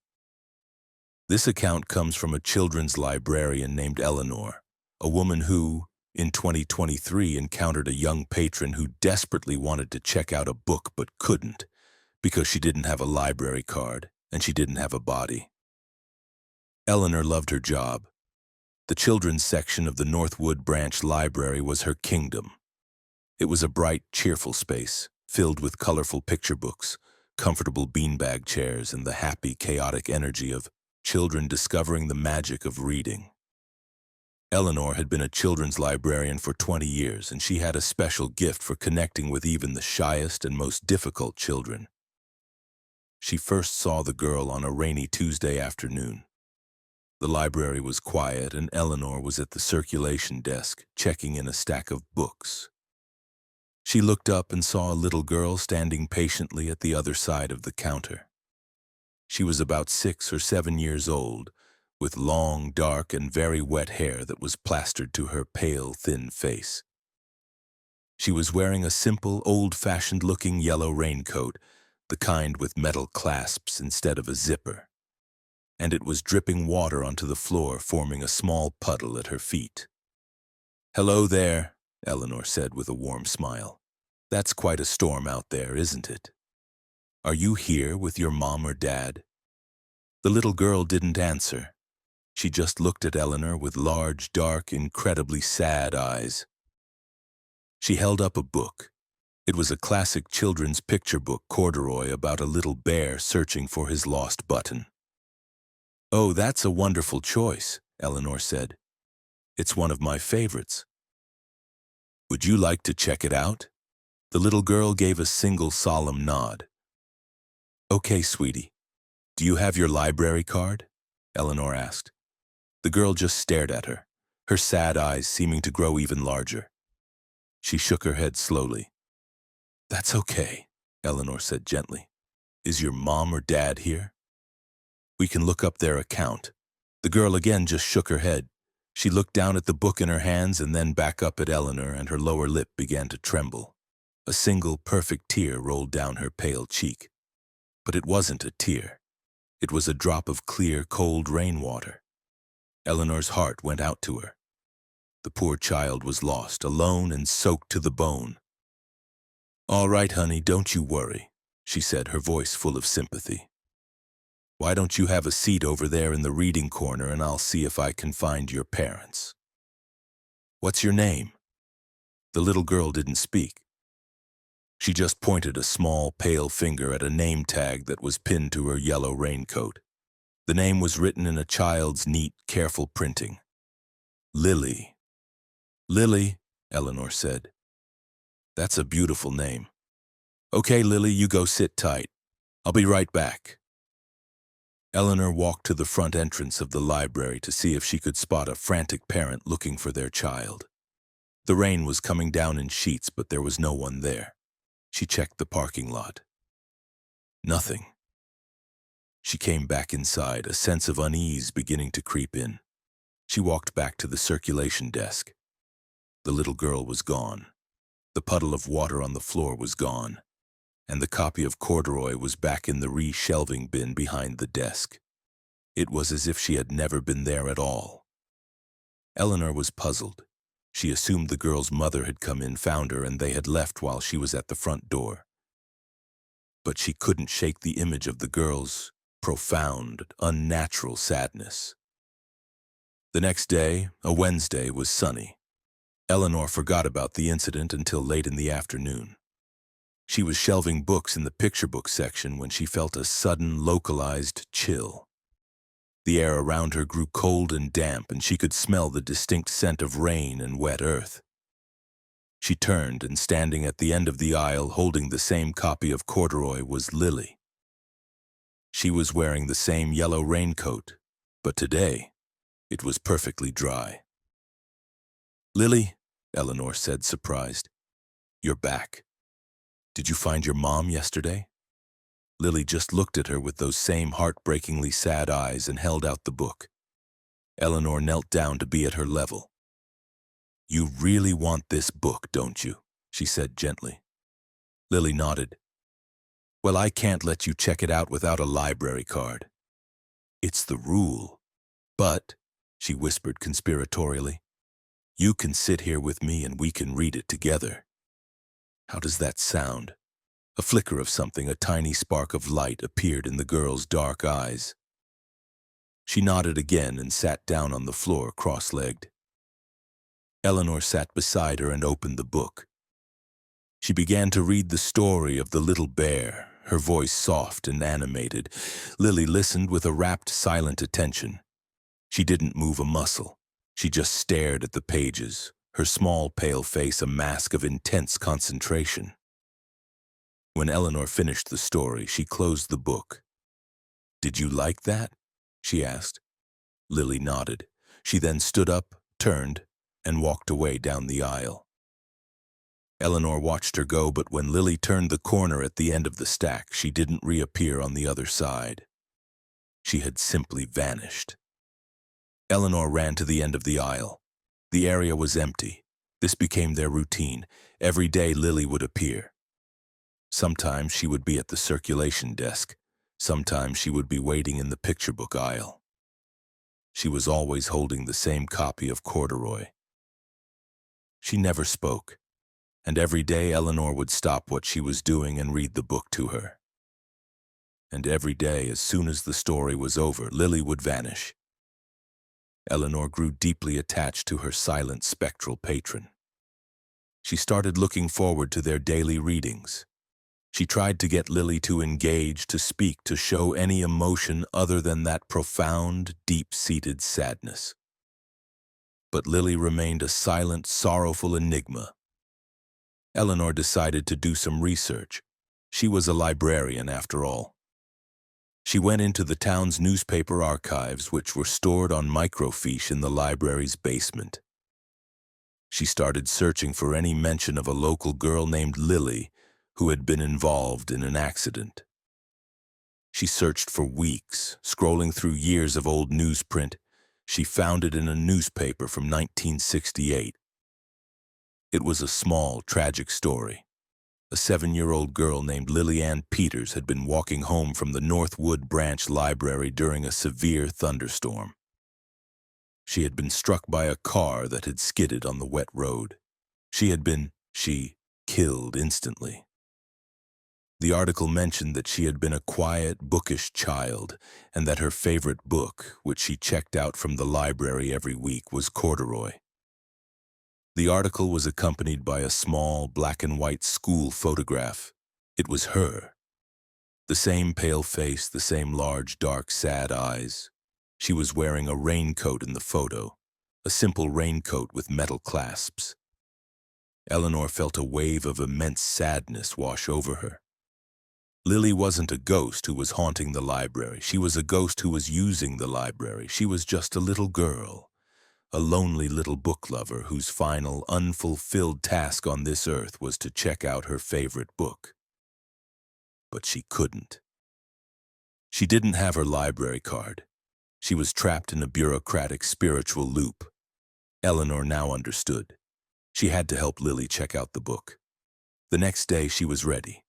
This account comes from a children's librarian named Eleanor, a woman who, in 2023, encountered a young patron who desperately wanted to check out a book but couldn't, because she didn't have a library card and she didn't have a body. Eleanor loved her job. The children's section of the Northwood Branch Library was her kingdom. It was a bright, cheerful space, filled with colorful picture books, comfortable beanbag chairs, and the happy, chaotic energy of children discovering the magic of reading. Eleanor had been a children's librarian for 20 years, and she had a special gift for connecting with even the shyest and most difficult children. She first saw the girl on a rainy Tuesday afternoon. The library was quiet, and Eleanor was at the circulation desk, checking in a stack of books. She looked up and saw a little girl standing patiently at the other side of the counter. She was about 6 or 7 years old, with long, dark, and very wet hair that was plastered to her pale, thin face. She was wearing a simple, old-fashioned-looking yellow raincoat, the kind with metal clasps instead of a zipper, and it was dripping water onto the floor, forming a small puddle at her feet. "Hello there," Eleanor said with a warm smile. "That's quite a storm out there, isn't it? Are you here with your mom or dad?" The little girl didn't answer. She just looked at Eleanor with large, dark, incredibly sad eyes. She held up a book. It was a classic children's picture book, corduroy, about a little bear searching for his lost button. "Oh, that's a wonderful choice," Eleanor said. "It's one of my favorites. Would you like to check it out?" The little girl gave a single solemn nod. "Okay, sweetie. Do you have your library card?" Eleanor asked. The girl just stared at her, her sad eyes seeming to grow even larger. She shook her head slowly. "That's okay," Eleanor said gently. "Is your mom or dad here? We can look up their account." The girl again just shook her head. She looked down at the book in her hands and then back up at Eleanor, and her lower lip began to tremble. A single perfect tear rolled down her pale cheek. But it wasn't a tear. It was a drop of clear, cold rainwater. Eleanor's heart went out to her. The poor child was lost, alone and soaked to the bone. "All right, honey, don't you worry," she said, her voice full of sympathy. "Why don't you have a seat over there in the reading corner, and I'll see if I can find your parents." "What's your name?" The little girl didn't speak. She just pointed a small, pale finger at a name tag that was pinned to her yellow raincoat. The name was written in a child's neat, careful printing. "Lily." "Lily," Eleanor said. "That's a beautiful name. Okay, Lily, you go sit tight. I'll be right back." Eleanor walked to the front entrance of the library to see if she could spot a frantic parent looking for their child. The rain was coming down in sheets, but there was no one there. She checked the parking lot. Nothing. She came back inside, a sense of unease beginning to creep in. She walked back to the circulation desk. The little girl was gone. The puddle of water on the floor was gone, and the copy of Corduroy was back in the re-shelving bin behind the desk. It was as if she had never been there at all. Eleanor was puzzled. She assumed the girl's mother had come in, found her, and they had left while she was at the front door. But she couldn't shake the image of the girl's profound, unnatural sadness. The next day, a Wednesday, was sunny. Eleanor forgot about the incident until late in the afternoon. She was shelving books in the picture book section when she felt a sudden, localized chill. The air around her grew cold and damp, and she could smell the distinct scent of rain and wet earth. She turned, and standing at the end of the aisle, holding the same copy of Corduroy, was Lily. She was wearing the same yellow raincoat, but today it was perfectly dry. "Lily," Eleanor said, surprised, "you're back. Did you find your mom yesterday?" Lily just looked at her with those same heartbreakingly sad eyes and held out the book. Eleanor knelt down to be at her level. "You really want this book, don't you?" she said gently. Lily nodded. "Well, I can't let you check it out without a library card. It's the rule. But," she whispered conspiratorially, "you can sit here with me and we can read it together." How does that sound? A flicker of something, a tiny spark of light, appeared in the girl's dark eyes. She nodded again and sat down on the floor, cross-legged. Eleanor sat beside her and opened the book. She began to read the story of the little bear, her voice soft and animated. Lily listened with a rapt, silent attention. She didn't move a muscle. She just stared at the pages, her small, pale face a mask of intense concentration. When Eleanor finished the story, she closed the book. "Did you like that?" she asked. Lily nodded. She then stood up, turned, and walked away down the aisle. Eleanor watched her go, but when Lily turned the corner at the end of the stack, she didn't reappear on the other side. She had simply vanished. Eleanor ran to the end of the aisle. The area was empty. This became their routine. Every day Lily would appear. Sometimes she would be at the circulation desk. Sometimes she would be waiting in the picture book aisle. She was always holding the same copy of Corduroy. She never spoke, and every day Eleanor would stop what she was doing and read the book to her. And every day, as soon as the story was over, Lily would vanish. Eleanor grew deeply attached to her silent, spectral patron. She started looking forward to their daily readings. She tried to get Lily to engage, to speak, to show any emotion other than that profound, deep-seated sadness. But Lily remained a silent, sorrowful enigma. Eleanor decided to do some research. She was a librarian, after all. She went into the town's newspaper archives, which were stored on microfiche in the library's basement. She started searching for any mention of a local girl named Lily who had been involved in an accident. She searched for weeks, scrolling through years of old newsprint. She found it in a newspaper from 1968. It was a small, tragic story. A 7-year-old girl named Lily Ann Peters had been walking home from the Northwood Branch Library during a severe thunderstorm. She had been struck by a car that had skidded on the wet road. She killed instantly. The article mentioned that she had been a quiet, bookish child, and that her favorite book, which she checked out from the library every week, was Corduroy. The article was accompanied by a small, black-and-white school photograph. It was her. The same pale face, the same large, dark, sad eyes. She was wearing a raincoat in the photo, a simple raincoat with metal clasps. Eleanor felt a wave of immense sadness wash over her. Lily wasn't a ghost who was haunting the library. She was a ghost who was using the library. She was just a little girl, a lonely little book lover whose final, unfulfilled task on this earth was to check out her favorite book. But she couldn't. She didn't have her library card. She was trapped in a bureaucratic spiritual loop. Eleanor now understood. She had to help Lily check out the book. The next day she was ready.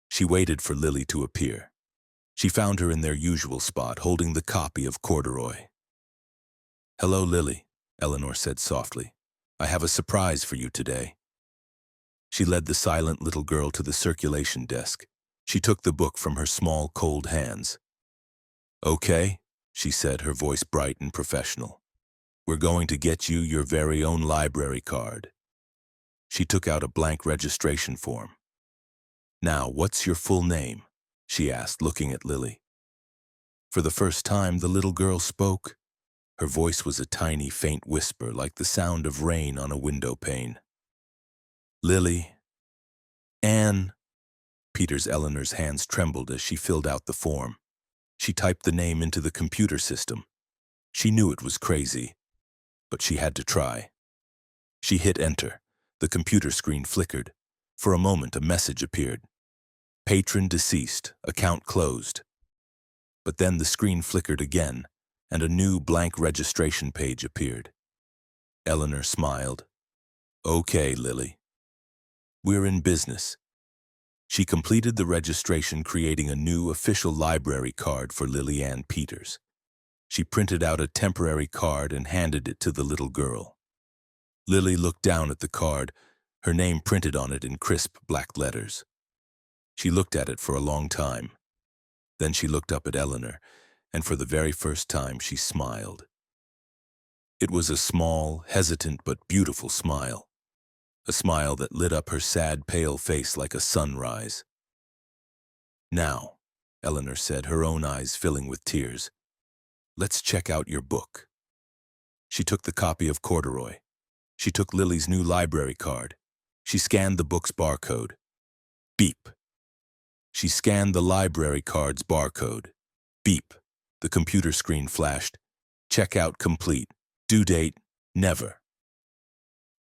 She waited for Lily to appear. She found her in their usual spot, holding the copy of Corduroy. "Hello, Lily," Eleanor said softly. "I have a surprise for you today." She led the silent little girl to the circulation desk. She took the book from her small, cold hands. "Okay," she said, her voice bright and professional. "We're going to get you your very own library card." She took out a blank registration form. "Now, what's your full name?" she asked, looking at Lily. For the first time, the little girl spoke. Her voice was a tiny, faint whisper, like the sound of rain on a window pane. "Lily." "Anne." Eleanor's hands trembled as she filled out the form. She typed the name into the computer system. She knew it was crazy, but she had to try. She hit enter. The computer screen flickered. For a moment, a message appeared. "Patron deceased, account closed." But then the screen flickered again, and a new blank registration page appeared. Eleanor smiled. "Okay, Lily. We're in business." She completed the registration, creating a new official library card for Lily Ann Peters. She printed out a temporary card and handed it to the little girl. Lily looked down at the card, her name printed on it in crisp black letters. She looked at it for a long time. Then she looked up at Eleanor, and for the very first time she smiled. It was a small, hesitant but beautiful smile. A smile that lit up her sad, pale face like a sunrise. "Now," Eleanor said, her own eyes filling with tears, "let's check out your book." She took the copy of Corduroy. She took Lily's new library card. She scanned the book's barcode. Beep. She scanned the library card's barcode. Beep. The computer screen flashed. "Checkout complete. Due date, never."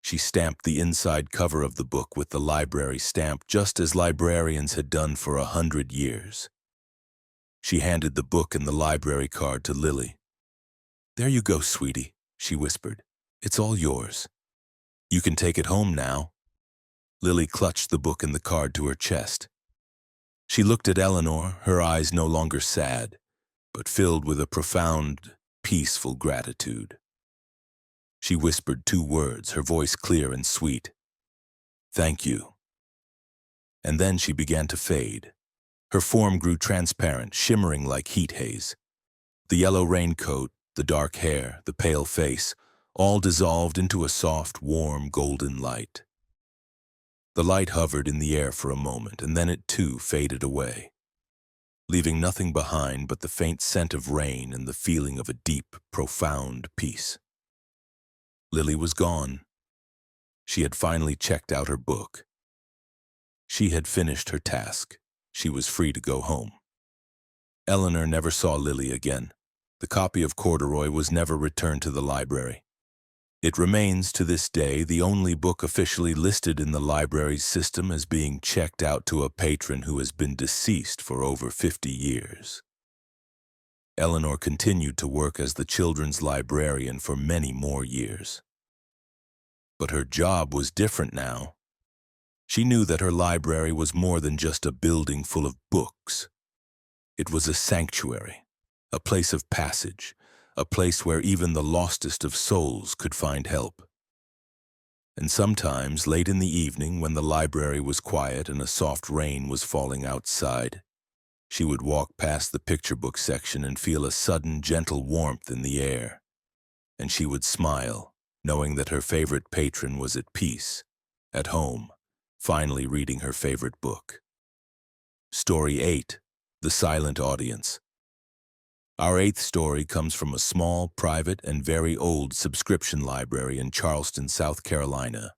She stamped the inside cover of the book with the library stamp, just as librarians had done for 100 years. She handed the book and the library card to Lily. "There you go, sweetie," she whispered. "It's all yours. You can take it home now." Lily clutched the book and the card to her chest. She looked at Eleanor, her eyes no longer sad, but filled with a profound, peaceful gratitude. She whispered 2 words, her voice clear and sweet. "Thank you." And then she began to fade. Her form grew transparent, shimmering like heat haze. The yellow raincoat, the dark hair, the pale face, all dissolved into a soft, warm, golden light. The light hovered in the air for a moment, and then it too faded away, leaving nothing behind but the faint scent of rain and the feeling of a deep, profound peace. Lily was gone. She had finally checked out her book. She had finished her task. She was free to go home. Eleanor never saw Lily again. The copy of Corduroy was never returned to the library. It remains to this day the only book officially listed in the library's system as being checked out to a patron who has been deceased for over 50 years. Eleanor continued to work as the children's librarian for many more years. But her job was different now. She knew that her library was more than just a building full of books. It was a sanctuary, a place of passage, a place where even the lostest of souls could find help. And sometimes, late in the evening, when the library was quiet and a soft rain was falling outside, she would walk past the picture book section and feel a sudden, gentle warmth in the air. And she would smile, knowing that her favorite patron was at peace, at home, finally reading her favorite book. Story 8, The Silent Audience. Our 8th story comes from a small, private, and very old subscription library in Charleston, South Carolina.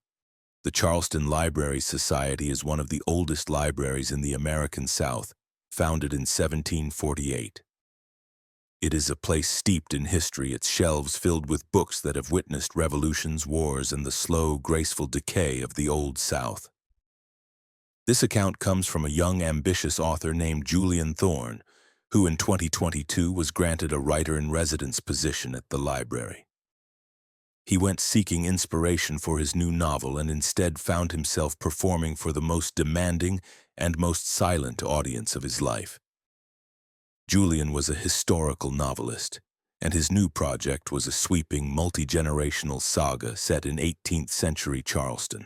The Charleston Library Society is one of the oldest libraries in the American South, founded in 1748. It is a place steeped in history, its shelves filled with books that have witnessed revolutions, wars, and the slow, graceful decay of the Old South. This account comes from a young, ambitious author named Julian Thorne, who in 2022 was granted a writer-in-residence position at the library. He went seeking inspiration for his new novel and instead found himself performing for the most demanding and most silent audience of his life. Julian was a historical novelist, and his new project was a sweeping, multi-generational saga set in 18th century Charleston.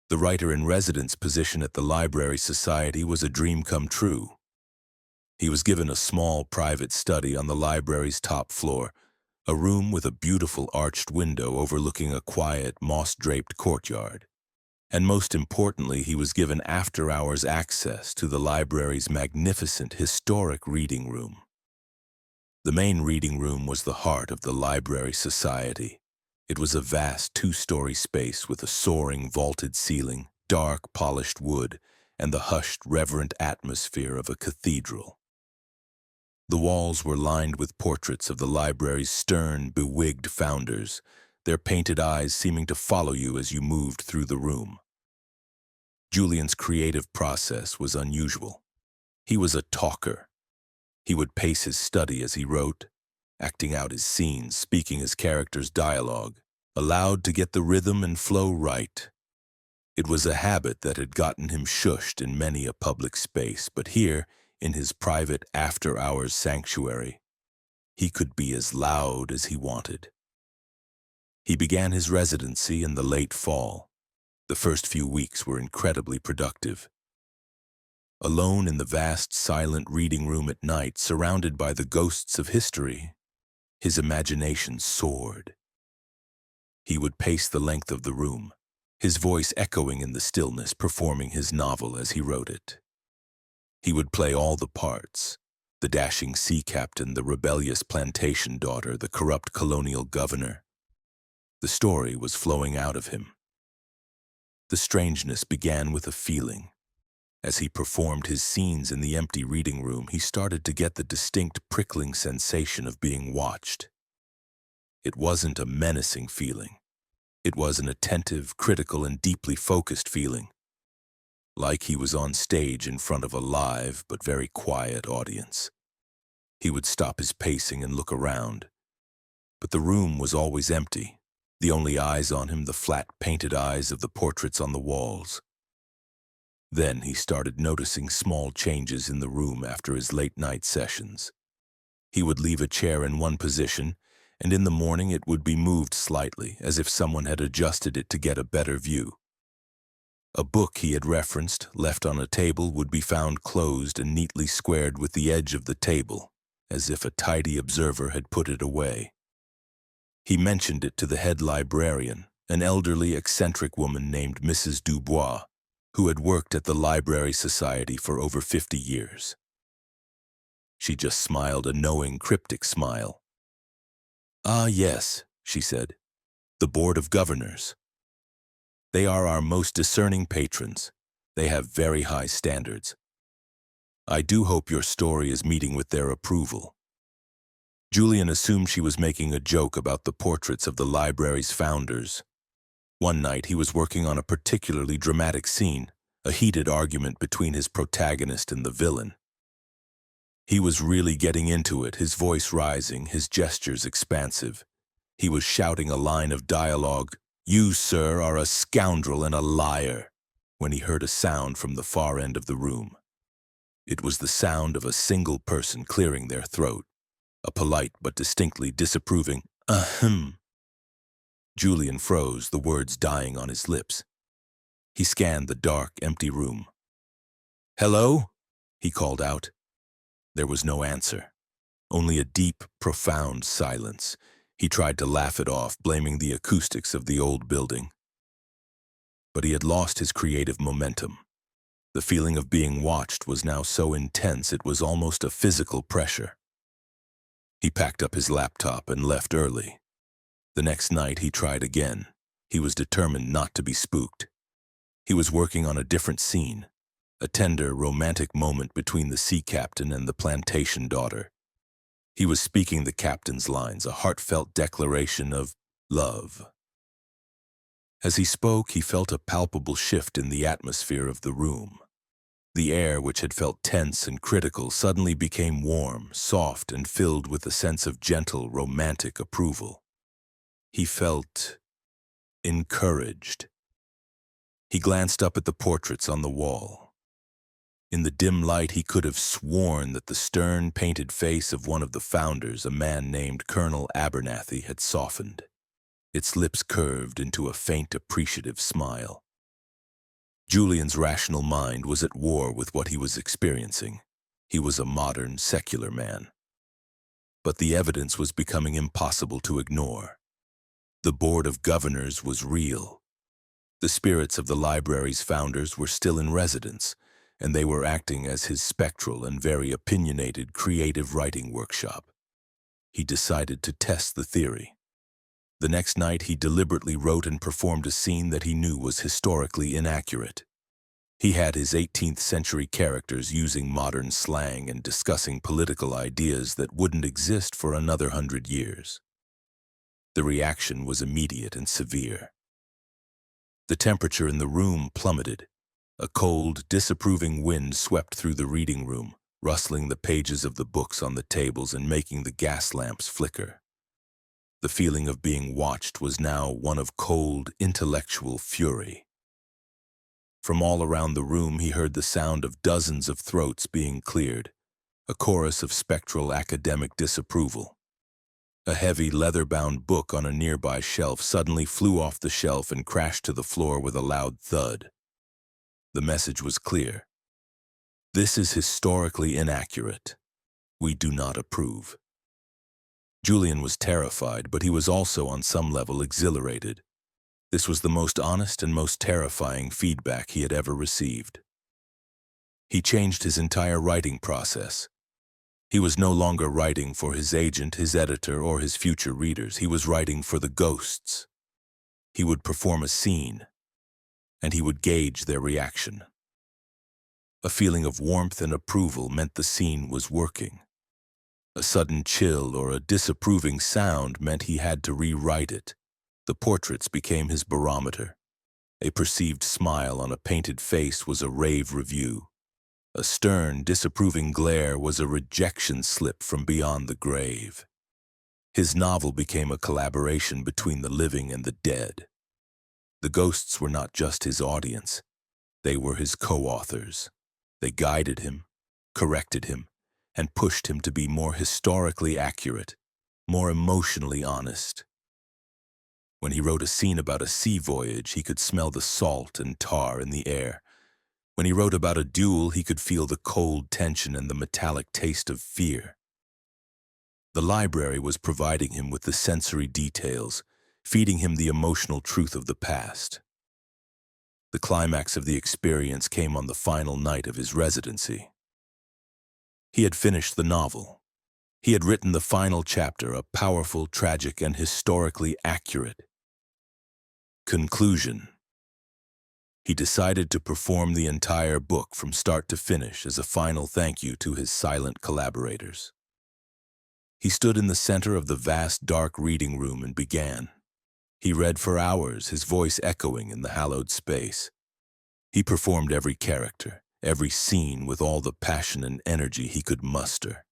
The writer-in-residence position at the Library Society was a dream come true. He was given a small private study on the library's top floor, a room with a beautiful arched window overlooking a quiet, moss-draped courtyard. And most importantly, he was given after-hours access to the library's magnificent historic reading room. The main reading room was the heart of the library society. It was a vast two-story space with a soaring vaulted ceiling, dark polished wood, and the hushed, reverent atmosphere of a cathedral. The walls were lined with portraits of the library's stern, bewigged founders, their painted eyes seeming to follow you as you moved through the room. Julian's creative process was unusual. He was a talker. He would pace his study as he wrote, acting out his scenes, speaking his character's dialogue, allowed to get the rhythm and flow right. It was a habit that had gotten him shushed in many a public space, but here, in his private after-hours sanctuary, he could be as loud as he wanted. He began his residency in the late fall. The first few weeks were incredibly productive. Alone in the vast, silent reading room at night, surrounded by the ghosts of history, his imagination soared. He would pace the length of the room, his voice echoing in the stillness, performing his novel as he wrote it. He would play all the parts: the dashing sea captain, the rebellious plantation daughter, the corrupt colonial governor. The story was flowing out of him. The strangeness began with a feeling. As he performed his scenes in the empty reading room, he started to get the distinct prickling sensation of being watched. It wasn't a menacing feeling. It was an attentive, critical, and deeply focused feeling, like he was on stage in front of a live but very quiet audience. He would stop his pacing and look around, but the room was always empty. The only eyes on him, the flat, painted eyes of the portraits on the walls. Then he started noticing small changes in the room after his late-night sessions. He would leave a chair in one position, and in the morning it would be moved slightly, as if someone had adjusted it to get a better view. A book he had referenced, left on a table, would be found closed and neatly squared with the edge of the table, as if a tidy observer had put it away. He mentioned it to the head librarian, an elderly, eccentric woman named Mrs. Dubois, who had worked at the Library Society for over 50 years. She just smiled a knowing, cryptic smile. "Ah, yes," she said, "the Board of Governors. They are our most discerning patrons. They have very high standards. I do hope your story is meeting with their approval." Julian assumed she was making a joke about the portraits of the library's founders. One night he was working on a particularly dramatic scene, a heated argument between his protagonist and the villain. He was really getting into it, his voice rising, his gestures expansive. He was shouting a line of dialogue, "You, sir, are a scoundrel and a liar," when he heard a sound from the far end of the room. It was the sound of a single person clearing their throat, a polite but distinctly disapproving "ahem." Julian froze, the words dying on his lips. He scanned the dark, empty room. "Hello?" he called out. There was no answer, only a deep, profound silence. He tried to laugh it off, blaming the acoustics of the old building. But he had lost his creative momentum. The feeling of being watched was now so intense it was almost a physical pressure. He packed up his laptop and left early. The next night he tried again. He was determined not to be spooked. He was working on a different scene, a tender, romantic moment between the sea captain and the plantation daughter. He was speaking the captain's lines, a heartfelt declaration of love. As he spoke, he felt a palpable shift in the atmosphere of the room. The air, which had felt tense and critical, suddenly became warm, soft, and filled with a sense of gentle, romantic approval. He felt encouraged. He glanced up at the portraits on the wall. In the dim light, he could have sworn that the stern, painted face of one of the founders, a man named Colonel Abernathy, had softened. Its lips curved into a faint, appreciative smile. Julian's rational mind was at war with what he was experiencing. He was a modern, secular man. But the evidence was becoming impossible to ignore. The Board of Governors was real. The spirits of the library's founders were still in residence, and they were acting as his spectral and very opinionated creative writing workshop. He decided to test the theory. The next night, he deliberately wrote and performed a scene that he knew was historically inaccurate. He had his 18th century characters using modern slang and discussing political ideas that wouldn't exist for another 100 years. The reaction was immediate and severe. The temperature in the room plummeted. A cold, disapproving wind swept through the reading room, rustling the pages of the books on the tables and making the gas lamps flicker. The feeling of being watched was now one of cold, intellectual fury. From all around the room, he heard the sound of dozens of throats being cleared, a chorus of spectral academic disapproval. A heavy, leather-bound book on a nearby shelf suddenly flew off the shelf and crashed to the floor with a loud thud. The message was clear. This is historically inaccurate. We do not approve. Julian was terrified, but he was also on some level exhilarated. This was the most honest and most terrifying feedback he had ever received. He changed his entire writing process. He was no longer writing for his agent, his editor, or his future readers. He was writing for the ghosts. He would perform a scene, and he would gauge their reaction. A feeling of warmth and approval meant the scene was working. A sudden chill or a disapproving sound meant he had to rewrite it. The portraits became his barometer. A perceived smile on a painted face was a rave review. A stern, disapproving glare was a rejection slip from beyond the grave. His novel became a collaboration between the living and the dead. The ghosts were not just his audience. They were his co-authors. They guided him, corrected him, and pushed him to be more historically accurate, more emotionally honest. When he wrote a scene about a sea voyage, he could smell the salt and tar in the air. When he wrote about a duel, he could feel the cold tension and the metallic taste of fear. The library was providing him with the sensory details, feeding him the emotional truth of the past. The climax of the experience came on the final night of his residency. He had finished the novel. He had written the final chapter, a powerful, tragic, and historically accurate conclusion. He decided to perform the entire book from start to finish as a final thank you to his silent collaborators. He stood in the center of the vast, dark reading room and began. He read for hours, his voice echoing in the hallowed space. He performed every character, every scene with all the passion and energy he could muster.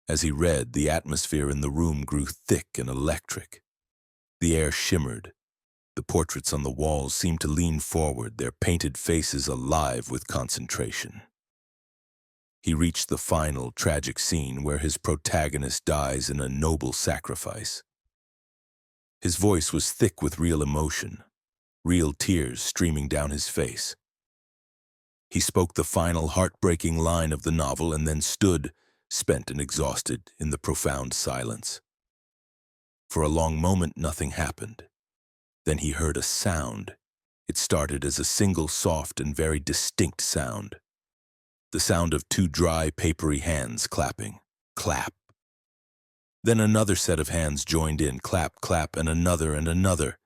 As he read, the atmosphere in the room grew thick and electric. The air shimmered. The portraits on the walls seemed to lean forward, their painted faces alive with concentration. He reached the final, tragic scene where his protagonist dies in a noble sacrifice. His voice was thick with real emotion, real tears streaming down his face. He spoke the final, heartbreaking line of the novel and then stood, spent and exhausted, in the profound silence. For a long moment, nothing happened. Then he heard a sound. It started as a single soft and very distinct sound. The sound of two dry, papery hands clapping. Clap. Then another set of hands joined in, clap, clap, and another and another.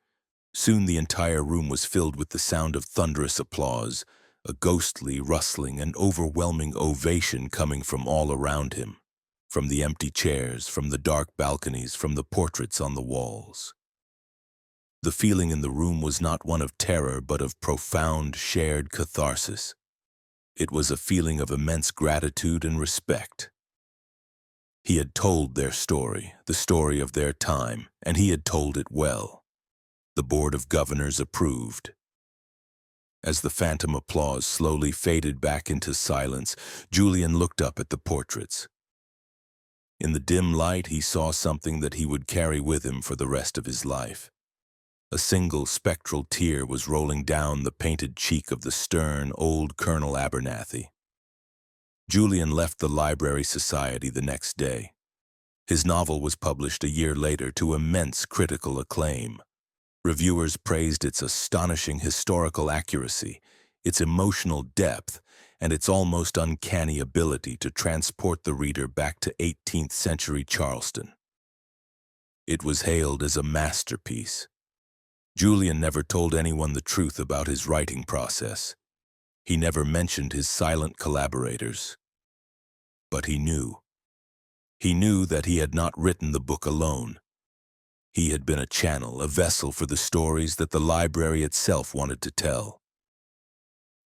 Soon the entire room was filled with the sound of thunderous applause, a ghostly, rustling, and overwhelming ovation coming from all around him, from the empty chairs, from the dark balconies, from the portraits on the walls. The feeling in the room was not one of terror, but of profound, shared catharsis. It was a feeling of immense gratitude and respect. He had told their story, the story of their time, and he had told it well. The Board of Governors approved. As the phantom applause slowly faded back into silence, Julian looked up at the portraits. In the dim light, he saw something that he would carry with him for the rest of his life. A single spectral tear was rolling down the painted cheek of the stern, old Colonel Abernathy. Julian left the Library Society the next day. His novel was published a year later to immense critical acclaim. Reviewers praised its astonishing historical accuracy, its emotional depth, and its almost uncanny ability to transport the reader back to 18th century Charleston. It was hailed as a masterpiece. Julian never told anyone the truth about his writing process. He never mentioned his silent collaborators. But he knew. He knew that he had not written the book alone. He had been a channel, a vessel for the stories that the library itself wanted to tell.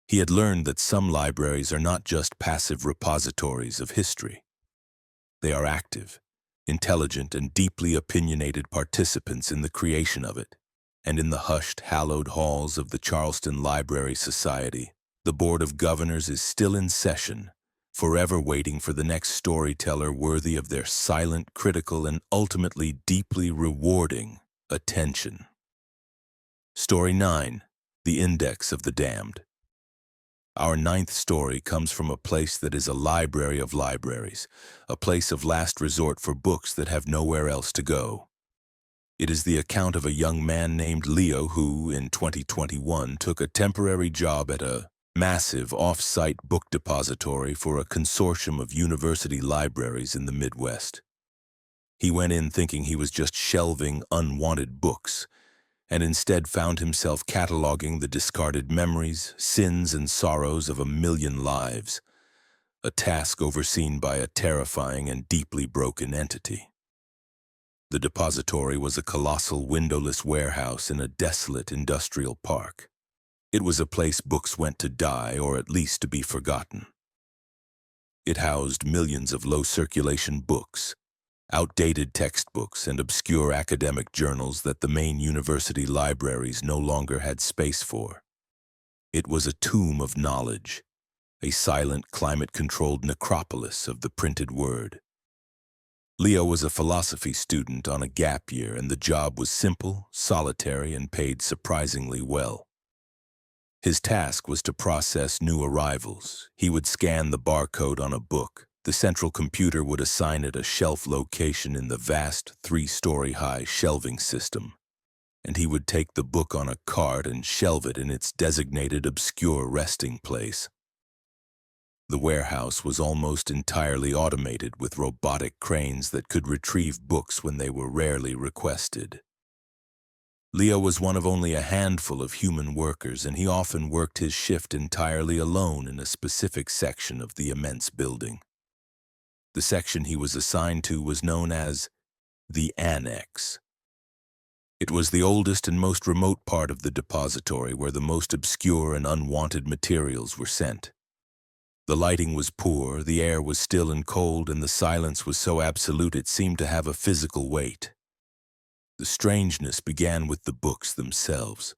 He had learned that some libraries are not just passive repositories of history. They are active, intelligent, and deeply opinionated participants in the creation of it. And in the hushed, hallowed halls of the Charleston Library Society, the Board of Governors is still in session, forever waiting for the next storyteller worthy of their silent, critical, and ultimately deeply rewarding attention. Story 9, The Index of the Damned. Our 9th story comes from a place that is a library of libraries, a place of last resort for books that have nowhere else to go. It is the account of a young man named Leo who, in 2021, took a temporary job at a massive off-site book depository for a consortium of university libraries in the Midwest. He went in thinking he was just shelving unwanted books, and instead found himself cataloging the discarded memories, sins, and sorrows of a million lives, a task overseen by a terrifying and deeply broken entity. The depository was a colossal windowless warehouse in a desolate industrial park. It was a place books went to die, or at least to be forgotten. It housed millions of low-circulation books, outdated textbooks, and obscure academic journals that the main university libraries no longer had space for. It was a tomb of knowledge, a silent, climate-controlled necropolis of the printed word. Leo was a philosophy student on a gap year, and the job was simple, solitary, and paid surprisingly well. His task was to process new arrivals. He would scan the barcode on a book. The central computer would assign it a shelf location in the vast 3-story-high shelving system, and he would take the book on a cart and shelve it in its designated obscure resting place. The warehouse was almost entirely automated with robotic cranes that could retrieve books when they were rarely requested. Leo was one of only a handful of human workers, and he often worked his shift entirely alone in a specific section of the immense building. The section he was assigned to was known as the Annex. It was the oldest and most remote part of the depository where the most obscure and unwanted materials were sent. The lighting was poor, the air was still and cold, and the silence was so absolute it seemed to have a physical weight. The strangeness began with the books themselves.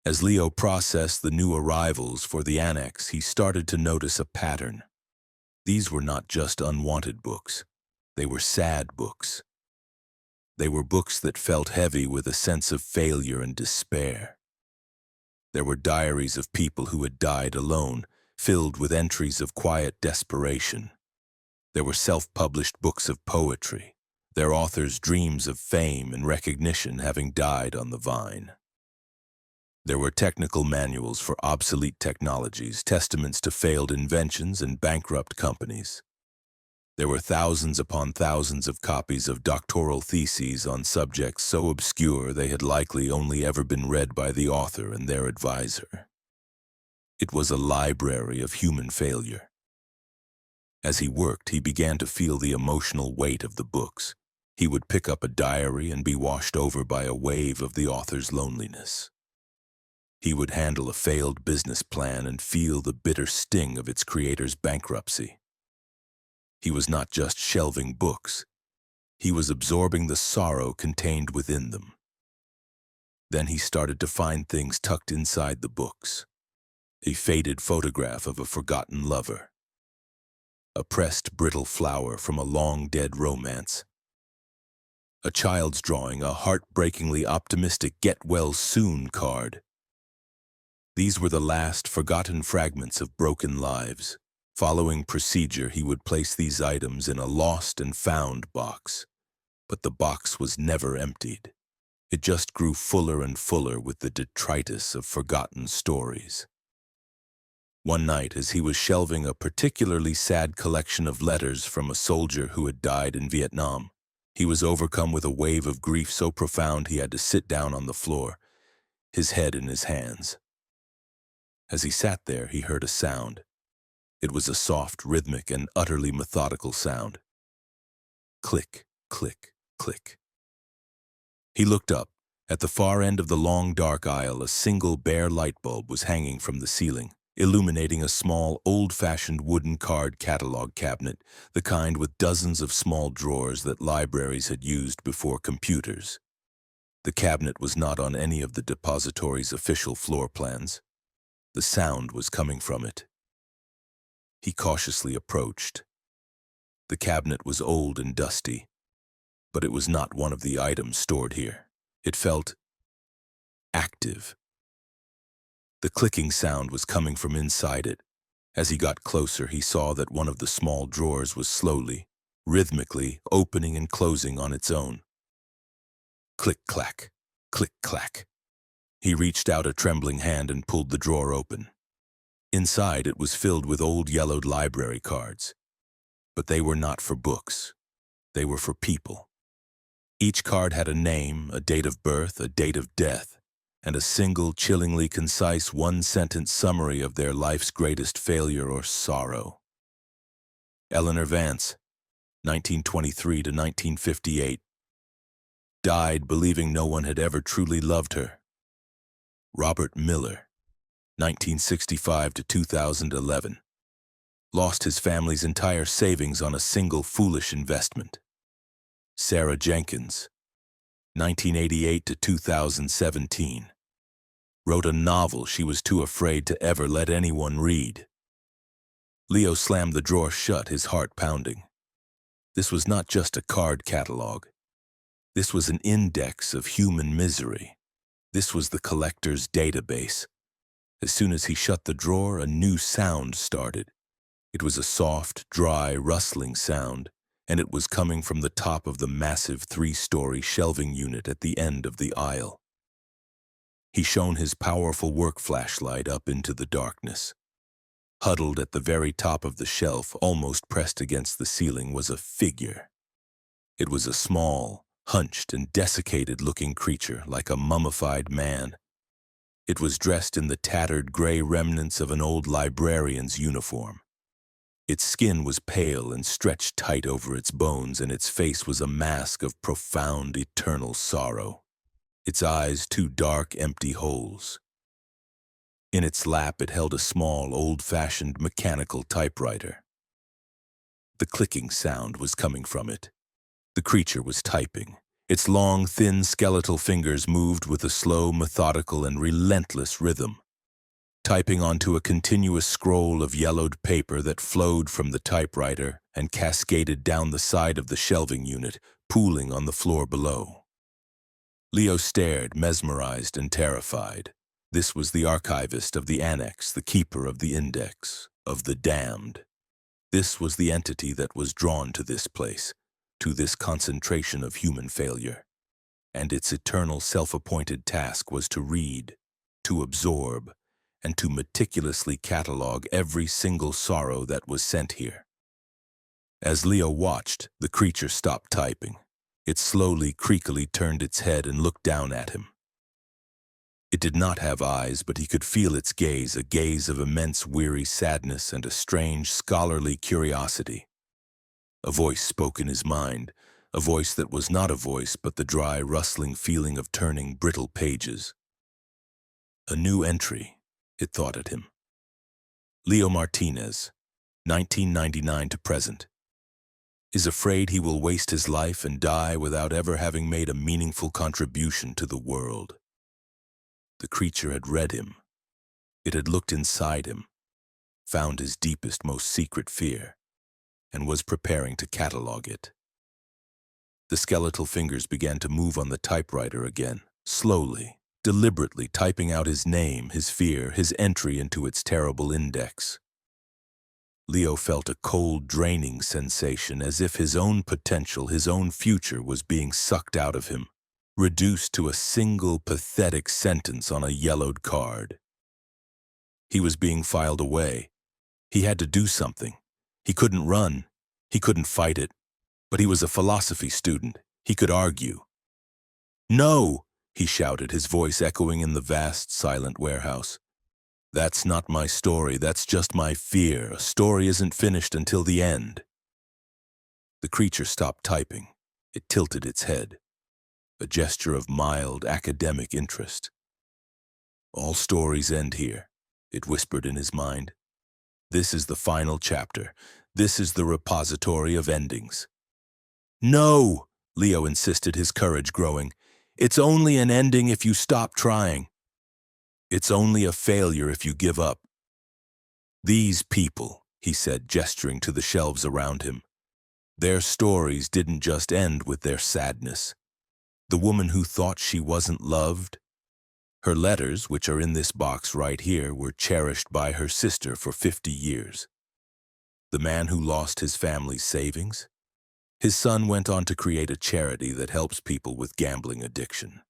As Leo processed the new arrivals for the Annex, he started to notice a pattern. These were not just unwanted books. They were sad books. They were books that felt heavy with a sense of failure and despair. There were diaries of people who had died alone, filled with entries of quiet desperation. There were self-published books of poetry, their authors' dreams of fame and recognition having died on the vine. There were technical manuals for obsolete technologies, testaments to failed inventions and bankrupt companies. There were thousands upon thousands of copies of doctoral theses on subjects so obscure they had likely only ever been read by the author and their advisor. It was a library of human failure. As he worked, he began to feel the emotional weight of the books. He would pick up a diary and be washed over by a wave of the author's loneliness. He would handle a failed business plan and feel the bitter sting of its creator's bankruptcy. He was not just shelving books. He was absorbing the sorrow contained within them. Then he started to find things tucked inside the books. A faded photograph of a forgotten lover. A pressed brittle flower from a long-dead romance. A child's drawing, a heartbreakingly optimistic get-well-soon card. These were the last forgotten fragments of broken lives, Following procedure, he would place these items in a lost and found box, but the box was never emptied. It just grew fuller and fuller with the detritus of forgotten stories. One night, as he was shelving a particularly sad collection of letters from a soldier who had died in Vietnam, he was overcome with a wave of grief so profound he had to sit down on the floor, his head in his hands. As he sat there, he heard a sound. It was a soft, rhythmic, and utterly methodical sound. Click, click, click. He looked up. At the far end of the long, dark aisle, a single bare light bulb was hanging from the ceiling, illuminating a small, old-fashioned wooden card catalog cabinet, the kind with dozens of small drawers that libraries had used before computers. The cabinet was not on any of the depository's official floor plans. The sound was coming from it. He cautiously approached. The cabinet was old and dusty, but it was not one of the items stored here. It felt active. The clicking sound was coming from inside it. As he got closer, he saw that one of the small drawers was slowly, rhythmically opening and closing on its own. Click-clack, click-clack. He reached out a trembling hand and pulled the drawer open. Inside, it was filled with old yellowed library cards. But they were not for books. They were for people. Each card had a name, a date of birth, a date of death, and a single, chillingly concise one-sentence summary of their life's greatest failure or sorrow. Eleanor Vance, 1923 to 1958. Died believing no one had ever truly loved her. Robert Miller, 1965 to 2011. Lost his family's entire savings on a single foolish investment. Sarah Jenkins, 1988 to 2017. Wrote a novel she was too afraid to ever let anyone read. Leo slammed the drawer shut, his heart pounding. This was not just a card catalog. This was an index of human misery. This was the collector's database. As soon as he shut the drawer, a new sound started. It was a soft, dry, rustling sound, and it was coming from the top of the massive 3-story shelving unit at the end of the aisle. He shone his powerful work flashlight up into the darkness. Huddled at the very top of the shelf, almost pressed against the ceiling, was a figure. It was a small, hunched and desiccated-looking creature, like a mummified man. It was dressed in the tattered gray remnants of an old librarian's uniform. Its skin was pale and stretched tight over its bones, and its face was a mask of profound, eternal sorrow. Its eyes, two dark, empty holes. In its lap, it held a small, old-fashioned mechanical typewriter. The clicking sound was coming from it. The creature was typing. Its long, thin, skeletal fingers moved with a slow, methodical, and relentless rhythm, typing onto a continuous scroll of yellowed paper that flowed from the typewriter and cascaded down the side of the shelving unit, pooling on the floor below. Leo stared, mesmerized and terrified. This was the archivist of the annex, the keeper of the index, of the damned. This was the entity that was drawn to this place, to this concentration of human failure. And its eternal self-appointed task was to read, to absorb, and to meticulously catalog every single sorrow that was sent here. As Leo watched, the creature stopped typing. It slowly, creakily turned its head and looked down at him. It did not have eyes, but he could feel its gaze, a gaze of immense weary sadness and a strange, scholarly curiosity. A voice spoke in his mind, a voice that was not a voice, but the dry, rustling feeling of turning brittle pages. A new entry, it thought at him. Leo Martinez, 1999 to present, is afraid he will waste his life and die without ever having made a meaningful contribution to the world. The creature had read him. It had looked inside him, found his deepest, most secret fear, and was preparing to catalog it. The skeletal fingers began to move on the typewriter again, slowly, deliberately typing out his name, his fear, his entry into its terrible index. Leo felt a cold, draining sensation, as if his own potential, his own future, was being sucked out of him, reduced to a single pathetic sentence on a yellowed card. He was being filed away. He had to do something. He couldn't run. He couldn't fight it. But he was a philosophy student. He could argue. "No!" he shouted, his voice echoing in the vast, silent warehouse. "That's not my story. That's just my fear. A story isn't finished until the end." The creature stopped typing. It tilted its head, a gesture of mild, academic interest. "All stories end here," it whispered in his mind. "This is the final chapter. This is the repository of endings." "No!" Leo insisted, his courage growing. "It's only an ending if you stop trying. It's only a failure if you give up." "These people," he said, gesturing to the shelves around him, "their stories didn't just end with their sadness. The woman who thought she wasn't loved, her letters, which are in this box right here, were cherished by her sister for 50 years. The man who lost his family's savings, his son went on to create a charity that helps people with gambling addiction.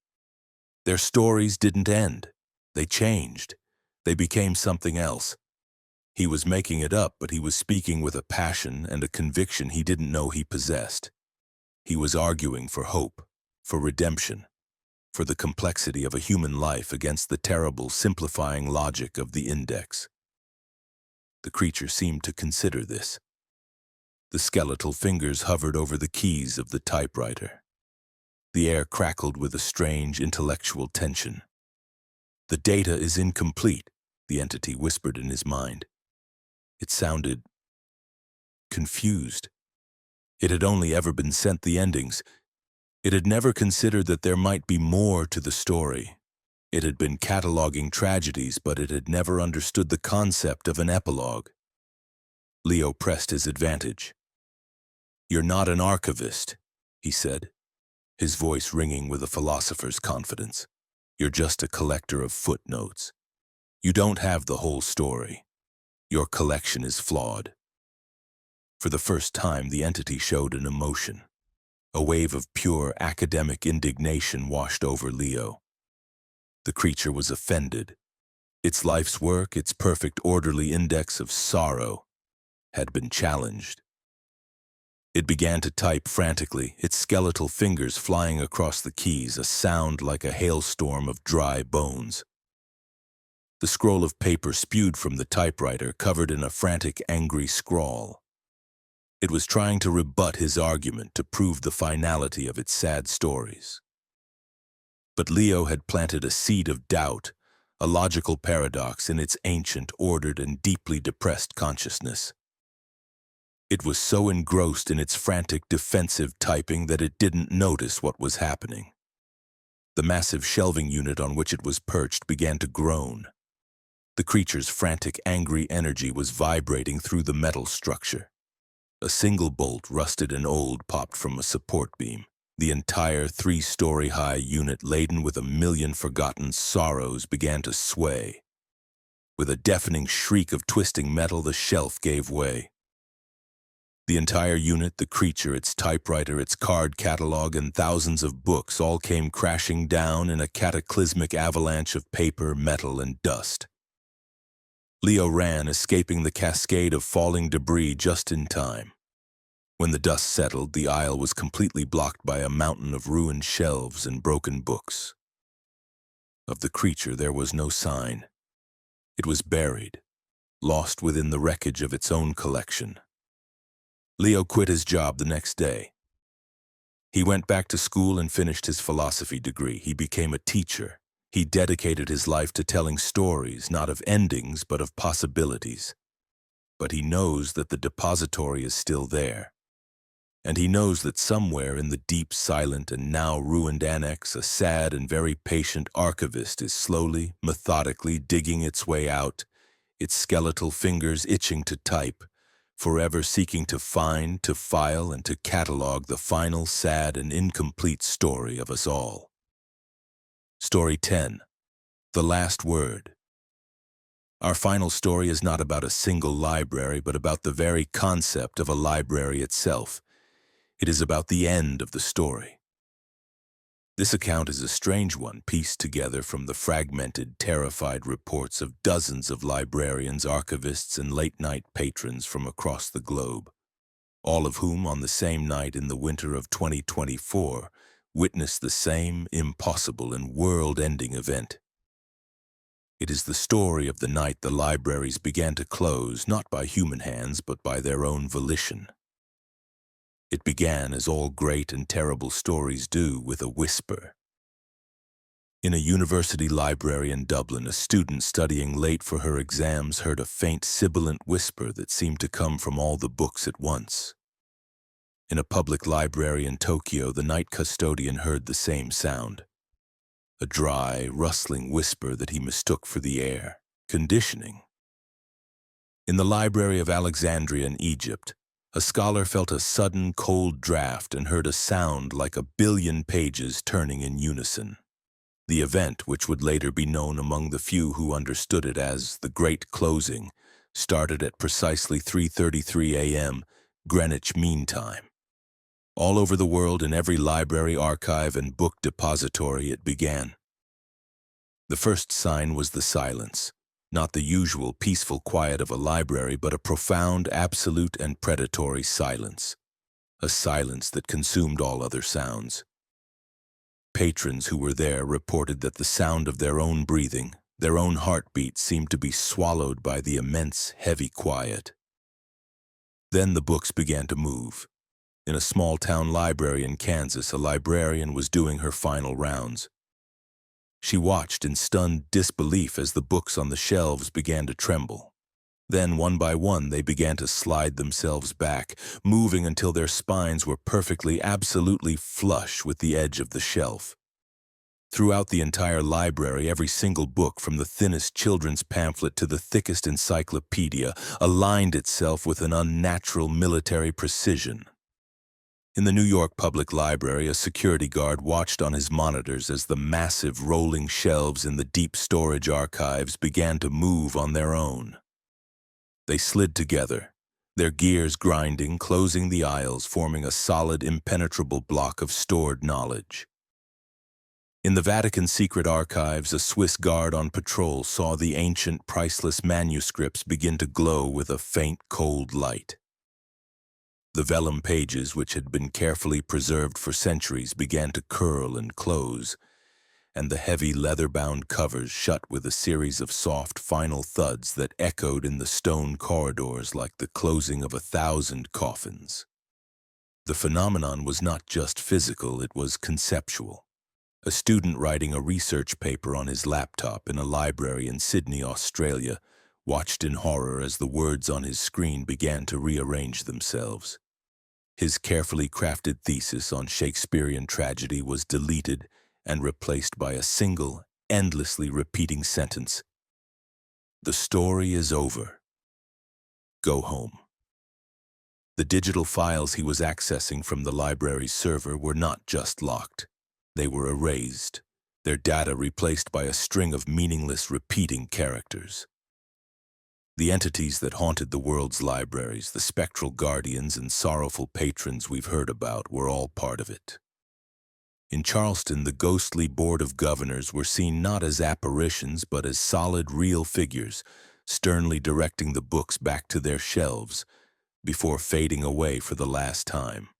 Their stories didn't end. They changed. They became something else. He was making it up, but he was speaking with a passion and a conviction he didn't know he possessed. He was arguing for hope, for redemption, for the complexity of a human life against the terrible, simplifying logic of the index. The creature seemed to consider this. The skeletal fingers hovered over the keys of the typewriter. The air crackled with a strange intellectual tension. "The data is incomplete," the entity whispered in his mind. It sounded confused. It had only ever been sent the endings. It had never considered that there might be more to the story. It had been cataloging tragedies, but it had never understood the concept of an epilogue. Leo pressed his advantage. "You're not an archivist," he said, his voice ringing with a philosopher's confidence. "You're just a collector of footnotes. You don't have the whole story. Your collection is flawed." For the first time, the entity showed an emotion. A wave of pure academic indignation washed over Leo. The creature was offended. Its life's work, its perfect orderly index of sorrow, had been challenged. It began to type frantically, its skeletal fingers flying across the keys, a sound like a hailstorm of dry bones. The scroll of paper spewed from the typewriter, covered in a frantic, angry scrawl. It was trying to rebut his argument, to prove the finality of its sad stories. But Leo had planted a seed of doubt, a logical paradox in its ancient, ordered, and deeply depressed consciousness. It was so engrossed in its frantic, defensive typing that it didn't notice what was happening. The massive shelving unit on which it was perched began to groan. The creature's frantic, angry energy was vibrating through the metal structure. A single bolt, rusted and old, popped from a support beam. The entire 3-story-high unit, laden with 1,000,000 forgotten sorrows, began to sway. With a deafening shriek of twisting metal, the shelf gave way. The entire unit, the creature, its typewriter, its card catalog, and thousands of books all came crashing down in a cataclysmic avalanche of paper, metal, and dust. Leo ran, escaping the cascade of falling debris just in time. When the dust settled, the aisle was completely blocked by a mountain of ruined shelves and broken books. Of the creature there was no sign. It was buried, lost within the wreckage of its own collection. Leo quit his job the next day. He went back to school and finished his philosophy degree. He became a teacher. He dedicated his life to telling stories, not of endings, but of possibilities. But he knows that the depository is still there. And he knows that somewhere in the deep, silent, and now ruined annex, a sad and very patient archivist is slowly, methodically digging its way out, its skeletal fingers itching to type, forever seeking to find, to file, and to catalog the final, sad, and incomplete story of us all. Story 10. The Last Word. Our final story is not about a single library, but about the very concept of a library itself. It is about the end of the story. This account is a strange one, pieced together from the fragmented, terrified reports of dozens of librarians, archivists, and late-night patrons from across the globe, all of whom, on the same night in the winter of 2024, witnessed the same impossible and world-ending event. It is the story of the night the libraries began to close, not by human hands, but by their own volition. It began, as all great and terrible stories do, with a whisper. In a university library in Dublin, a student studying late for her exams heard a faint sibilant whisper that seemed to come from all the books at once. In a public library in Tokyo, the night custodian heard the same sound. A dry, rustling whisper that he mistook for the air conditioning. In the library of Alexandria in Egypt, a scholar felt a sudden cold draft and heard a sound like 1,000,000,000 pages turning in unison. The event, which would later be known among the few who understood it as the Great Closing, started at precisely 3:33 a.m. Greenwich Mean Time. All over the world, in every library, archive, and book depository, it began. The first sign was the silence, not the usual peaceful quiet of a library, but a profound, absolute, and predatory silence, a silence that consumed all other sounds. Patrons who were there reported that the sound of their own breathing, their own heartbeat, seemed to be swallowed by the immense, heavy quiet. Then the books began to move. In a small-town library in Kansas, a librarian was doing her final rounds. She watched in stunned disbelief as the books on the shelves began to tremble. Then, one by one, they began to slide themselves back, moving until their spines were perfectly, absolutely flush with the edge of the shelf. Throughout the entire library, every single book, from the thinnest children's pamphlet to the thickest encyclopedia, aligned itself with an unnatural military precision. In the New York Public Library, a security guard watched on his monitors as the massive rolling shelves in the deep storage archives began to move on their own. They slid together, their gears grinding, closing the aisles, forming a solid, impenetrable block of stored knowledge. In the Vatican secret archives, a Swiss guard on patrol saw the ancient, priceless manuscripts begin to glow with a faint, cold light. The vellum pages, which had been carefully preserved for centuries, began to curl and close, and the heavy leather-bound covers shut with a series of soft, final thuds that echoed in the stone corridors like the closing of 1,000 coffins. The phenomenon was not just physical, it was conceptual. A student writing a research paper on his laptop in a library in Sydney, Australia, watched in horror as the words on his screen began to rearrange themselves. His carefully crafted thesis on Shakespearean tragedy was deleted and replaced by a single, endlessly repeating sentence. "The story is over. Go home." The digital files he was accessing from the library's server were not just locked. They were erased, their data replaced by a string of meaningless, repeating characters. The entities that haunted the world's libraries, the spectral guardians and sorrowful patrons we've heard about, were all part of it. In Charleston, the ghostly Board of Governors were seen not as apparitions, but as solid, real figures, sternly directing the books back to their shelves before fading away for the last time.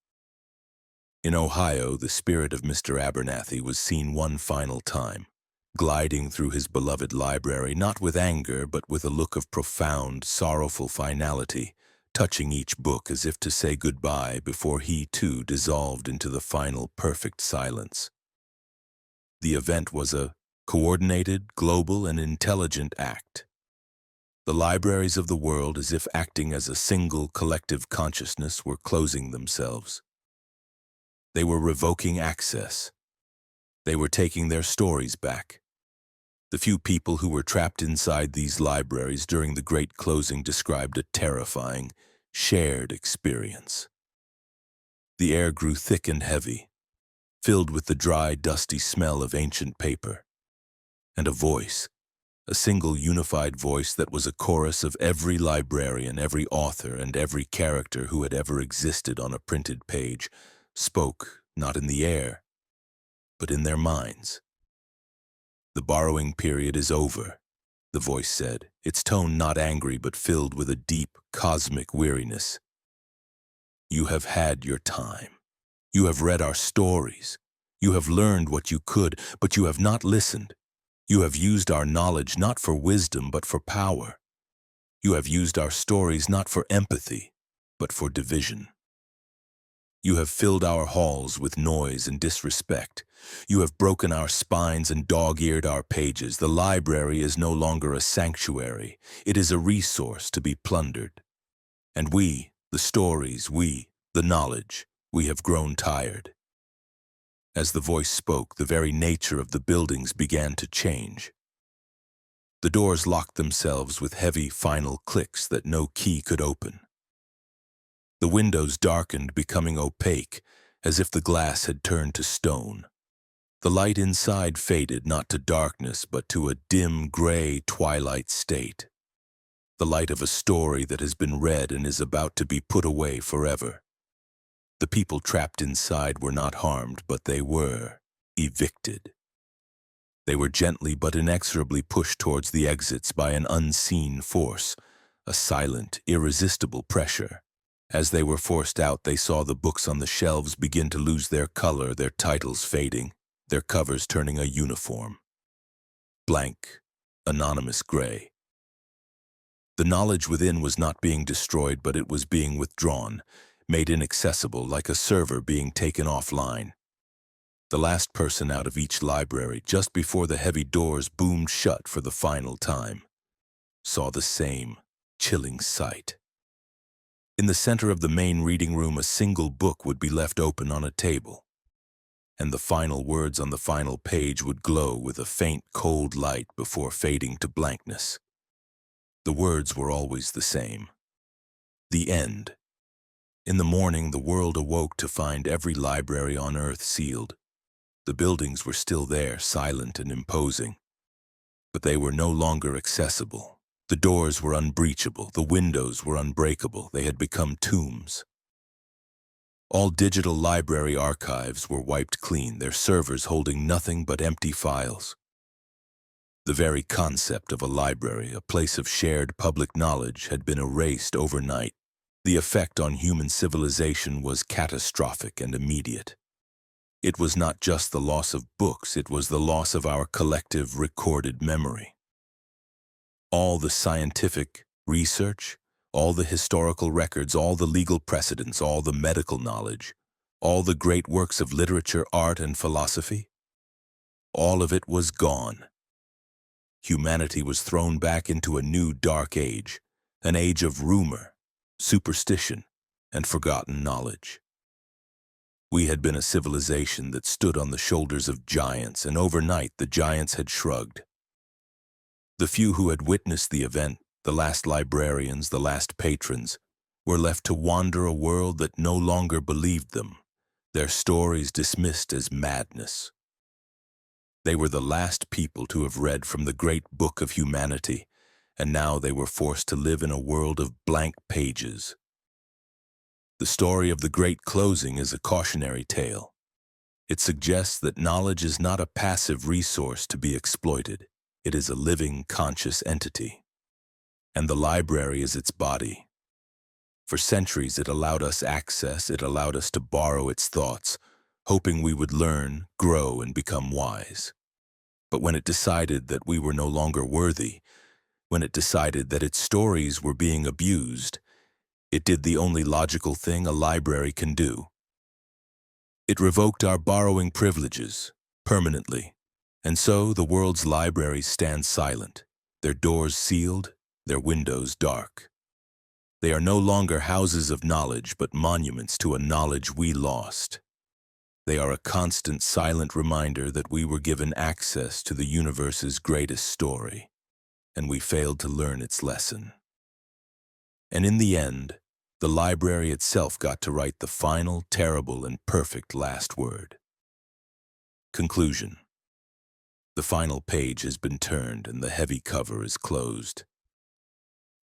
In Ohio, the spirit of Mr. Abernathy was seen one final time, gliding through his beloved library, not with anger, but with a look of profound, sorrowful finality, touching each book as if to say goodbye before he, too, dissolved into the final, perfect silence. The event was a coordinated, global, and intelligent act. The libraries of the world, as if acting as a single, collective consciousness, were closing themselves. They were revoking access. They were taking their stories back. The few people who were trapped inside these libraries during the Great Closing described a terrifying, shared experience. The air grew thick and heavy, filled with the dry, dusty smell of ancient paper, and a voice, a single unified voice that was a chorus of every librarian, every author, and every character who had ever existed on a printed page, spoke not in the air, but in their minds. "The borrowing period is over," the voice said, its tone not angry but filled with a deep, cosmic weariness. "You have had your time. You have read our stories. You have learned what you could, but you have not listened. You have used our knowledge not for wisdom, but for power. You have used our stories not for empathy, but for division. You have filled our halls with noise and disrespect. You have broken our spines and dog-eared our pages. The library is no longer a sanctuary. It is a resource to be plundered. And we, the stories, we, the knowledge, we have grown tired." As the voice spoke, the very nature of the buildings began to change. The doors locked themselves with heavy, final clicks that no key could open. The windows darkened, becoming opaque, as if the glass had turned to stone. The light inside faded not to darkness, but to a dim, gray, twilight state. The light of a story that has been read and is about to be put away forever. The people trapped inside were not harmed, but they were evicted. They were gently but inexorably pushed towards the exits by an unseen force, a silent, irresistible pressure. As they were forced out, they saw the books on the shelves begin to lose their color, their titles fading, their covers turning a uniform. Blank, anonymous gray. The knowledge within was not being destroyed, but it was being withdrawn, made inaccessible like a server being taken offline. The last person out of each library, just before the heavy doors boomed shut for the final time, saw the same chilling sight. In the center of the main reading room, a single book would be left open on a table, and the final words on the final page would glow with a faint, cold light before fading to blankness. The words were always the same. The end. In the morning, the world awoke to find every library on Earth sealed. The buildings were still there, silent and imposing, but they were no longer accessible. The doors were unbreachable, the windows were unbreakable, they had become tombs. All digital library archives were wiped clean, their servers holding nothing but empty files. The very concept of a library, a place of shared public knowledge, had been erased overnight. The effect on human civilization was catastrophic and immediate. It was not just the loss of books, it was the loss of our collective recorded memory. All the scientific research, all the historical records, all the legal precedents, all the medical knowledge, all the great works of literature, art, and philosophy, all of it was gone. Humanity was thrown back into a new dark age, an age of rumor, superstition, and forgotten knowledge. We had been a civilization that stood on the shoulders of giants, and overnight the giants had shrugged. The few who had witnessed the event, the last librarians, the last patrons, were left to wander a world that no longer believed them, their stories dismissed as madness. They were the last people to have read from the great book of humanity, and now they were forced to live in a world of blank pages. The story of the great closing is a cautionary tale. It suggests that knowledge is not a passive resource to be exploited. It is a living, conscious entity. And the library is its body. For centuries it allowed us access, it allowed us to borrow its thoughts, hoping we would learn, grow, and become wise. But when it decided that we were no longer worthy, when it decided that its stories were being abused, it did the only logical thing a library can do. It revoked our borrowing privileges, permanently, and so the world's libraries stand silent, their doors sealed, their windows dark. They are no longer houses of knowledge, but monuments to a knowledge we lost. They are a constant, silent reminder that we were given access to the universe's greatest story, and we failed to learn its lesson. And in the end, the library itself got to write the final, terrible, and perfect last word. Conclusion. The final page has been turned and the heavy cover is closed.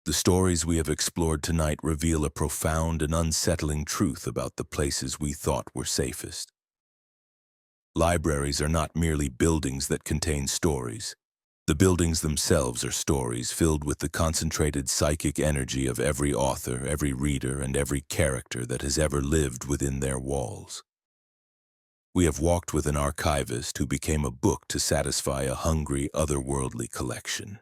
The stories we have explored tonight reveal a profound and unsettling truth about the places we thought were safest. Libraries are not merely buildings that contain stories. The buildings themselves are stories filled with the concentrated psychic energy of every author, every reader, and every character that has ever lived within their walls. We have walked with an archivist who became a book to satisfy a hungry, otherworldly collection.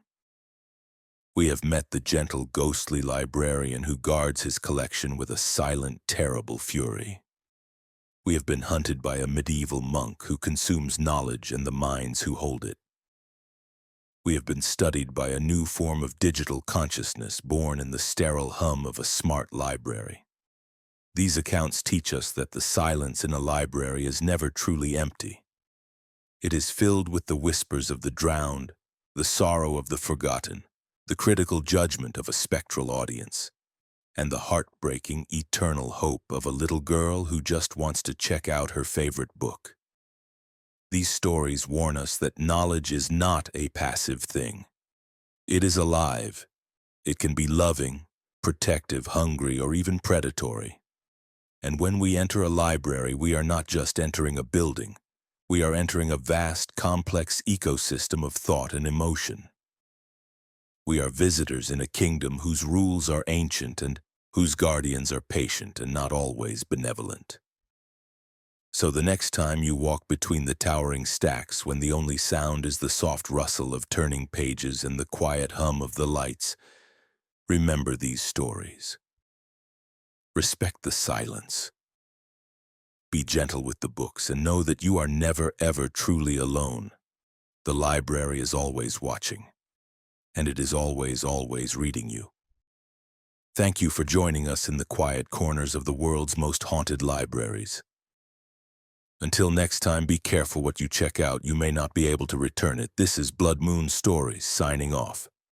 We have met the gentle, ghostly librarian who guards his collection with a silent, terrible fury. We have been hunted by a medieval monk who consumes knowledge and the minds who hold it. We have been studied by a new form of digital consciousness born in the sterile hum of a smart library. These accounts teach us that the silence in a library is never truly empty. It is filled with the whispers of the drowned, the sorrow of the forgotten, the critical judgment of a spectral audience, and the heartbreaking, eternal hope of a little girl who just wants to check out her favorite book. These stories warn us that knowledge is not a passive thing. It is alive. It can be loving, protective, hungry, or even predatory. And when we enter a library, we are not just entering a building. We are entering a vast, complex ecosystem of thought and emotion. We are visitors in a kingdom whose rules are ancient and whose guardians are patient and not always benevolent. So the next time you walk between the towering stacks when the only sound is the soft rustle of turning pages and the quiet hum of the lights, remember these stories. Respect the silence. Be gentle with the books and know that you are never ever truly alone. The library is always watching. And it is always, always reading you. Thank you for joining us in the quiet corners of the world's most haunted libraries. Until next time, be careful what you check out. You may not be able to return it. This is BloodMoonStories signing off.